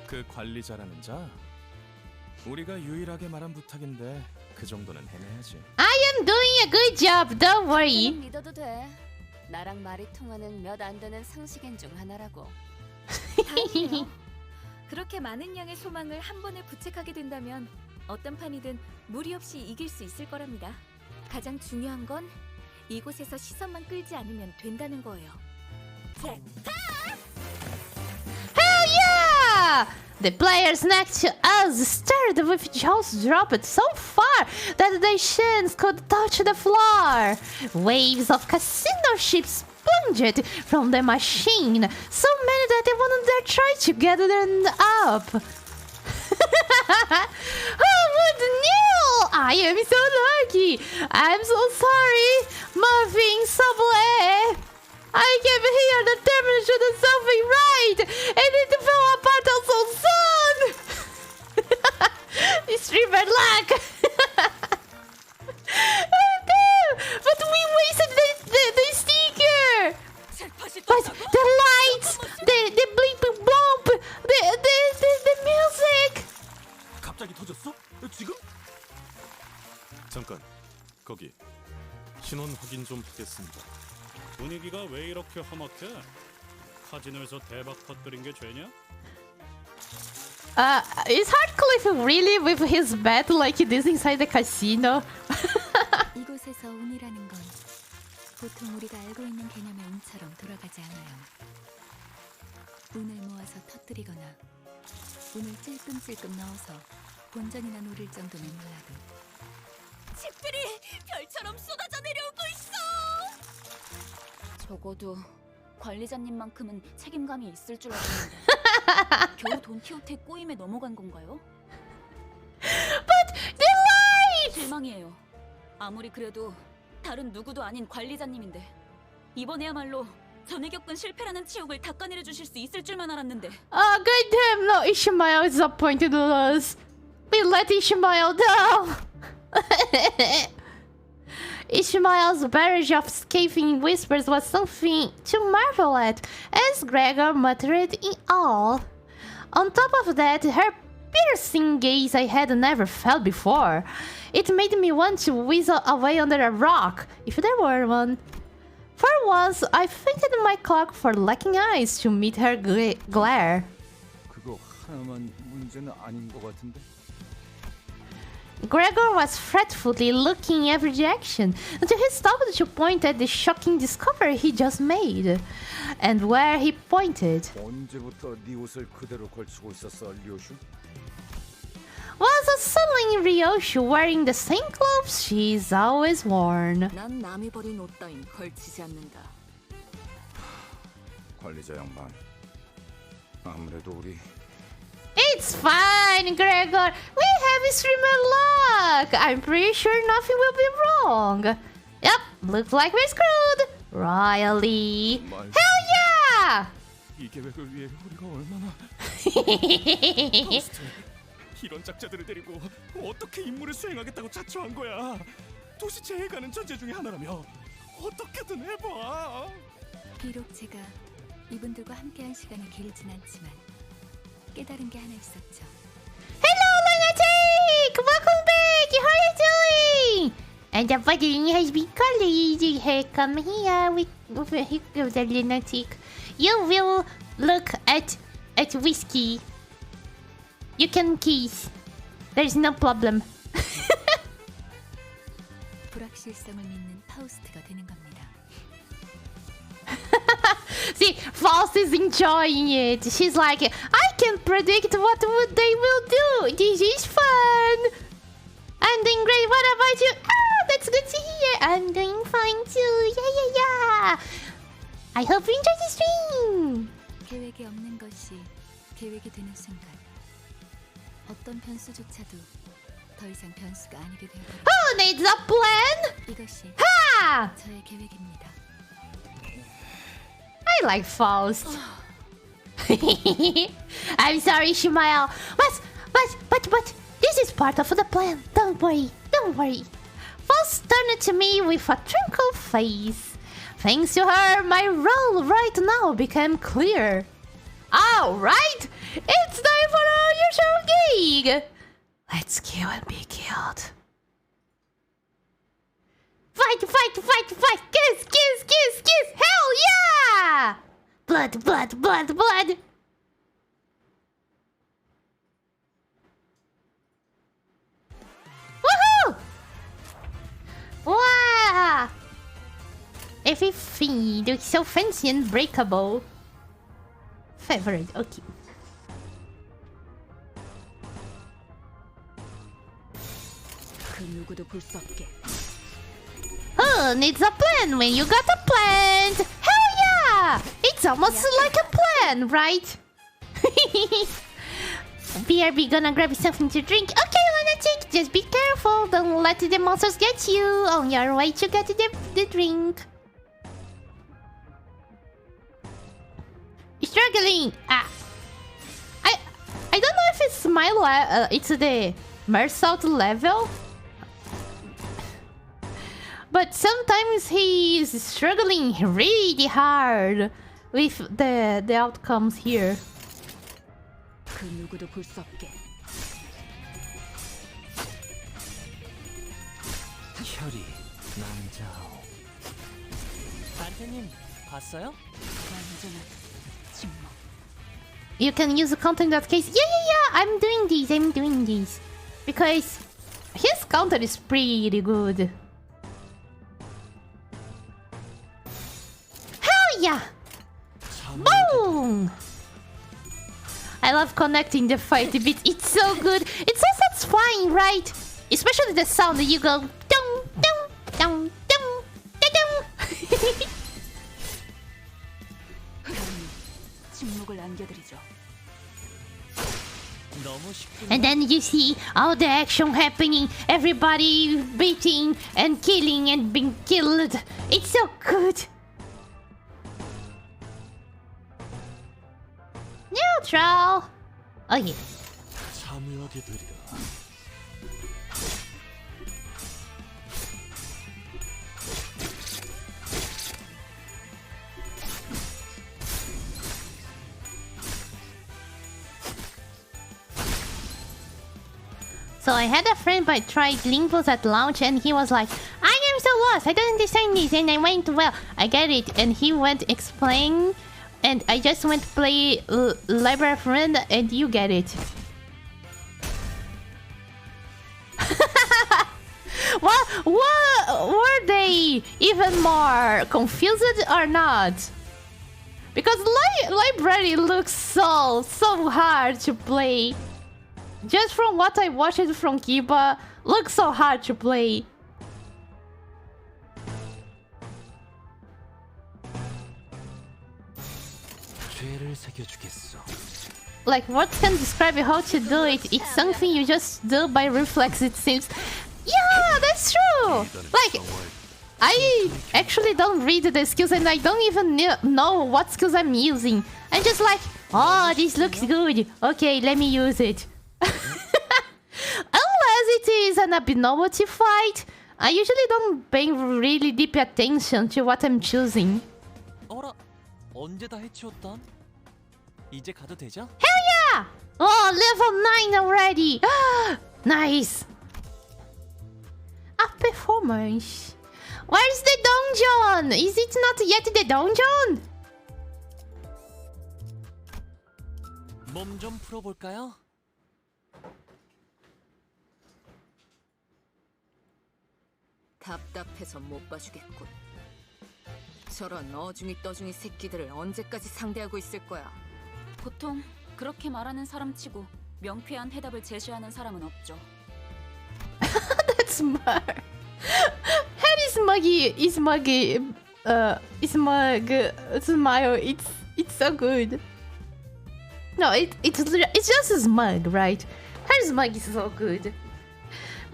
그 관리자라는 자? 우리가 유일하게 말한 부탁인데 그 정도는 해내야지. I am doing a good job, don't worry. 믿어도 돼. 나랑 말이 통하는 몇 안 되는 상식인 중 하나라고. 다행이에요. 그렇게 많은 양의 소망을 한 번에 부착하게 된다면 어떤 판이든 무리 없이 이길 수 있을 거랍니다. 가장 중요한 건 이곳에서 시선만 끌지 않으면 된다는 거예요. Hell yeah! The players next to us stared with jaws dropped so far that their shins could touch the floor. Waves of casino ships plunged from the machine, so many that they wouldn't dare try to gather them up. Who would knew? I am so lucky. I'm so sorry. Muffin Subway. I came here determined to do something right, and it fell apart so soon. This river luck. Oh no! But we wasted the sticker. But the lights, the bleep bump, the music. 갑자기 터졌어? 지금? 잠깐, 거기 신원 확인 좀 하겠습니다. 분위기가 왜 이렇게 험악해? 카지노에서 대박 터뜨린 게 죄냐? Is Hardcliffe really with his bed like this inside the casino? 이곳에서 운이라는 건 보통 우리가 알고 있는 개념의 운처럼 돌아가지 않아요. 운을 모아서 터뜨리거나 운을 찔끔찔끔 넣어서 본전이나 노릴 정도는 몰라도 집들이 별처럼 쏟아져 내려오고 있어. 적어도 관리자님만큼은 책임감이 있을 줄 알았는데 겨우 돈키호테 꼬임에 넘어간 건가요? But they lied! 실망이에요. 아무리 그래도 다른 누구도 아닌 관리자님인데 이번에야말로 전에 겪은 실패라는 치욕을 닦아내려 주실 수 있을 줄만 알았는데. Oh, goddamn, no, Ishmael is disappointed in us. We let Ishmael down. Ishmael's barrage of scathing whispers was something to marvel at, as Gregor muttered in awe. On top of that, her piercing gaze I had never felt before. It made me want to weasel away under a rock, if there were one. For once, I thanked my clock for lacking eyes to meet her glare. 그거 하나만 문제는 아닌 것 같은데. Gregor was fretfully looking every direction until he stopped to point at the shocking discovery he just made. And where he pointed 언제부터 네 옷을 그대로 걸치고 있었어, 류슈? was a sullen Ryoshu wearing the same clothes she's always worn. 난 남이 버린 옷 따윈 걸치지 않는다. 관리자 양반. 아무래도 우리 It's fine, Gregor. We have streamer luck. I'm pretty sure nothing will be wrong. Yep, looks like we're screwed. Royally. Hell yeah! 이 계획을 위해 우리가 얼마나 이런 작자들을 데리고 어떻게 임무를 수행하겠다고 자초한 거야. 도시 제해가는 전제 중에 하나라며 어떻게든 해봐. 비록 제가 이분들과 함께한 시간이 길진 않지만 깨달은 게 하나 있었죠. Hello, Lunatic! Welcome back! How are you doing? And the buttering has been colored. Here, come here with the Lunatic. You will look at whiskey. You can kiss. There's no problem. 불확실성을 믿는 파우스트가 되는 겁니다. See, Faust is enjoying it. She's like, I can predict what they will do. This is fun. I'm doing great. What about you? Ah, that's good to hear. I'm doing fine too. Yeah. I hope you enjoy the stream. 계획이 없는 것이 계획이 되는 순간 어떤 변수조차도 더 이상 변수가 아니게 되어버려요. Who needs a plan? 이것이 Ha! 저의 계획입니다. I like Faust. I'm sorry, Ishmael. But this is part of the plan. Don't worry. Faust turned to me with a tranquil face. Thanks to her, my role right now became clear. Alright, it's time for our usual gig. Let's kill and be killed. Fight! Kiss! Hell yeah! Blood! Woohoo! Wow! Everything looks so fancy and breakable. Favorite, okay. 그 누구도 볼 수 없게. Who needs a plan when you got a plant? Hell yeah! It's almost like a plan, right? BRB gonna grab something to drink. Okay, Lunatic, just be careful. Don't let the monsters get you on your way to get the drink. Struggling. I don't know if it's my it's the Mersault level. But sometimes he's struggling really hard with the outcomes here. 그 누구도 볼 수 없게. 혈이 남자오. 안태님 봤어요? 완전한 침묵. You can use the counter in that case. Yeah. I'm doing this. Because his counter is pretty good. Hell yeah! Boom! I love connecting the fight beats. It's so good. It's so satisfying, right? Especially the sound that you go dum dum dum dum dum. 침묵을 안겨드리죠. And then you see all the action happening, everybody beating and killing and being killed. It's so good. Neutral. Oh yeah. 참여하게 되리라. So I had a friend but tried Limbos at launch and he was like, I am so lost, I don't understand this, and I went, well, I get it, and he went explain, and I just went play Library Friend and you get it. What were they even more confused or not? Because Library looks so hard to play. Just from what I watched from Kiba, looks so hard to play. Like, what can describe how to do it? It's something you just do by reflex, it seems. Yeah, that's true! Like, I actually don't read the skills and I don't even know what skills I'm using. I'm just like, oh, this looks good. Okay, let me use it. Unless it is an abnormality fight, I usually don't pay really deep attention to what I'm choosing. 어라, 언제 다 해치웠담? 이제 가도 되죠? Hell yeah! Oh, level 9 already! Nice! A performance. Where's the dungeon? Is it not yet the dungeon? 몸 좀 풀어볼까요? 답답해서 못 봐주겠군. 저런 어중이 떠중이 새끼들을 언제까지 상대하고 있을 거야? 보통 그렇게 말하는 사람치고 명쾌한 해답을 제시하는 사람은 없죠. That's smart. Harry smuggy, smile. It's so good. No, it's just smug, right? Harry smug is so good.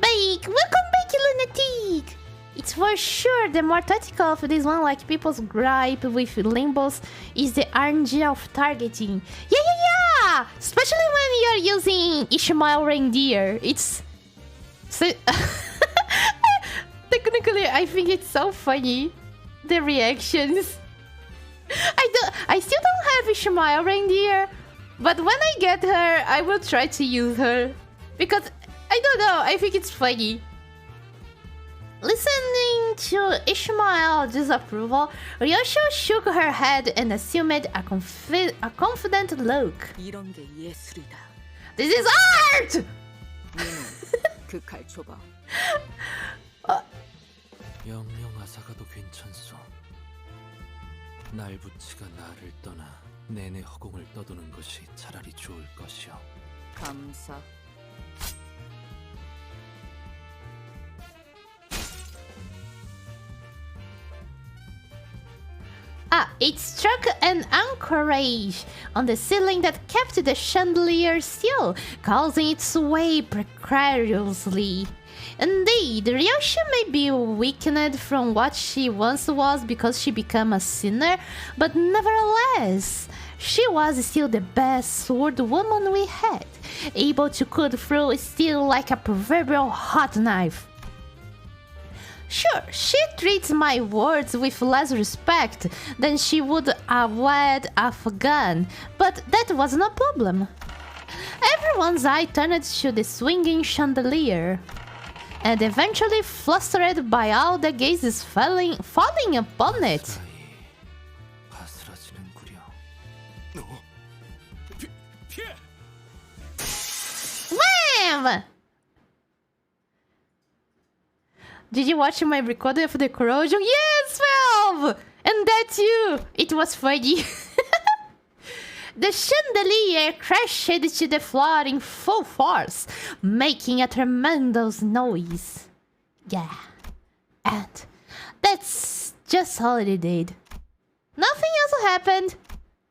Bake, welcome back, lunatic. It's for sure the more tactical of this one, like people's gripe with Limbos is the RNG of targeting. Yeah! Especially when you're using Ishmael Reindeer. It's... So technically, I think it's so funny. The reactions. I still don't have Ishmael Reindeer. But when I get her, I will try to use her. Because, I don't know, I think it's funny. Listening to Ishmael's disapproval, Ryosho shook her head and assumed a confident look. 이런 게 예술이다. This is art! 그 칼 줘봐. 영영아사가도 괜찮소. 날부치가 나를 떠나 내내 허공을 떠도는 것이 차라리 좋을 것이오. 감사. It struck an anchorage on the ceiling that kept the chandelier still, causing it to sway precariously. Indeed, Ryosho may be weakened from what she once was because she became a sinner, but nevertheless, she was still the best sword woman we had, able to cut through steel like a proverbial hot knife. Sure, she treats my words with less respect than she would a wed Afghan, but that wasn't a problem. Everyone's eye turned to the swinging chandelier, and eventually flustered by all the gazes falling upon it. Wham! Did you watch my recording of the corrosion? Yes, 12! And that too! It was funny. The chandelier crashed to the floor in full force, making a tremendous noise. Yeah, and that's just all it did. Nothing else happened.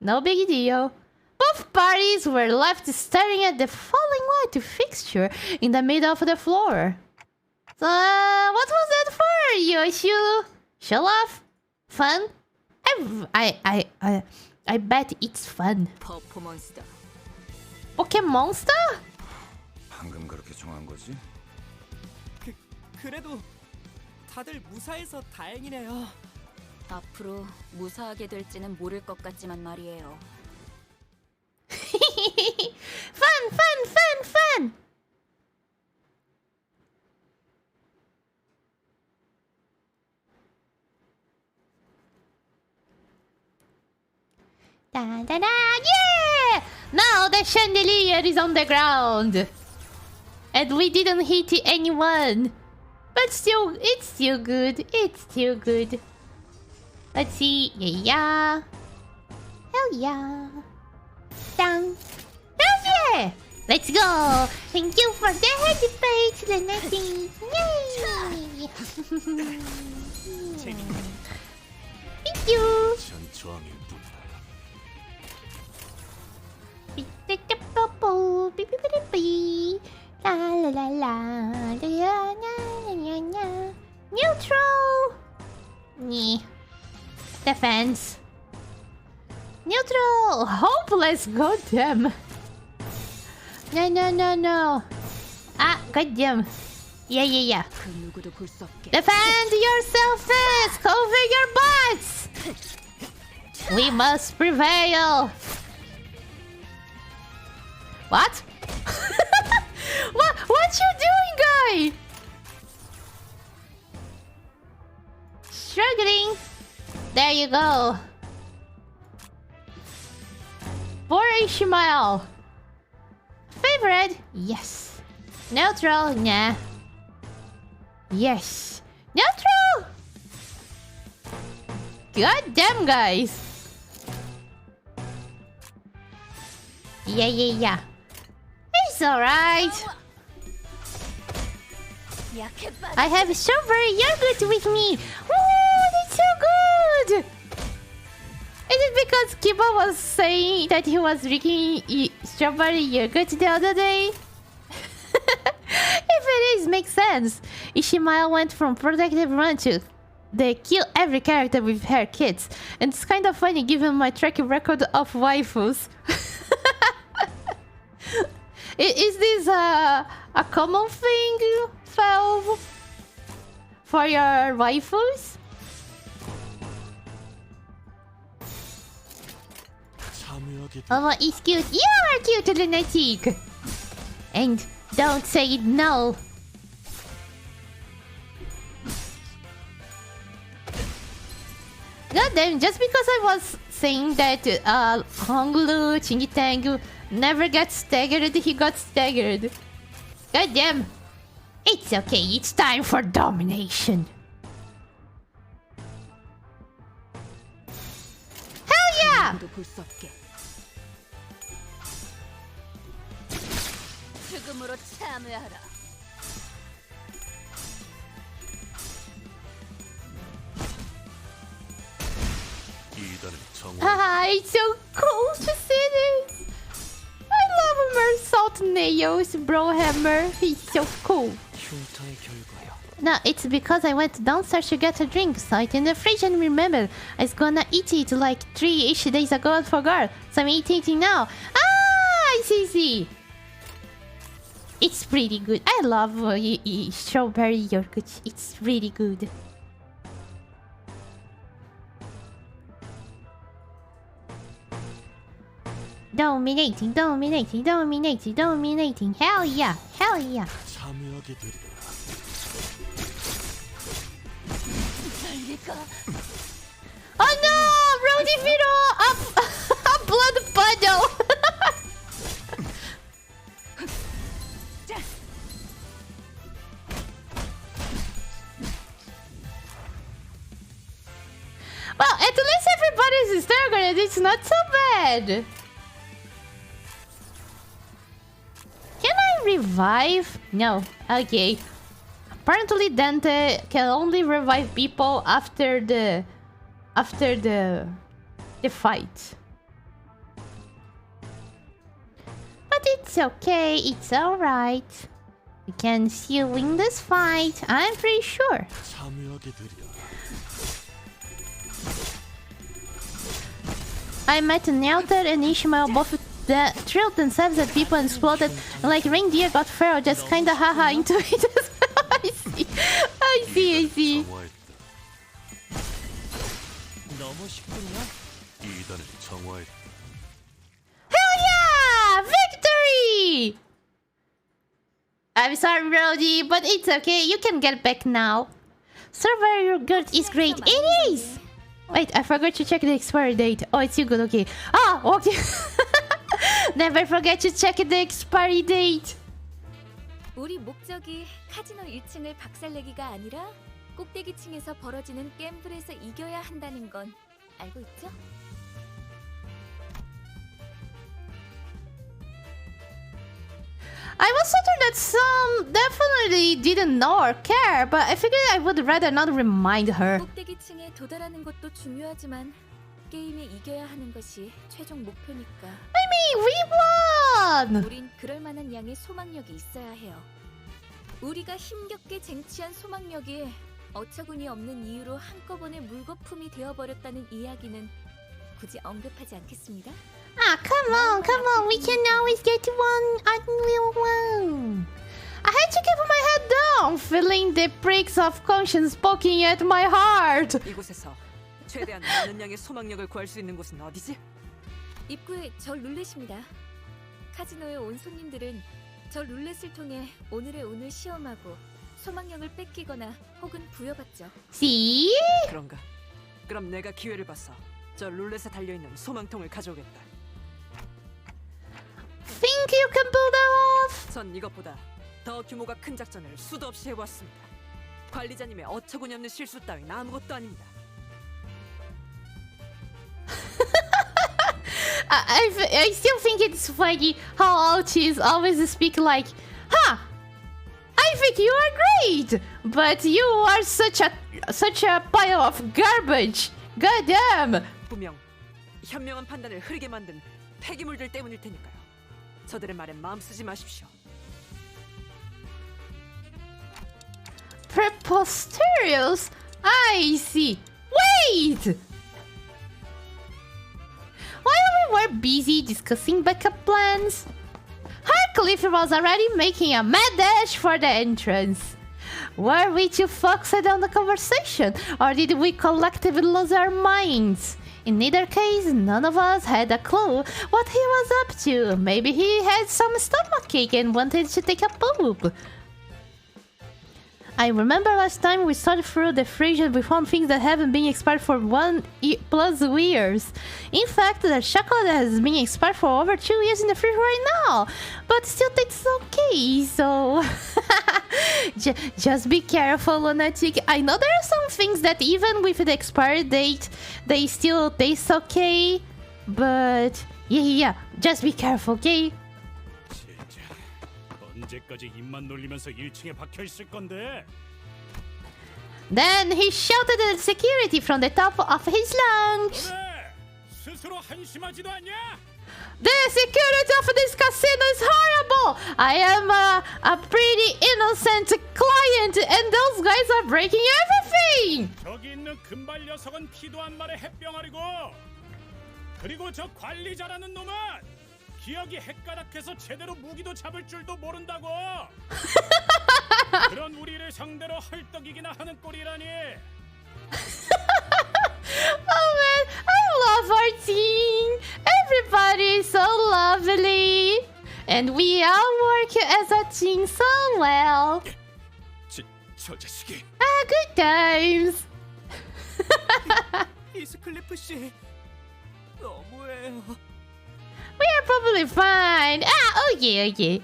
No big deal. Both parties were left staring at the falling light fixture in the middle of the floor. So, what was that for, Yoshu? Show off? Fun? I bet it's fun. 퍼포먼스다. 포켓몬스터? 방금 그렇게 정한 거지? 그래도 다들 무사해서 다행이네요. 앞으로 무사하게 될지는 모를 것 같지만 말이에요. fun! Da da da! Yeah! Now the chandelier is on the ground, and we didn't hit anyone. But still, it's still good. It's still good. Let's see. Yeah. Hell yeah. Dang. Hell yeah! Let's go! Thank you for the happy face, Lenati. Yay! Thank you. La la la la la la. Neutral. Nee. Defense. Neutral. Hopeless. Goddamn. No. Ah, goddamn. Yeah. Defend yourself first. Cover your butts. We must prevail. What? What you doing, guy? Struggling. There you go. For Ishmael. Favorite? Yes. Neutral? Nah. Yes. Neutral! God damn, guys. Yeah. It's alright. I have strawberry yogurt with me. Woo, that's so good. Is it because Kiba was saying that he was drinking strawberry yogurt the other day? If it is, makes sense. Ishmael went from protective run to they kill every character with her kids. And it's kind of funny given my track record of waifus. Is this a common thing, Fel? For your waifus? Momo is cute. You are cute, lunatic. And don't say no. God damn, just because I was saying that Honglu, Chingitangu never got staggered, he got staggered. God damn. It's okay, it's time for domination. Hell yeah! 죽음으로 참여하라. Haha, it's so cool to see this. I love Mersault Nails, bro hammer. He's so cool. No, it's because I went downstairs to get a drink, saw it in the fridge and remembered I was gonna eat it like 3-ish days ago and forgot. So I'm eating it now. Ah, I see. It's pretty good. I love strawberry yogurt. It's really good. Dominating. Hell yeah. Oh no! Brody Vito! A blood puddle! Well, at least everybody's staggered. It's not so bad. I revive? No. Okay. Apparently Dante can only revive people after the fight. But it's okay, it's alright. We can still win this fight, I'm pretty sure. I met Nelter and Ishmael both thrilled themselves at people and exploded, and like reindeer got feral, just kinda haha into it as well. I see. Hell yeah! Victory! I'm sorry, Brody, but it's okay. You can get back now. Server, your good is great. It is! Wait, I forgot to check the expiry date. Oh, it's you good, okay. Ah, okay. Never forget to check the expiry date. 우리 목적이 카지노 1층을 박살내기가 아니라 꼭대기층에서 벌어지는 갬블에서 이겨야 한다는 건 알고 있죠? I was certain that some definitely didn't know or care, but I figured I would rather not remind her. 꼭대기층에 도달하는 것도 중요하지만 게임에 이겨야 하는 것이 최종 목표니까. I mean, we won! 우린 그럴 만한 양의 소망력이 있어야 해요. 우리가 힘겹게 쟁취한 소망력이 어처구니 없는 이유로 한꺼번에 물거품이 되어버렸다는 이야기는 굳이 언급하지 않겠습니다. Ah, come on, we can always get one unreal one. I had to keep my head down, feeling the pricks of conscience poking at my heart. 이곳에서 최대한 많은 양의 소망력을 구할 수 있는 곳은 어디지? 입구에 저 룰렛입니다. 카지노에 온 손님들은 저 룰렛을 통해 오늘의 운을 시험하고 소망력을 뺏기거나 혹은 부여받죠. See? 그런가? 그럼 내가 기회를 봐서 저 룰렛에 달려있는 소망통을 가져오겠다. Think you can pull that off? 전 이것보다 더 규모가 큰 작전을 수도 없이 해보았습니다. 관리자님의 어처구니 없는 실수 따윈 아무것도 아닙니다. I still think it's funny how Ouchies always speak like, huh, I think you are great, but you are such a pile of garbage. Goddamn. 분명 현명한 판단을 흐리게 만든 폐기물들 때문일 테니까요. 저들의 말에 마음 쓰지 마십시오. Preposterous? I see. Wait! While we were busy discussing backup plans, Harcliffe was already making a mad dash for the entrance. Were we too focused on the conversation, or did we collectively lose our minds? In either case, none of us had a clue what he was up to. Maybe he had some stomachache and wanted to take a poop. I remember last time we sorted through the fridge and we found things that haven't been expired for 1+ years. In fact, the chocolate has been expired for over 2 years in the fridge right now. But still tastes okay, so... Just be careful, Lunatic. I know there are some things that even with the expiry date, they still taste okay. But... yeah, just be careful, okay? 언제까지 입만 놀리면서 1층에 박혀 있을 건데? Then he shouted at security from the top of his lungs. 그래, 스스로 한심하지도 않냐? The security of this casino is horrible. I am a pretty innocent client, and those guys are breaking everything. 저기 있는 금발 녀석은 피도 안 말에 햇병아리고, 그리고 저 관리자라는 놈은 기억이 헷가닥해서 제대로 무기도 잡을 줄도 모른다고. 그런 우리를 상대로 헐떡이기나 하는 꼴이라니. Oh man, I love our team. Everybody is so lovely, and we all work as a team so well. 저 자식이. Ah, good times. 이스클리프 씨, 너무해요. We are probably fine. Ah, okay.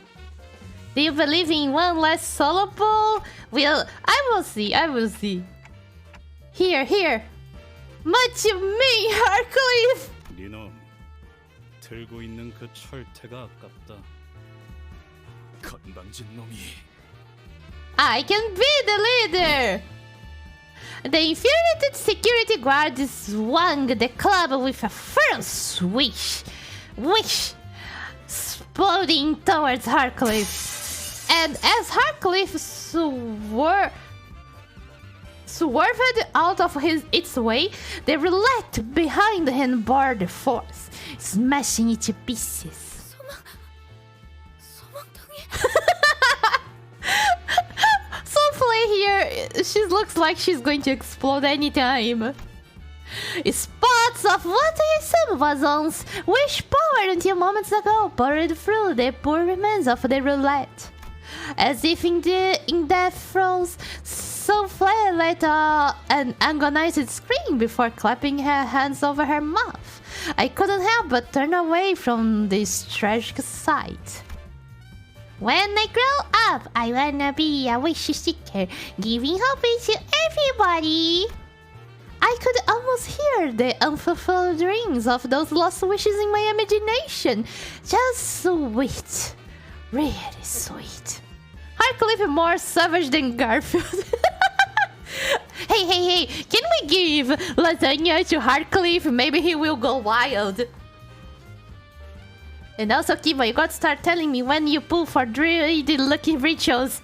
Do you believe in one last solo ball? Well, I will see. Here. Much of me, Hercules. 니놈, 들고 있는 그 철퇴가 아깝다. 건방진 놈이. I can be the leader! The infuriated security guard swung the club with a firm swish, exploding towards Harcliffe. And as Harcliffe swerved out of its way, the roulette behind him bore the force, smashing it to pieces. Someplay here, she looks like she's going to explode anytime. Spots of what I assume was once wish power until moments ago poured through the poor remains of the roulette. As if in death throes, Sophie let out an agonized scream before clapping her hands over her mouth. I couldn't help but turn away from this tragic sight. When I grow up, I wanna be a wish seeker, giving hope to everybody. I could almost hear the unfulfilled dreams of those lost wishes in my imagination. Just sweet. Really sweet. Harcliffe more savage than Garfield. Hey, can we give lasagna to Harcliffe? Maybe he will go wild. And also, Kiba, you got to start telling me when you pull for druid lucky rituals.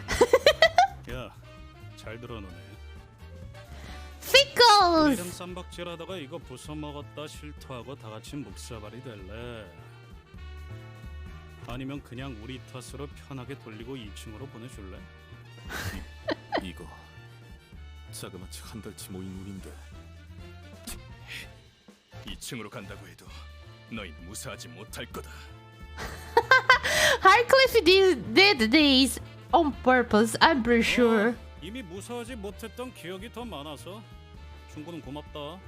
야, 잘 들어놓네. Pickles! 이름 쌈박질하다가 이거 부숴 먹었다 실토하고 다 같이 묵사발이 될래? 아니면 그냥 우리 탓으로 편하게 돌리고 2층으로 보내줄래? 이거 자그마치 한 달치 모인 운인데 2층으로 간다고 해도 너희 무사하지 못할 거다. Harcliffe did this on purpose, I'm pretty sure. 이미 무사하지 못했던 기억이 더 많아서 충고는 고맙다.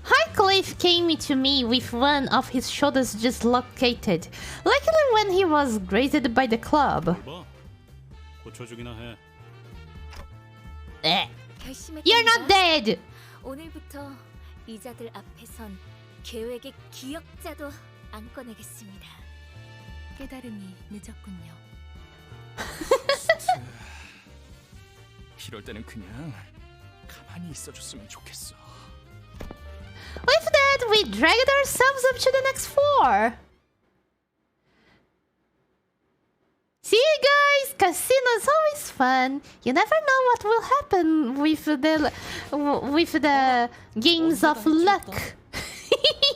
Harcliffe came to me with one of his shoulders dislocated, likely when he was grazed by the club. 봐, 고쳐주기나 해. You're not dead! 오늘부터 이자들 앞에선 계획의 기억자도 안 꺼내겠습니다. 깨달음이 늦었군요. 이럴 때는 그냥 가만히 있어줬으면 좋겠어. With that, we dragged ourselves up to the next floor. See you guys! Casino's always fun. You never know what will happen with the games of luck.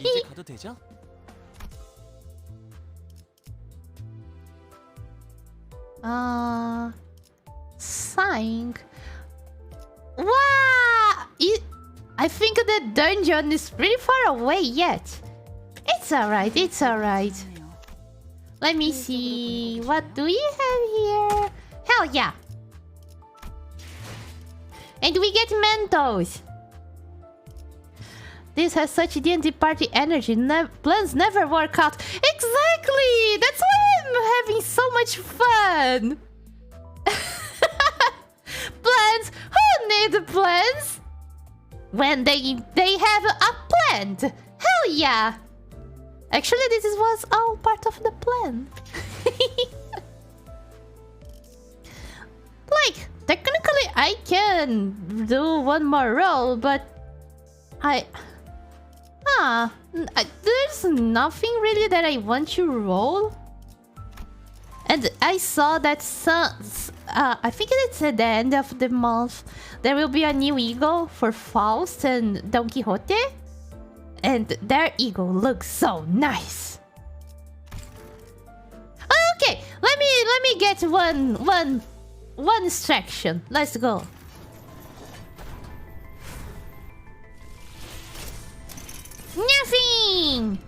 이제 가도 되죠? Sign. Wow! I think the dungeon is pretty far away yet. It's alright, it's alright. Let me see. What do we have here? Hell yeah! And we get Mentos. This has such D&D party energy. Plans never work out. Exactly! That's why I'm having so much fun! Plans? Who need plans? When they have a plan! Hell yeah! Actually, this was all part of the plan. Like, technically I can do one more roll, but there's nothing really that I want to roll. And I saw that I think it's at the end of the month there will be a new eagle for Faust and Don Quixote. And their eagle looks so nice. Okay, let me get one distraction. Let's go. Nothing!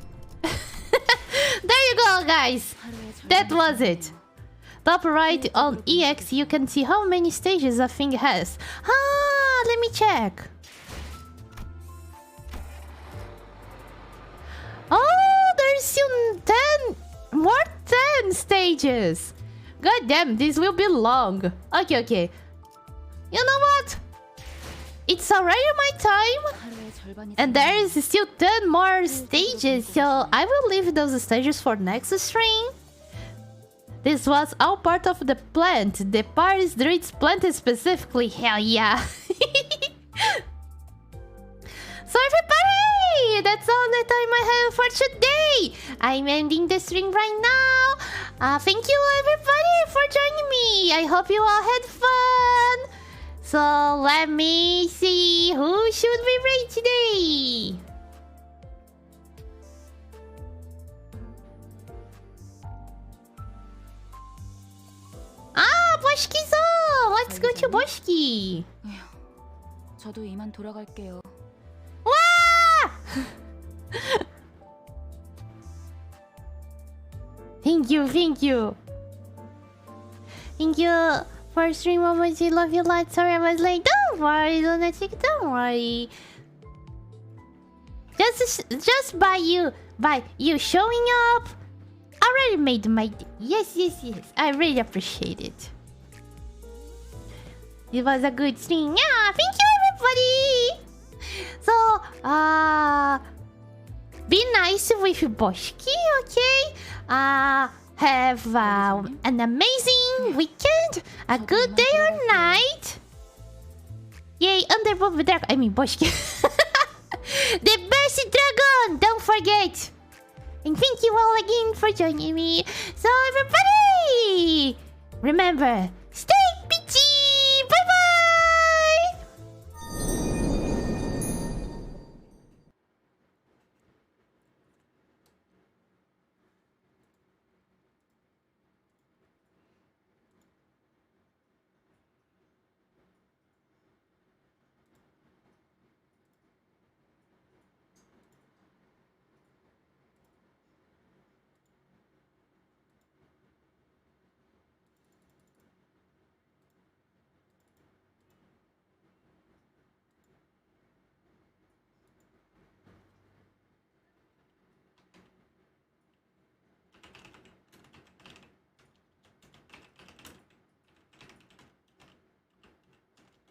There you go, guys. That was it. Top right on EX, you can see how many stages a thing has. Let me check. Oh, there's still 10 stages. God damn, this will be long. Okay. You know what? It's already my time. And there is still 10 more stages, so I will leave those stages for next stream. This was all part of the plant. The Paris Druids planted specifically. Hell yeah. So everybody, that's all the time I have for today. I'm ending the stream right now. Thank you everybody for joining me. I hope you all had fun. So let me see who should we rate today. Boshki-zo! Let's go to Boshki. 저도 이만 돌아갈게요. Thank you, thank you. Thank you for stream, Momochi. Love you a lot. Sorry I was late. Don't worry, Lunatic. Don't worry. Just by you showing up, already made my day. Yes. I really appreciate it. It was a good stream. Yeah, thank you everybody. So, be nice with Boshki, okay? Have an amazing weekend, a good day or night. Yay, Underworld Dragon. I mean, Boshki. The best dragon! Don't forget! And thank you all again for joining me. So, everybody! Remember,